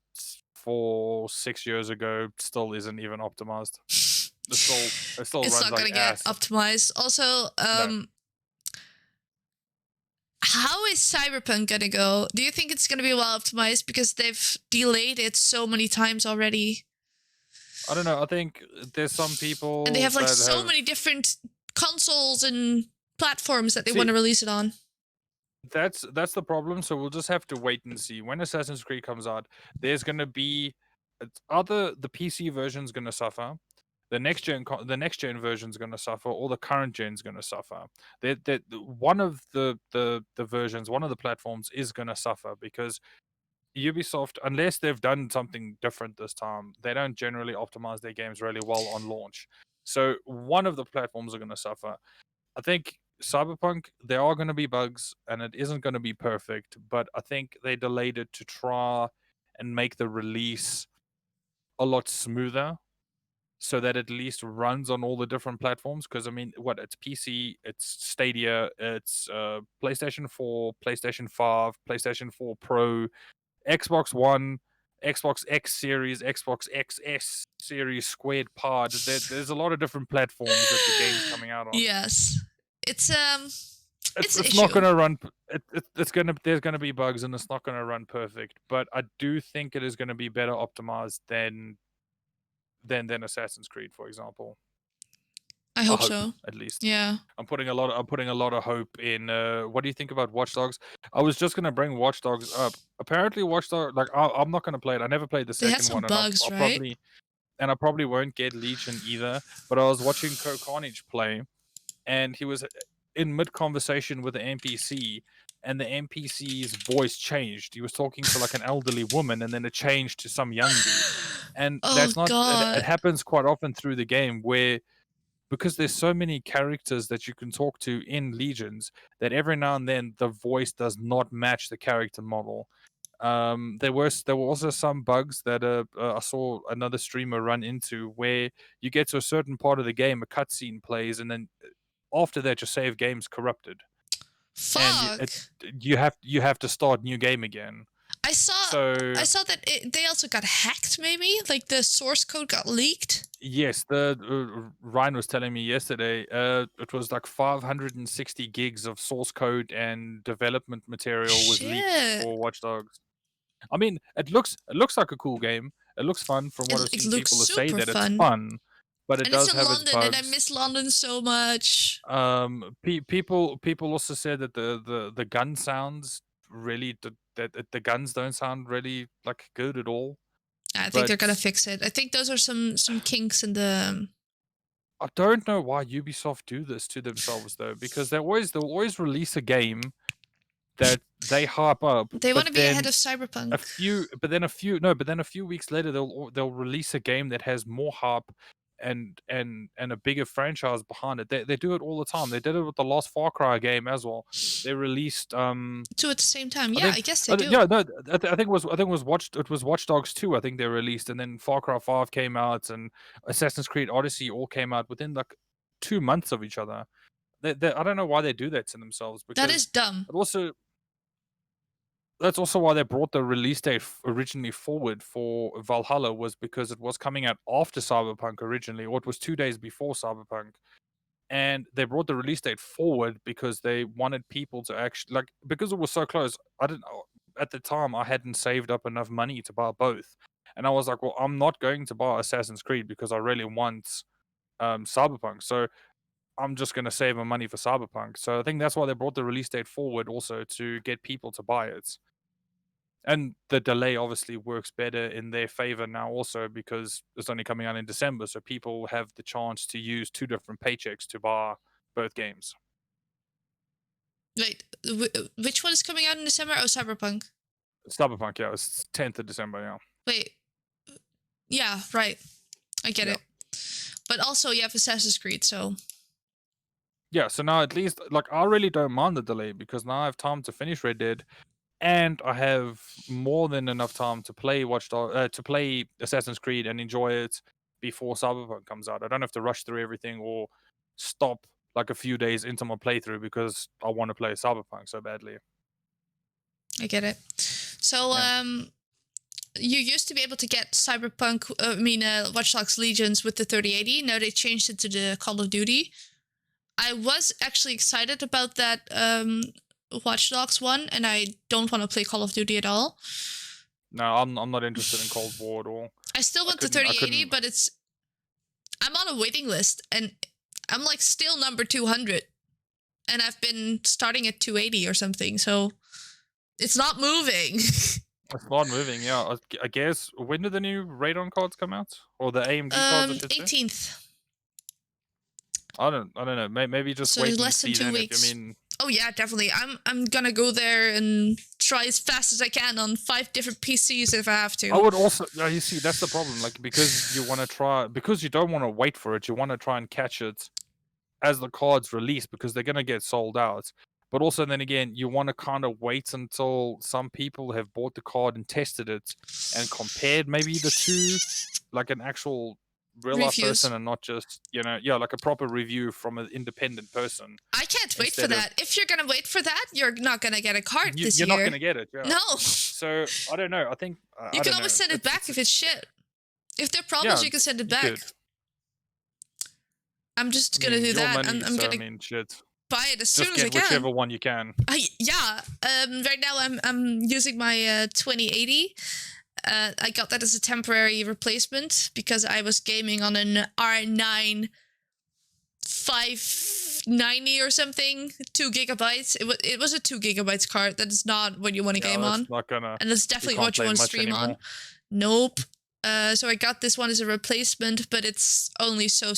4-6 years ago, still isn't even optimized. It still runs not like gonna ass. get optimized. Also, No. How is Cyberpunk gonna go? Do you think it's gonna be well optimized because they've delayed it so many times already? I don't know. I think there's some people and they have like so many different consoles and platforms that they want to release it on. That's the problem. So we'll just have to wait and see. When Assassin's Creed comes out, there's going to be either the PC version's going to suffer, the next gen version's going to suffer, or the current gen's going to suffer. One of the versions, one of the platforms is going to suffer because Ubisoft, unless they've done something different this time, they don't generally optimize their games really well on launch. So one of the platforms are going to suffer. I think Cyberpunk, there are going to be bugs and it isn't going to be perfect, but I think they delayed it to try and make the release a lot smoother so that at least runs on all the different platforms. Because I mean, it's PC, it's Stadia, it's PlayStation 4, PlayStation 5, PlayStation 4 Pro, Xbox One, Xbox X Series, Xbox XS Series Squared Pod. There's a lot of different platforms that the game's coming out on. Yes, it's an It's issue. not going to run. It's going to. There's going to be bugs, and it's not going to run perfect. But I do think it is going to be better optimized than Assassin's Creed, for example. I hope so. At least. Yeah. I'm putting a lot of hope in. What do you think about Watch Dogs? I was just gonna bring Watch Dogs up. Apparently, Watch Dogs. Like, I'm not gonna play it. I never played the They had second some one, bugs, and right? I probably won't get Legion either. But I was watching Carnage play, and he was in mid conversation with the NPC, and the NPC's voice changed. He was talking to like an elderly woman, and then it changed to some young dude. And that's not. It happens quite often through the game where, because there's so many characters that you can talk to in Legions, that every now and then the voice does not match the character model. There were also some bugs that I saw another streamer run into where you get to a certain part of the game, a cutscene plays, and then after that your save game's corrupted. Fuck. And you have to start new game again. I saw that they also got hacked. Maybe like the source code got leaked. Yes, Ryan was telling me yesterday. It was like 560 gigs of source code and development material was leaked for Watch Dogs. I mean, it looks like a cool game. It looks fun from what I've seen people say that it's fun, but it does have its bugs. And I miss London so much. People also said that the gun sounds really that the guns don't sound really like good at all. I think they're gonna fix it. I think those are some kinks in the. I don't know why Ubisoft do this to themselves though, because they'll always release a game that they hype up. They want to be ahead of Cyberpunk. But then a few weeks later they'll release a game that has more hype and a bigger franchise behind it. They do it all the time. They did it with the last Far Cry game as well. They released two at the same time. Yeah, I guess they do. Yeah, no, I think it was Watch Dogs 2. I think they released, and then Far Cry 5 came out, and Assassin's Creed Odyssey all came out within like 2 months of each other. I don't know why they do that to themselves. Because that is dumb. That's also why they brought the release date originally forward for Valhalla, was because it was coming out after Cyberpunk originally, or it was 2 days before Cyberpunk. And they brought the release date forward because they wanted people to actually, because it was so close. At the time, I hadn't saved up enough money to buy both. And I was like, well, I'm not going to buy Assassin's Creed because I really want Cyberpunk. So I'm just going to save my money for Cyberpunk. So I think that's why they brought the release date forward, also to get people to buy it. And the delay obviously works better in their favor now also, because it's only coming out in December. So people have the chance to use 2 different paychecks to buy both games. Wait, which one is coming out in December? Oh, Cyberpunk. Cyberpunk, yeah. It's 10th of December, yeah. Wait. Yeah, right. I get it. But also you have Assassin's Creed, so... Yeah, so now at least, I really don't mind the delay, because now I have time to finish Red Dead. And I have more than enough time to play to play Assassin's Creed and enjoy it before Cyberpunk comes out. I don't have to rush through everything or stop like a few days into my playthrough because I want to play Cyberpunk so badly. I get it. So, you used to be able to get Cyberpunk, Watch Dogs Legions with the 3080. Now they changed it to the Call of Duty. I was actually excited about that Watch Dogs one, and I don't want to play Call of Duty at all. No, I'm not interested in Cold War at all. I still want the 3080, but I'm on a waiting list, and I'm like still number 200. and I've been starting at 280 or something, so it's not moving. It's not moving. Yeah, I guess. When do the new radon cards come out, or the AMD cards? I should say. 18th. I don't know. Maybe just So wait and less than see 2 then. weeks. If, I mean, Oh yeah, definitely. I'm gonna go there and try as fast as I can on 5 different PCs if I have to. I would also. You see, that's the problem. Like, because you want to try, because you don't want to wait for it. You want to try and catch it as the cards release, because they're gonna get sold out. But also, then again, you want to kind of wait until some people have bought the card and tested it and compared maybe the two, like an actual real life Reviews. person, and not just like a proper review from an independent person. I can't wait for instead of- that. If you're gonna wait for that, you're not gonna get a card this You're year. not gonna get it. Yeah. No. So I don't know. I think You I can don't always know. send it back if it's shit. If there are problems, you can send it you back. could. I'm just I gonna mean, do your that. money, I'm so, gonna I mean, shit. buy it as Just soon as I get can. whichever one you can. Yeah. Right now I'm using my 2080. I got that as a temporary replacement because I was gaming on an R9 590 or something, 2 gigabytes. It was a 2 gigabytes card. That is not what you want to game that's on, not gonna. and that's you definitely can't what you play want to much stream on. anymore. Nope. So I got this one as a replacement, but it's only so.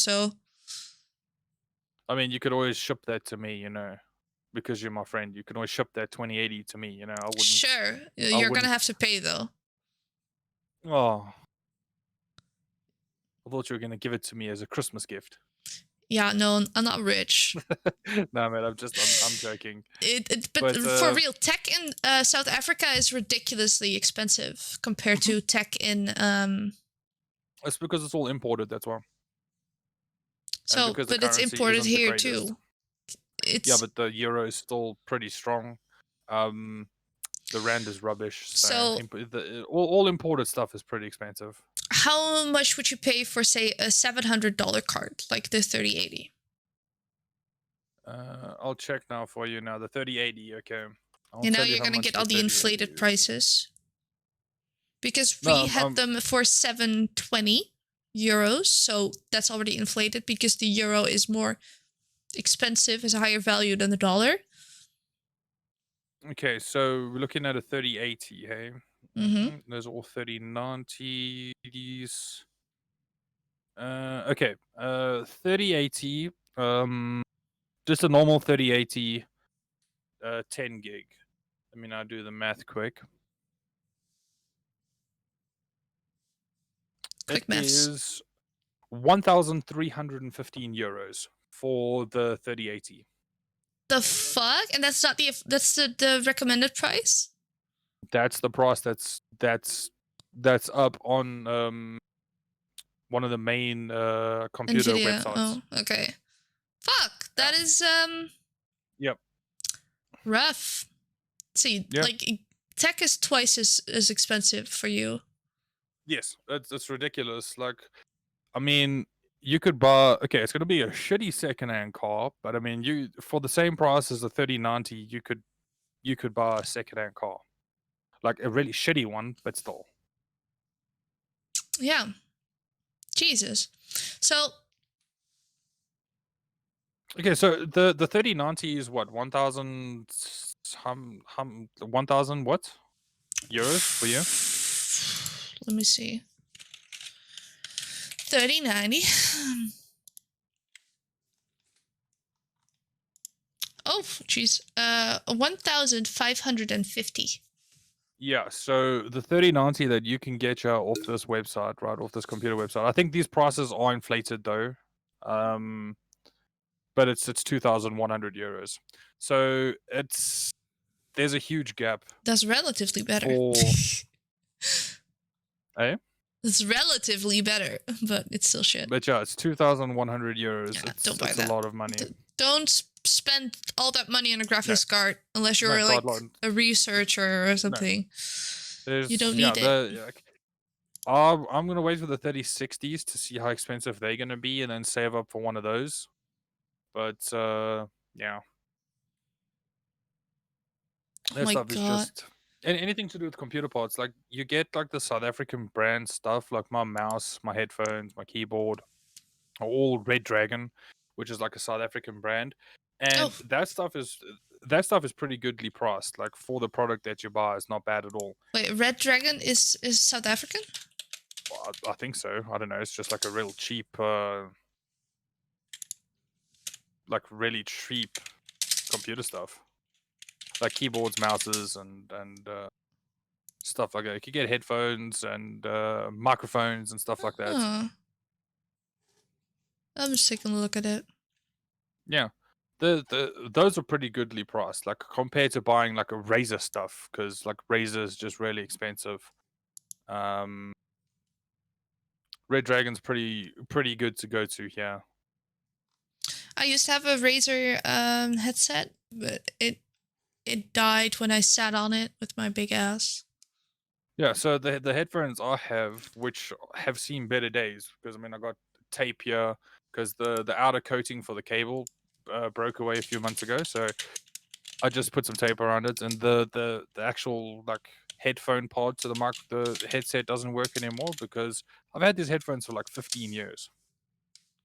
I mean, you could always ship that to me, because you're my friend. You can always ship that 2080 to me, I wouldn't. Sure, you're gonna wouldn't- have to pay though. Oh. I thought you were gonna give it to me as a Christmas gift. Yeah, no, I'm not rich. No, man, I'm joking. But for real, tech in South Africa is ridiculously expensive compared to tech in. It's because it's all imported. That's why. So, because the but it's currency imported isn't the here greatest. too. It's Yeah, but the euro is still pretty strong. The rand is rubbish. So, all imported stuff is pretty expensive. how much would you pay for, say, a $700 card like the 3080? I'll check now for you now. The 3080, okay. I'll You know, tell you're how gonna much get the all the 3080 inflated is. prices. Because No, we had them for 720 euros, so that's already inflated because the euro is more expensive, is a higher value than the dollar. Okay, so we're looking at a 3080, hey? Mm-hmm. Those are all 3090s. Okay, 3080, just a normal 3080, 10 gig. Let me now do the math quick. Quick It maths. is 1,315 euros for the 3080. The fuck? And that's not that's the recommended price? That's the price that's up on one of the main computer Nvidia. websites. Oh, okay. Fuck. That is Yep. rough. See, Yep. like tech is twice as expensive for you. Yes, that's ridiculous. Like, I mean, you could buy. Okay, it's gonna be a shitty secondhand car, but I mean, you for the same price as a 3090, you could buy a secondhand car, like a really shitty one, but still. Yeah. Jesus. So Okay, so the 3090 is what 1,000 1,000 what euros for you? let me see. 3090. Oh, jeez. 1,550. Yeah, so the 3090 that you can get off this website, right, off this computer website. I think these prices are inflated though, but it's 2,100 euros. So there's a huge gap. That's relatively better. For eh? It's relatively better, but it's still shit. But yeah, it's 2,100 euros. Yeah, it's don't buy it's that. a lot of money. Don't spend all that money on a graphics card unless you're No, like God, Lord. a researcher or something. You don't need it. I'm gonna wait for the 3060s to see how expensive they're gonna be, and then save up for one of those. But yeah, that my stuff is God. just anything to do with computer parts. Like you get like the South African brand stuff, like my mouse, my headphones, my keyboard, are all Red Dragon, which is like a South African brand. and that stuff is pretty goodly priced. Like for the product that you buy, it's not bad at all. Wait, Red Dragon is South African? Well, I think so. I don't know. It's just like a real cheap, like really cheap computer stuff, like keyboards, mouses, and stuff like that. You could get headphones and microphones and stuff like that. I'm just taking a look at it. Yeah, those are pretty goodly priced, like compared to buying like a Razer stuff, because like Razer is just really expensive. Red Dragon's pretty good to go to here. I used to have a Razer headset, but it died when I sat on it with my big ass. Yeah, so the headphones I have, which have seen better days, because I mean I got tape here because the outer coating for the cable broke away a few months ago, so I just put some tape around it, and the actual like headphone pod to the headset doesn't work anymore because I've had these headphones for like 15 years.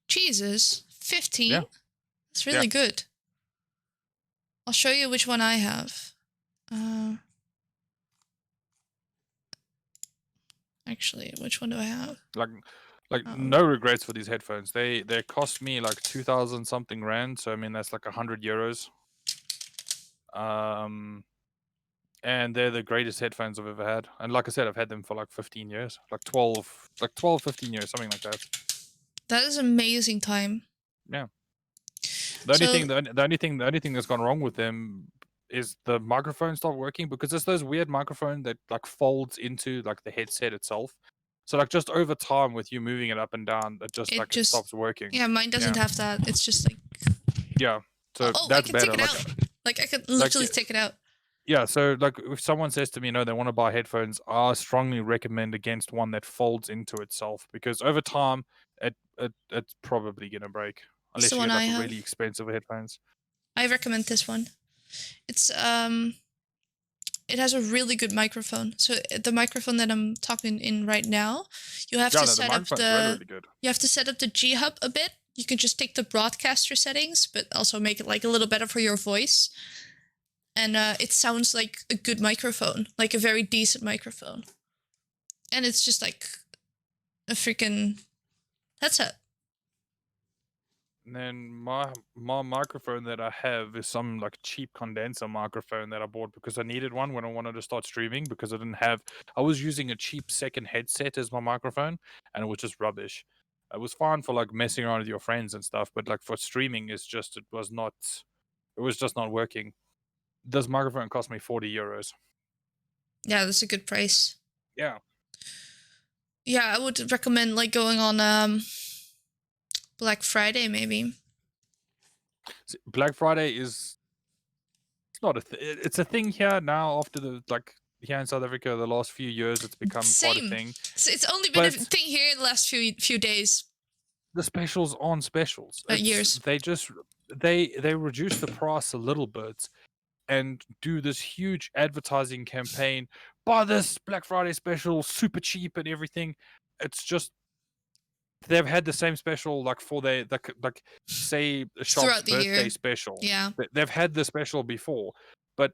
Jesus, 15? Yeah. That's really good. I'll show you which one I have. Actually, which one do I have? Like no regrets for these headphones. They cost me like 2,000 something rand, so I mean that's like 100 euros. And they're the greatest headphones I've ever had. And like I said, I've had them for like 15 years, like 12, 15 years, something like that. That is amazing time. Yeah. The only thing that's gone wrong with them is the microphone stopped working, because it's those weird microphone that like folds into like the headset itself. So like just over time with you moving it up and down, it stops working. Yeah, mine doesn't have that. It's just like. Yeah. So oh, that's I can better. take it out. Like I could literally take it out. Yeah, so like if someone says to me, no, they want to buy headphones, I strongly recommend against one that folds into itself, because over time it's probably gonna break unless you get like really expensive headphones. I recommend this one. It's it has a really good microphone. So the microphone that I'm talking in right now, you have to set up you have to set up the G Hub a bit. You can just take the broadcaster settings, but also make it like a little better for your voice. And it sounds like a good microphone, like a very decent microphone. And it's just like a freaking headset. And then my microphone that I have is some like cheap condenser microphone that I bought because I needed one when I wanted to start streaming, because I was using a cheap second headset as my microphone, and it was just rubbish. It was fine for like messing around with your friends and stuff, but like for streaming, it was just not working. This microphone cost me 40 euros. Yeah, that's a good price. Yeah. Yeah, I would recommend like going on Black Friday maybe. Black Friday is not it's a thing here now after here in South Africa the last few years it's become quite a thing. It's only been a thing here in the last few days. The specials aren't specials. Years. They reduce the price a little bit and do this huge advertising campaign. Buy this Black Friday special, super cheap and everything. It's just they've had the same special like for their like say a shop's birthday special. Yeah, they've had the special before, but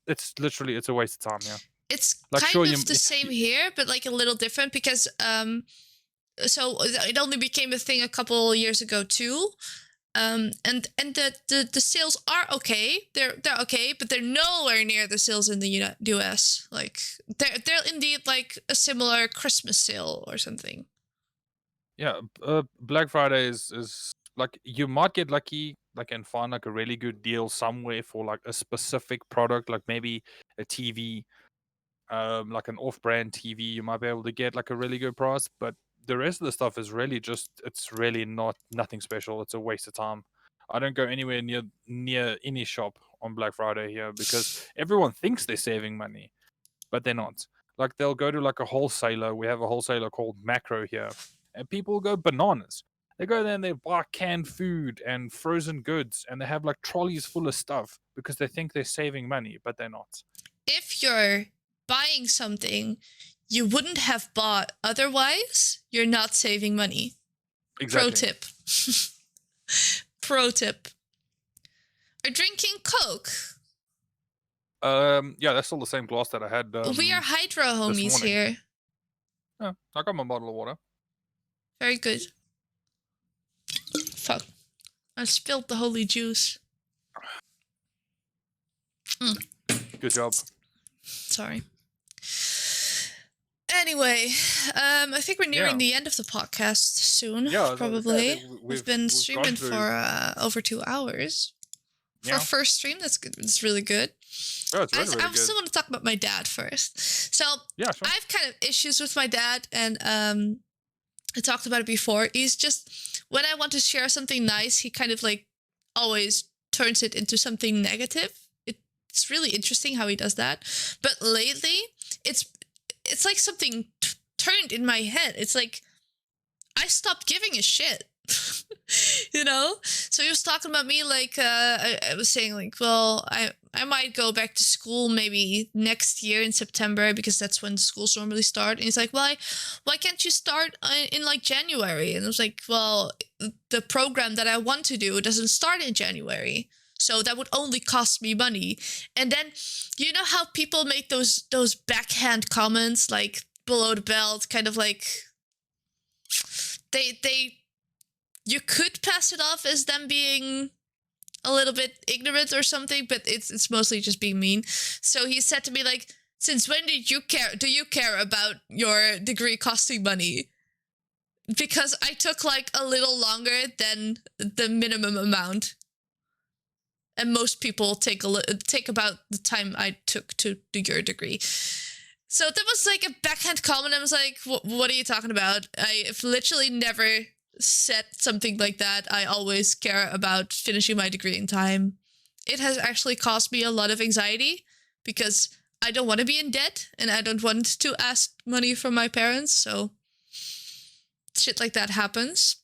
it's a waste of time. Yeah, it's like kind of the same here, but like a little different because so it only became a thing a couple years ago too. And the sales are okay. They're okay, but they're nowhere near the sales in the US. Like they're indeed like a similar Christmas sale or something. Yeah, Black Friday is like you might get lucky, like and find like a really good deal somewhere for like a specific product, like maybe a TV, like an off-brand TV. You might be able to get like a really good price, but the rest of the stuff is really it's really nothing special. It's a waste of time. I don't go anywhere near any shop on Black Friday here because everyone thinks they're saving money, but they're not. Like they'll go to like a wholesaler. We have a wholesaler called Macro here, and people go bananas. They go there and they buy canned food and frozen goods, and they have like trolleys full of stuff because they think they're saving money, but they're not. If you're buying something you wouldn't have bought otherwise, you're not saving money. Exactly. Pro tip. Pro tip. are drinking Coke. Yeah, that's still the same glass that I had. We are hydro homies morning. here. Yeah, I got my bottle of water. Very good. Fuck. I spilled the holy juice. Good job. Sorry. Anyway, I think we're nearing Yeah. the end of the podcast soon. Yeah, probably. We've been gone streaming through- for over 2 hours. For Yeah. our first stream, that's good. It's really good. Yeah, it's really, I really still good. want to talk about my dad first. So Yeah, sure. I have kind of issues with my dad, and I talked about it before. He's just, when I want to share something nice, he kind of like always turns it into something negative. It's really interesting how he does that. But lately, it's like something turned in my head. It's like I stopped giving a shit. You know? So he was talking about me like I was saying like, well, I might go back to school maybe next year in September because that's when schools normally start. And he's like, why can't you start in like January? And I was like, well, the program that I want to do doesn't start in January. So that would only cost me money. And then, you know how people make those backhand comments like below the belt, kind of like they you could pass it off as them being a little bit ignorant or something, but it's mostly just being mean. So he said to me like, since when do you care about your degree costing money? Because I took like a little longer than the minimum amount. And most people take about the time I took to do your degree. So that was like a backhand comment. I was like, what are you talking about? I've literally never said something like that. I always care about finishing my degree in time. It has actually caused me a lot of anxiety because I don't want to be in debt and I don't want to ask money from my parents. So shit like that happens.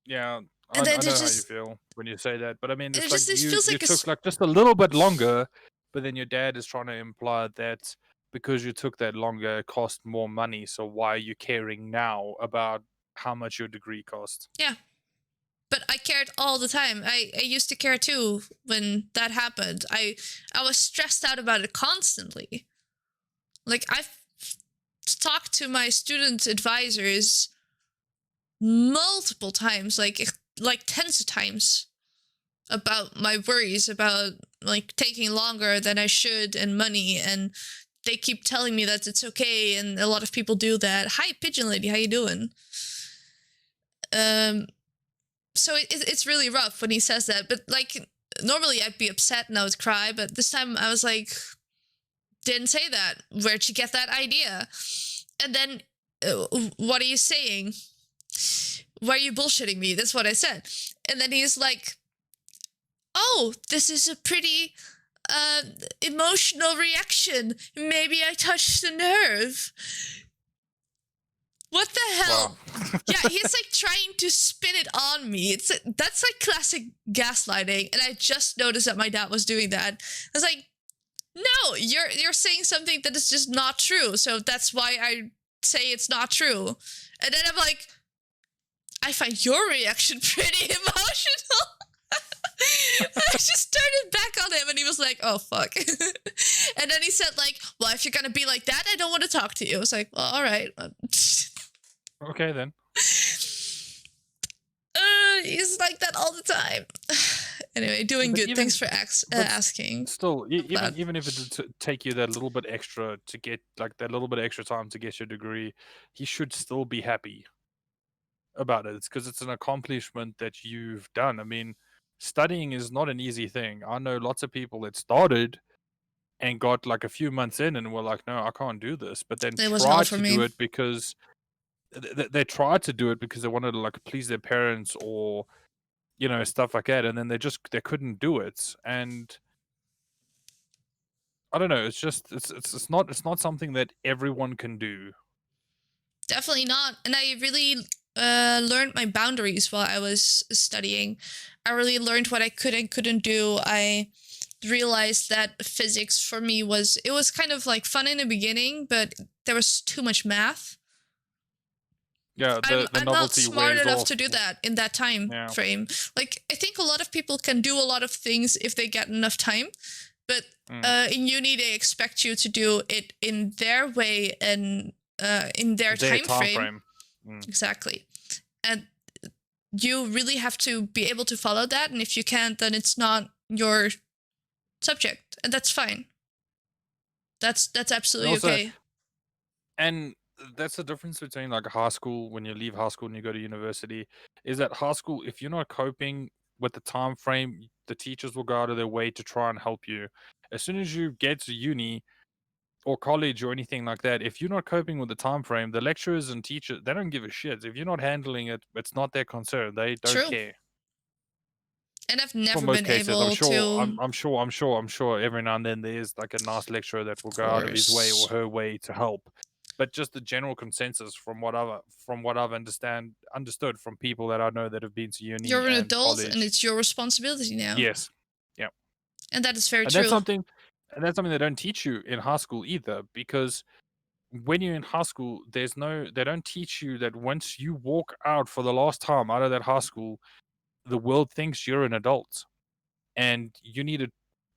Yeah, I And then know it how you just- feel when you say that, but I mean, it it's just- like it you feels like a took s- like just a little bit longer, but then your dad is trying to imply that because you took that longer, it cost more money. So why are you caring now about how much your degree cost? Yeah. But I cared all the time. I used to care too when that happened. I was stressed out about it constantly. Like, I've talked to my student advisors multiple times, like tens of times, about my worries about like taking longer than I should and money, and they keep telling me that it's okay, and a lot of people do that. Hi, Pigeon Lady, how you doing? So it's really rough when he says that, but like normally I'd be upset and I would cry, but this time I was like, didn't say that. Where'd you get that idea? And then, what are you saying? Why are you bullshitting me? That's what I said. And then he's like, oh, this is a pretty emotional reaction. Maybe I touched a nerve. What the hell? Wow. Yeah, he's like trying to spin it on me. That's like classic gaslighting, and I just noticed that my dad was doing that. I was like, no, you're saying something that is just not true, so that's why I say it's not true. And then I'm like, I find your reaction pretty emotional. I just turned it back on him, and he was like, oh, fuck. And then he said, like, well, if you're gonna be like that, I don't want to talk to you. I was like, well, all right. Okay, then. He's like that all the time. Anyway, doing But good. even- Thanks for but asking. Still, But- even if it would take you that little bit extra to get like that little bit extra time to get your degree, he should still be happy about it. It's because it's an accomplishment that you've done. I mean, studying is not an easy thing. I know lots of people that started and got like a few months in and were like, no, I can't do this. But then It wasn't all tried for to me. do it because they tried to do it because they wanted to like please their parents or stuff like that, and then they couldn't do it. And I don't know, it's just it's not something that everyone can do. Definitely not. And I really learned my boundaries while I was studying. I really learned what I could and couldn't do. I realized that physics for me was kind of like fun in the beginning, but there was too much math. Yeah, I'm the I'm not novelty smart wears enough off. to do that in that time Yeah. frame. Like, I think a lot of people can do a lot of things if they get enough time, but in uni they expect you to do it in their way and in their time frame. Exactly, and you really have to be able to follow that. And if you can't, then it's not your subject, and that's fine. That's absolutely Also, okay. And that's the difference between like high school, when you leave high school and you go to university, is that high school, if you're not coping with the time frame, the teachers will go out of their way to try and help you. As soon as you get to uni or college or anything like that, if you're not coping with the time frame, the lecturers and teachers, they don't give a shit. If you're not handling it, it's not their concern. They don't True. care. And I've For never most been cases, able I'm to. sure every now and then there's like a nice lecturer that will go out of his way or her way to help. But just the general consensus from what I've understood from people that I know that have been to uni You're an and adult, college. and it's your responsibility now. Yes. Yeah. And that is very And true. that's something they don't teach you in high school either, because when you're in high school, they don't teach you that once you walk out for the last time out of that high school, the world thinks you're an adult and you need to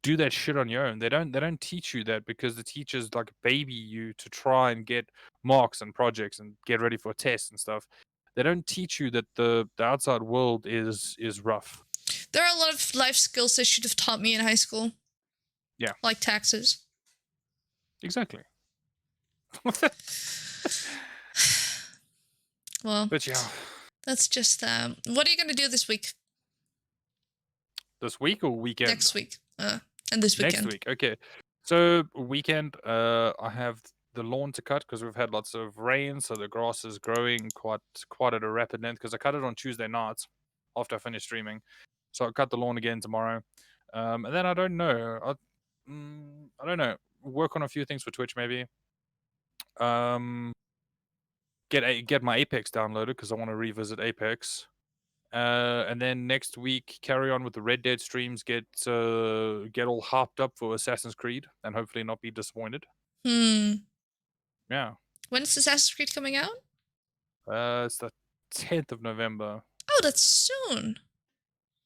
do that shit on your own. They don't teach you that, because the teachers like baby you to try and get marks and projects and get ready for tests and stuff. They don't teach you that the outside world is rough. There are a lot of life skills they should have taught me in high school. Yeah. Like taxes. Exactly. Well, but yeah, that's just what are you gonna do this week? This week or weekend? Next week. And this weekend. Next week. Okay. So weekend, I have the lawn to cut because we've had lots of rain, so the grass is growing quite at a rapid length, because I cut it on Tuesday nights after I finished streaming. So I'll cut the lawn again tomorrow. And then I don't know. I don't know. Work on a few things for Twitch maybe. Get my Apex downloaded because I want to revisit Apex. And then next week carry on with the Red Dead streams, get all hopped up for Assassin's Creed and hopefully not be disappointed. Yeah. When is Assassin's Creed coming out? It's the 10th of November. Oh, that's soon.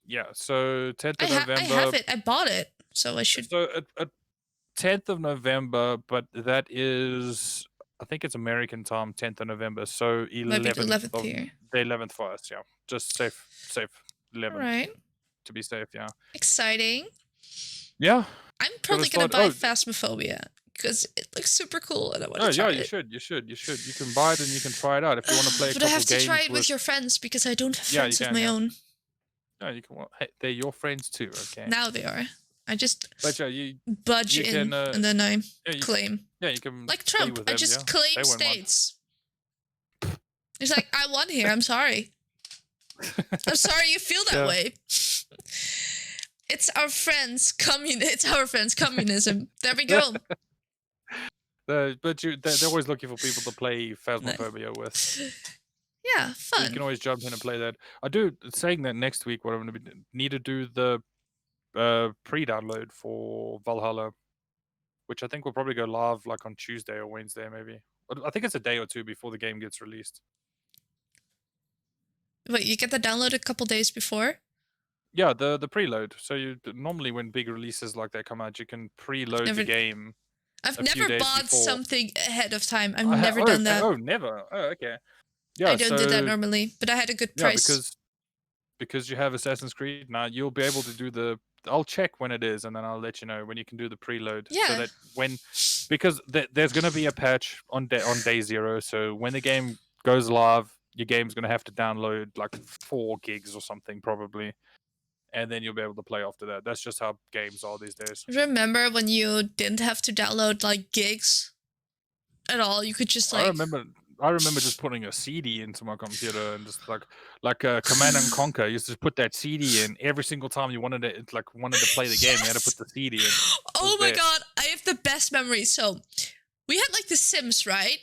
Yeah, so 10th of November. I have it. I bought it, so I should. So 10th of November, but that is, I think it's American time, 10th of November. So 11th here. The 11th for us, yeah. Just safe 11th. Right. To be safe, yeah. Exciting. Yeah. I'm probably gonna buy Phasmophobia because it looks super cool and I want to try it. You should. You can buy it and you can try it out if you want to play a couple But I have games. to try it with your friends because I don't have friends of my own. No, you can. Well, hey, they're your friends too, okay? Now they are. I just you budge in and then I claim. Yeah, you can. Like Trump, with them, I just claim states. It's like, I won here. I'm sorry. I'm sorry you feel that way. It's our friends. It's our friends. Communism. There we go. But they're always looking for people to play Phasmophobia with. Yeah, fun. So you can always jump in and play that. I do, saying that next week, what I'm going to need to do the pre-download for Valhalla, which I think will probably go live like on Tuesday or Wednesday, maybe. I think it's a day or two before the game gets released. Wait, you get the download a couple days before? Yeah, the preload. So you normally when big releases like that come out, you can preload the game. I've never bought something ahead of time. I've never done that. Oh, never. Oh, okay. Yeah, I don't do that normally, but I had a good price. Yeah, because you have Assassin's Creed now, you'll be able to do I'll check when it is, and then I'll let you know when you can do the preload. Yeah. So that because there's going to be a patch on day 0. So when the game goes live, your game's going to have to download like 4 gigs or something probably, and then you'll be able to play after that. That's just how games are these days. Remember when you didn't have to download like gigs at all? You could just like. I remember just putting a CD into my computer and just like Command and Conquer. You used to put that CD in every single time you wanted to play the game. You had to put the CD in. Oh my god, I have the best memories. So we had like the Sims, right?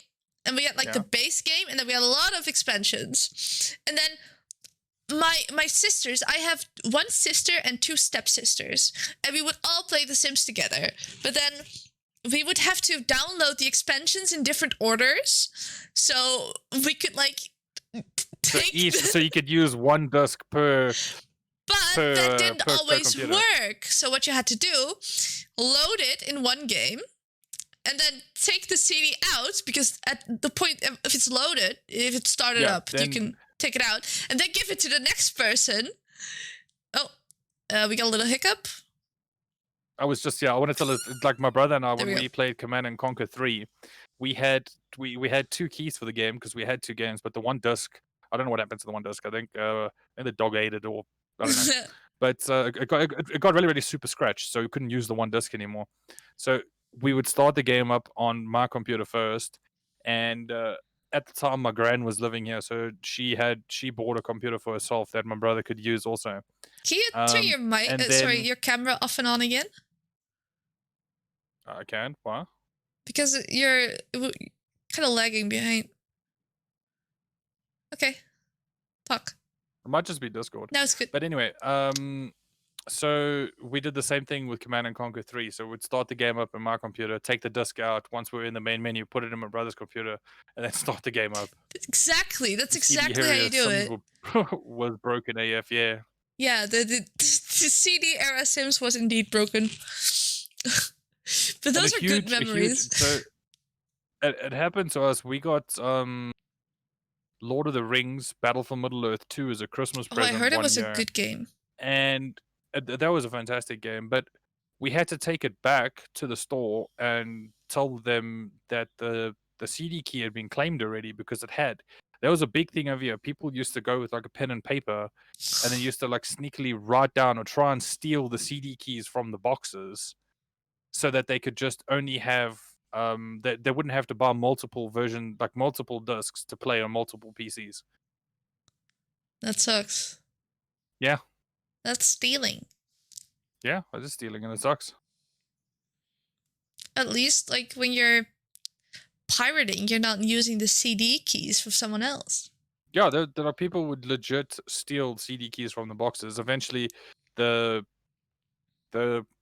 And we had like the base game, and then we had a lot of expansions. And then my sisters, I have one sister and 2 stepsisters, and we would all play the Sims together. But then we would have to download the expansions in different orders, so we could like So take so you could use one disc per. But that didn't per always computer. work. So what you had to do, load it in one game, and then take the CD out, because at the point if it's loaded, if it's started up, you can take it out and then give it to the next person. Oh, we got a little hiccup. I was just I want to tell like my brother and I There when we we played Command and Conquer 3, we had 2 keys for the game because we had 2 games, but the one disc, I don't know what happened to the one disc. I think the dog ate it, or I don't know. But it got really, really super scratched, so we couldn't use the one disc anymore. So we would start the game up on my computer first, and at the time my gran was living here, so she bought a computer for herself that my brother could use also. Can you turn your mic, your camera off and on again? I can. Why? Because you're kind of lagging behind. Okay, talk. It might just be Discord. No, it's good. But anyway, so we did the same thing with Command and Conquer 3. So we'd start the game up in my computer, take the disc out. Once we were in the main menu, put it in my brother's computer, and then start the game up. Exactly. That's exactly how you do it. Was broken AF, yeah. Yeah, the CD era Sims was indeed broken. But those are good memories. So it happened to us. We got Lord of the Rings Battle for Middle-earth 2 as a Christmas present. I heard it was year. a good game. And that was a fantastic game, but we had to take it back to the store and tell them that the CD key had been claimed already, because it had. That was a big thing over here. People used to go with like a pen and paper, and then used to like sneakily write down or try and steal the CD keys from the boxes, so that they could just only have they wouldn't have to buy multiple discs to play on multiple PCs. That sucks. Yeah. That's stealing. Yeah, it is stealing, and it sucks. At least, like, when you're pirating, you're not using the CD keys for someone else. Yeah, there are people who would legit steal CD keys from the boxes. Eventually, the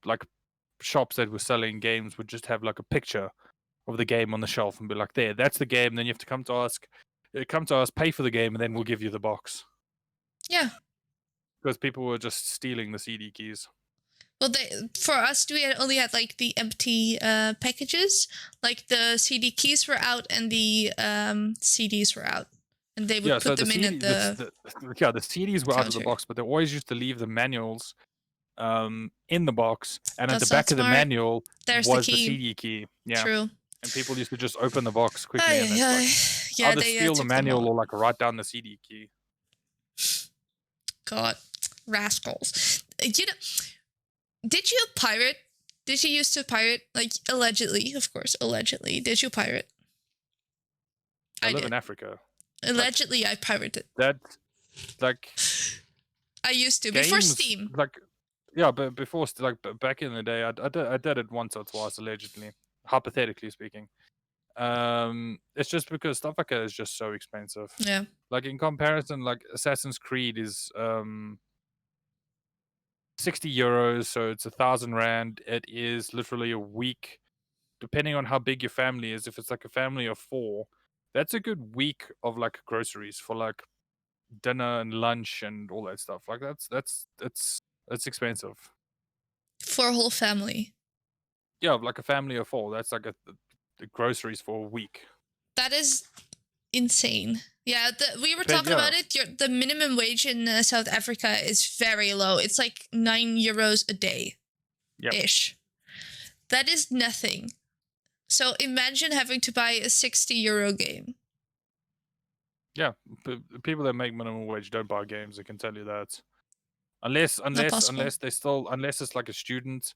like shops that were selling games would just have like a picture of the game on the shelf and be like, "There, that's the game." Then you have to come to us, pay for the game, and then we'll give you the box. Yeah. Because people were just stealing the CD keys. Well, for us, we only had like the empty packages. Like the CD keys were out and the CDs were out, and they would put them in at the. The CDs were out of the box, but they always used to leave the manuals in the box, and at the back of the manual was the CD key. Yeah. True. And people used to just open the box quickly and either steal the manual or like write down the CD key. God, rascals! You know, did you pirate? Did you used to pirate? Like, allegedly, of course, allegedly. Did you pirate? I live in Africa. Allegedly, I pirated. That, like. I used to before Steam. Like, yeah, but before, like back in the day, I did it once or twice, allegedly, hypothetically speaking. It's just because stuff like that is just so expensive. Yeah. Like in comparison, like Assassin's Creed is 60 euros, so it's 1,000 rand. It is literally a week, depending on how big your family is. If it's like a family of 4, that's a good week of like groceries for like dinner and lunch and all that stuff. Like that's expensive for a whole family. Yeah, like a family of 4. That's like the groceries for a week. That is insane. Yeah, we were talking about it. The minimum wage in South Africa is very low. It's like 9 euros a day, ish. That is nothing. So imagine having to buy a 60 euro game. Yeah, people that make minimum wage don't buy games. I can tell you that. Unless it's like a student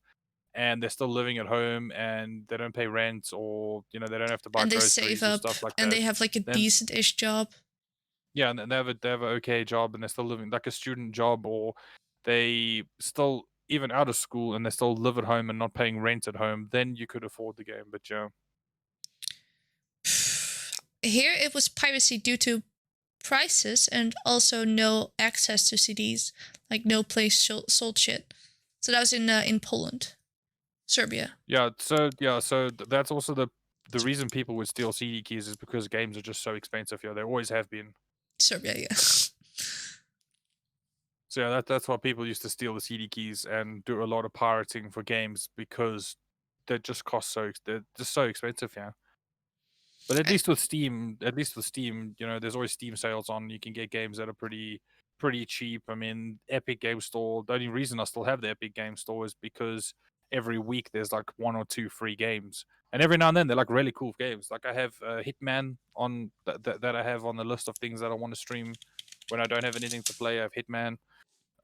and they're still living at home and they don't pay rent, or they don't have to buy groceries and they save up, stuff like and that. they have like a decent-ish job. Yeah, and they have an okay job, and they're still living like a student job, or they still even out of school and they still live at home and not paying rent at home. Then you could afford the game, but yeah. Here it was piracy due to prices and also no access to CDs, like no place sold shit. So that was in Poland, Serbia. Yeah, so that's also the reason people would steal CD keys is because games are just so expensive here. They always have been. Serbia, yeah. So yeah, that's why people used to steal the CD keys and do a lot of pirating for games because they just they're just so expensive, yeah. But at least with Steam, you know, there's always Steam sales on. You can get games that are pretty cheap. I mean, Epic Game Store. The only reason I still have the Epic Game Store is because every week there's like 1 or 2 free games, and every now and then they're like really cool games. Like I have Hitman on that I have on the list of things that I want to stream when I don't have anything to play. I have Hitman.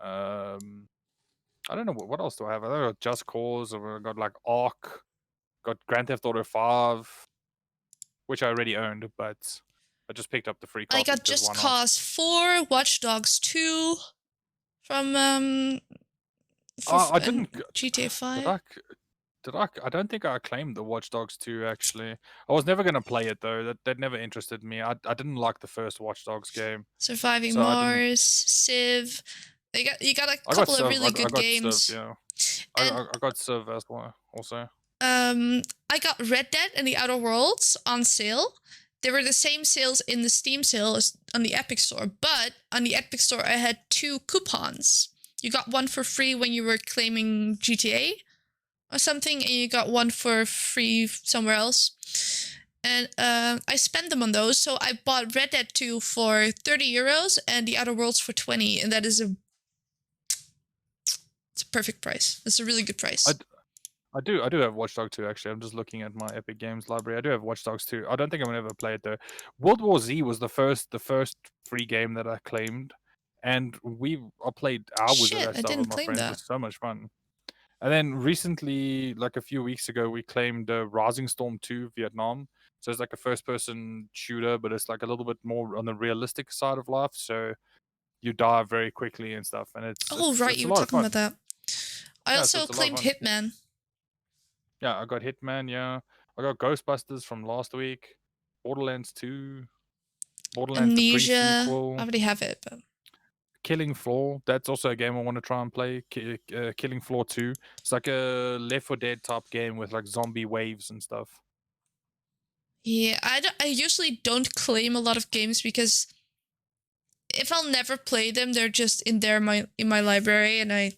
I don't know what else do I have. I got Just Cause, or I got like Ark, got Grand Theft Auto 5, which I already owned, but I just picked up the free copy. I got because Just why not? Cause 4, Watch Dogs 2 from I didn't. GTA 5. I don't think I claimed the Watch Dogs 2 actually. I was never gonna play it though. That never interested me. I didn't like the first Watch Dogs game. Surviving So I didn't- Mars, Civ. You got a I got couple Civ. of really I good got games. Civ, yeah. And I got Civ as well. Also. I got Red Dead and the Outer Worlds on sale. They were the same sales in the Steam sale as on the Epic Store, but on the Epic Store I had 2 coupons. You got one for free when you were claiming GTA or something, and you got one for free somewhere else. And I spent them on those, so I bought Red Dead 2 for 30 euros and the Outer Worlds for 20, and that is it's a perfect price. It's a really good price. I do have Watch Dogs 2 actually. I'm just looking at my Epic Games library. I do have Watch Dogs 2. I don't think I'm gonna ever play it though. World War Z was the first free game that I claimed, and I played hours of Shit, that I stuff didn't with my claim friends. It that. was so much fun. And then recently, like a few weeks ago, we claimed Rising Storm 2 Vietnam. So it's like a first-person shooter, but it's like a little bit more on the realistic side of life. So you die very quickly and stuff, and it's Right, it's you a were lot of talking fun. about that. I Yeah, also it's a lot of claimed fun. Hitman. Yeah, I got Hitman, yeah. I got Ghostbusters from last week. Borderlands 2. Borderlands the Amnesia. pre-sequel. I already have it, but Killing Floor. That's also a game I want to try and play. Killing Floor 2. It's like a Left 4 Dead type game with like zombie waves and stuff. yeah, I usually don't claim a lot of games because if I'll never play them, they're just in my library, and I.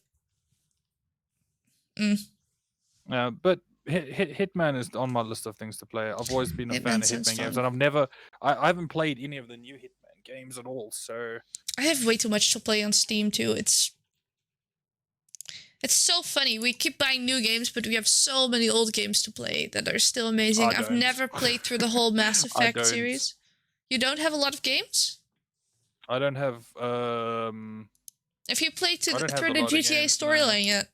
But Hitman is on my list of things to play. I've always been a fan Hitman of sounds Hitman games, fun. and I haven't played any of the new Hitman games at all. So I have way too much to play on Steam too. It's so funny. We keep buying new games, but we have so many old games to play that are still amazing. I've don't. never played through the whole Mass I Effect don't. series. You don't have a lot of games? I don't have. If you played I don't have through a the lot of GTA games, no. storyline yet?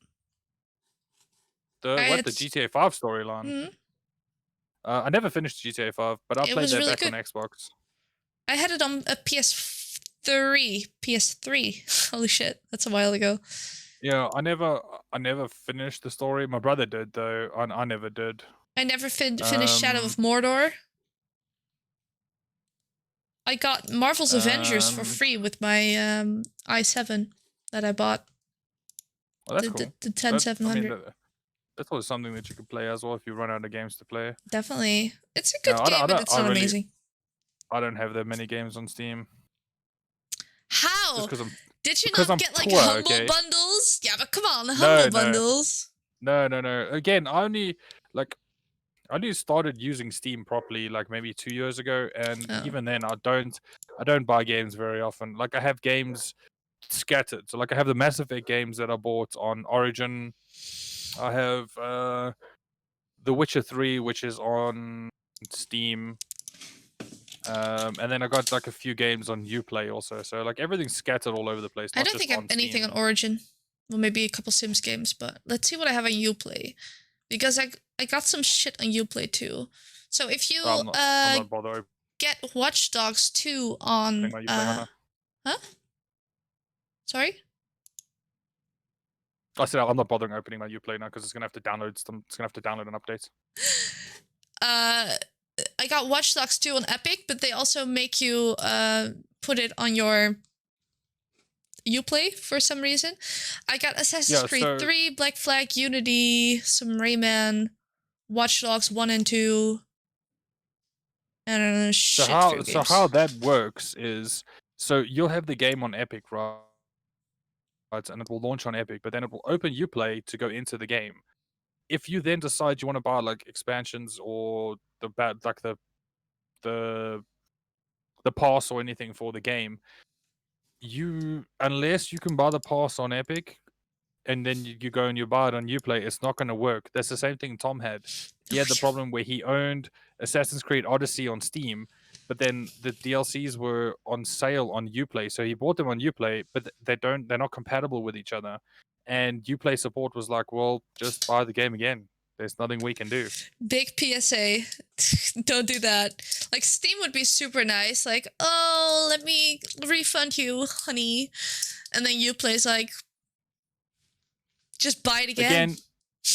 The GTA 5 storyline? Mhm. I never finished GTA 5, but I It played was that really back good. on Xbox. I had it on a PS3. Holy shit, that's a while ago. Yeah, I never finished the story. My brother did though. I never did. I never finished Shadow of Mordor. I got Marvel's Avengers for free with my i7 that I bought. Well, that's cool. The 10700. That's always something that you could play as well if you run out of games to play. Definitely. It's a good No, game, but it's not amazing. I don't have that many games on Steam. How? Just Did you because not I'm get like poor, humble okay? bundles? Yeah, but come on, No, humble no. bundles. No. Again, I only started using Steam properly like maybe 2 years ago, and even then I don't buy games very often. Like I have games scattered. So like I have the Mass Effect games that I bought on Origin. I have The Witcher 3, which is on Steam. And then I got like a few games on Uplay also. So like everything's scattered all over the place. I don't think I have anything on Origin. Well, maybe a couple Sims games, but let's see what I have on Uplay. Because I got some shit on Uplay too. So if you I'm not bothered. get Watch Dogs 2 on huh? Sorry? I said I'm not bothering opening my Uplay now because it's gonna have to download an update. I got Watch Dogs 2 on Epic, but they also make you put it on your Uplay for some reason. I got Assassin's Creed 3, Black Flag, Unity, some Rayman, Watch Dogs 1 and 2, and So how that works is So you'll have the game on Epic, right? And it will launch on Epic, but then it will open Uplay to go into the game. If you then decide you want to buy like expansions or the pass or anything for the game, unless you can buy the pass on Epic and then you go and you buy it on Uplay, it's not going to work. That's the same thing Tom had. He had the problem where he owned Assassin's Creed Odyssey on Steam, but then the DLCs were on sale on Uplay, so he bought them on Uplay, but they're not compatible with each other. And Uplay support was like, well, just buy the game again. There's nothing we can do. Big PSA. Don't do that. Like, Steam would be super nice. Like, oh, let me refund you, honey. And then Uplay's like, just buy it again.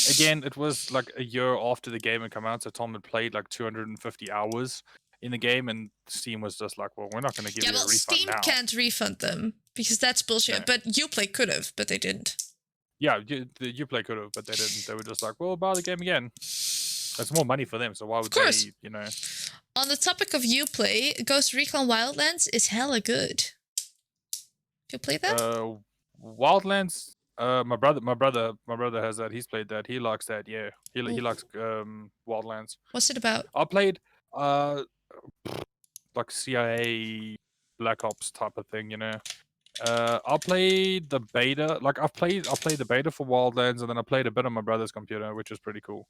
Again, it was like a year after the game had come out, so Tom had played like 250 hours in the game, and Steam was just like, well, we're not going to give you a refund Steam now. can't refund them because that's bullshit. No. But Uplay could have, but they didn't. Yeah, the Uplay could have, but they didn't. They were just like, well, buy the game again. That's more money for them, so why would they, you know? On the topic of Uplay, Ghost Recon Wildlands is hella good. You play that? Wildlands. My brother has that. He's played that. He likes that. Yeah, he likes Wildlands. What's it about? I played like CIA Black Ops type of thing, you know. I played the beta. Like I played the beta for Wildlands, and then I played a bit on my brother's computer, which was pretty cool.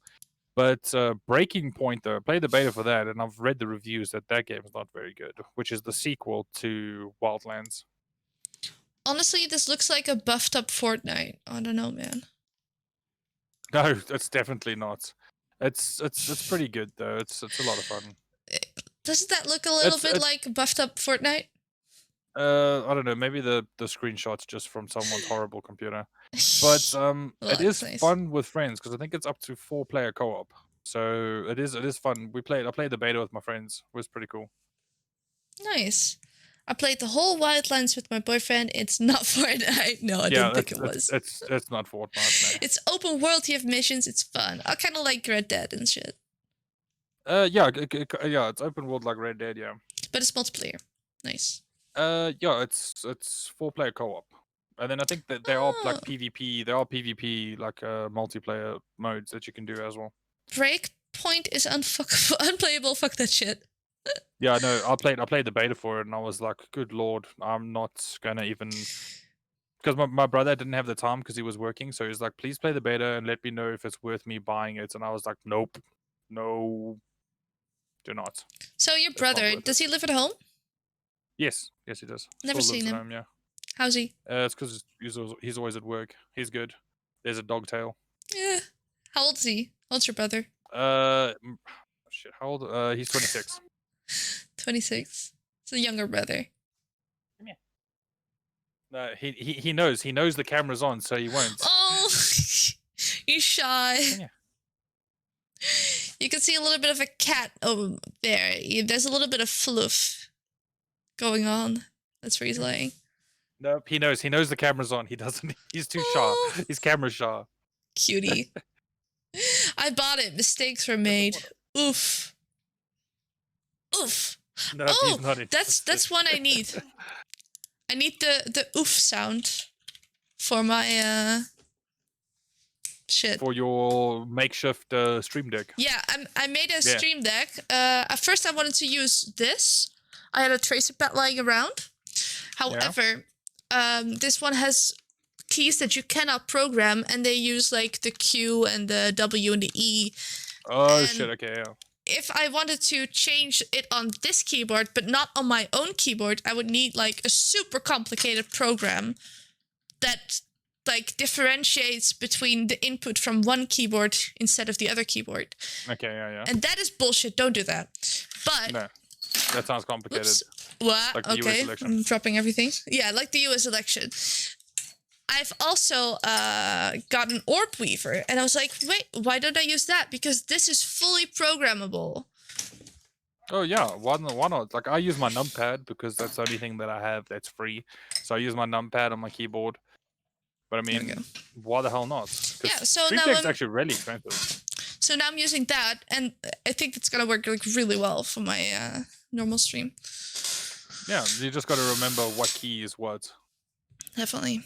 But Breaking Point, though, I played the beta for that, and I've read the reviews that game is not very good, which is the sequel to Wildlands. Honestly, this looks like a buffed up Fortnite. I don't know, man. No, it's definitely not. It's pretty good though. It's a lot of fun. Doesn't that look a little bit like buffed up Fortnite? I don't know. Maybe the screenshots just from someone's horrible computer. But it is fun with friends because I think it's up to 4-player co-op. So it is fun. I played the beta with my friends. It was pretty cool. Nice. I played the whole Wildlands with my boyfriend. It's not Fortnite. No, I didn't think it was. It's not Fortnite. No. It's open world. You have missions. It's fun. I kind of like Red Dead and shit. Yeah, it's open world like Red Dead. Yeah. But it's multiplayer. Nice. Yeah, it's 4-player co-op, and then I think that there are like PvP. There are PvP like multiplayer modes that you can do as well. Breakpoint is unplayable. Fuck that shit. Yeah, no, I played the beta for it, and I was like, good lord, I'm not gonna even, because my brother didn't have the time because he was working, so he was like, please play the beta and let me know if it's worth me buying it, and I was like, nope, no, do not. So your brother, does he live at home? Yes, he does. Never Still seen lives at him. home, yeah. How's he? It's because he's always at work. He's good. There's a dog tail. Yeah. How old is he? How old's your brother? Shit. How old? He's 26. 26. It's a younger brother. Come here. No, he knows. He knows the camera's on, so he won't. Oh, he's shy. Come here. You can see a little bit of a cat over there. There's a little bit of fluff going on. That's where he's laying. Nope, he knows. He knows the camera's on. He doesn't. He's too shy. He's camera shy. Cutie. I bought it. Mistakes were made. Oof. Oof. No, he's not interested. That's one I need. I need the oof sound for my shit. For your makeshift stream deck. Yeah, I made a stream deck. At first I wanted to use this. I had a tracer pad lying around. However, this one has keys that you cannot program, and they use like the Q and the W and the E. Oh shit! Okay, yeah. If I wanted to change it on this keyboard, but not on my own keyboard, I would need like a super complicated program that like differentiates between the input from one keyboard instead of the other keyboard. Okay, yeah. And that is bullshit. Don't do that. But no, that sounds complicated. Oops. What? Like the US election. I'm dropping everything. Yeah, like the US election. I've also got an orb weaver, and I was like, wait, why don't I use that? Because this is fully programmable. Oh yeah, why not? Like I use my numpad because that's the only thing that I have that's free. So I use my numpad on my keyboard. But I mean, why the hell not? Yeah, so Stream now Deck's actually really expensive. So now I'm using that, and I think it's gonna work like really well for my normal stream. Yeah, you just got to remember what key is what. Definitely.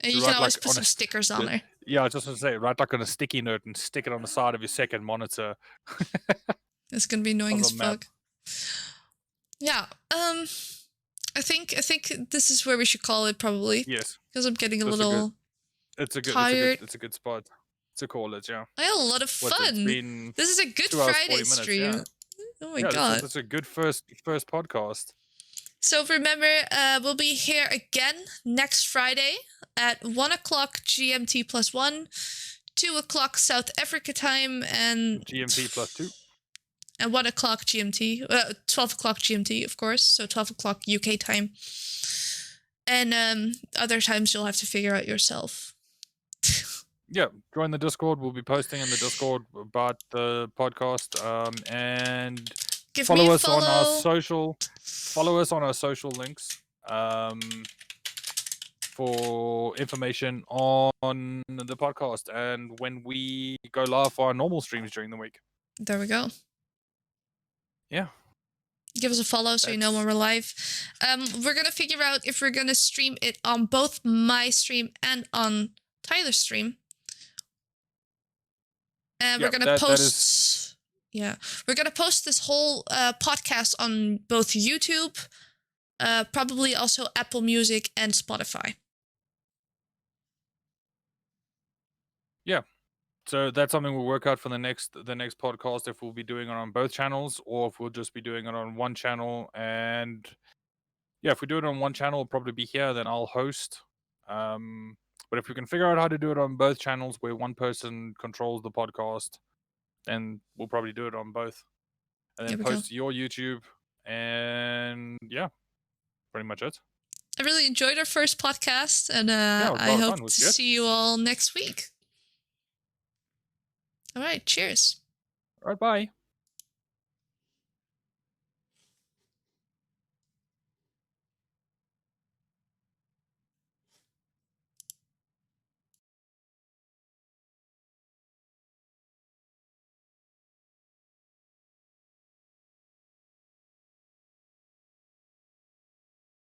And You you can write, always like, put on some a stickers on there. Yeah, I was just going to say, write like on a sticky note and stick it on the side of your second monitor. It's gonna be annoying Of as a map. fuck. Yeah. I think this is where we should call it probably. Yes. Because I'm getting a That's a little tired. It's a good spot to call it, yeah. I had a lot of What, it's fun. been This is a good 2 hours, Friday 40 minutes, stream. yeah. Oh my Yeah, god. that's a good first podcast. So remember, we'll be here again next Friday at 1 o'clock GMT +1, 2 o'clock South Africa time, and GMT +2. And 1 o'clock GMT, 12 o'clock GMT, of course, so 12 o'clock UK time. And other times you'll have to figure out yourself. Yeah, join the Discord. We'll be posting in the Discord about the podcast. And Give me follow a us on our follow. social. Follow us on our social links. For information on the podcast and when we go live for our normal streams during the week. There we go. Yeah. Give us a follow so you know when we're live. We're going to figure out if we're going to stream it on both my stream and on Tyler's stream. And we're going to post... Yeah. We're going to post this whole podcast on both YouTube, probably also Apple Music and Spotify. Yeah. So that's something we'll work out for the next podcast, if we'll be doing it on both channels or if we'll just be doing it on one channel. And yeah, if we do it on one channel, it'll probably be here, then I'll host. But if we can figure out how to do it on both channels where one person controls the podcast, then we'll probably do it on both. And then post to your YouTube. And yeah, pretty much it. I really enjoyed our first podcast, and Yeah, I hope to see you all next week. All right, cheers. All right, bye.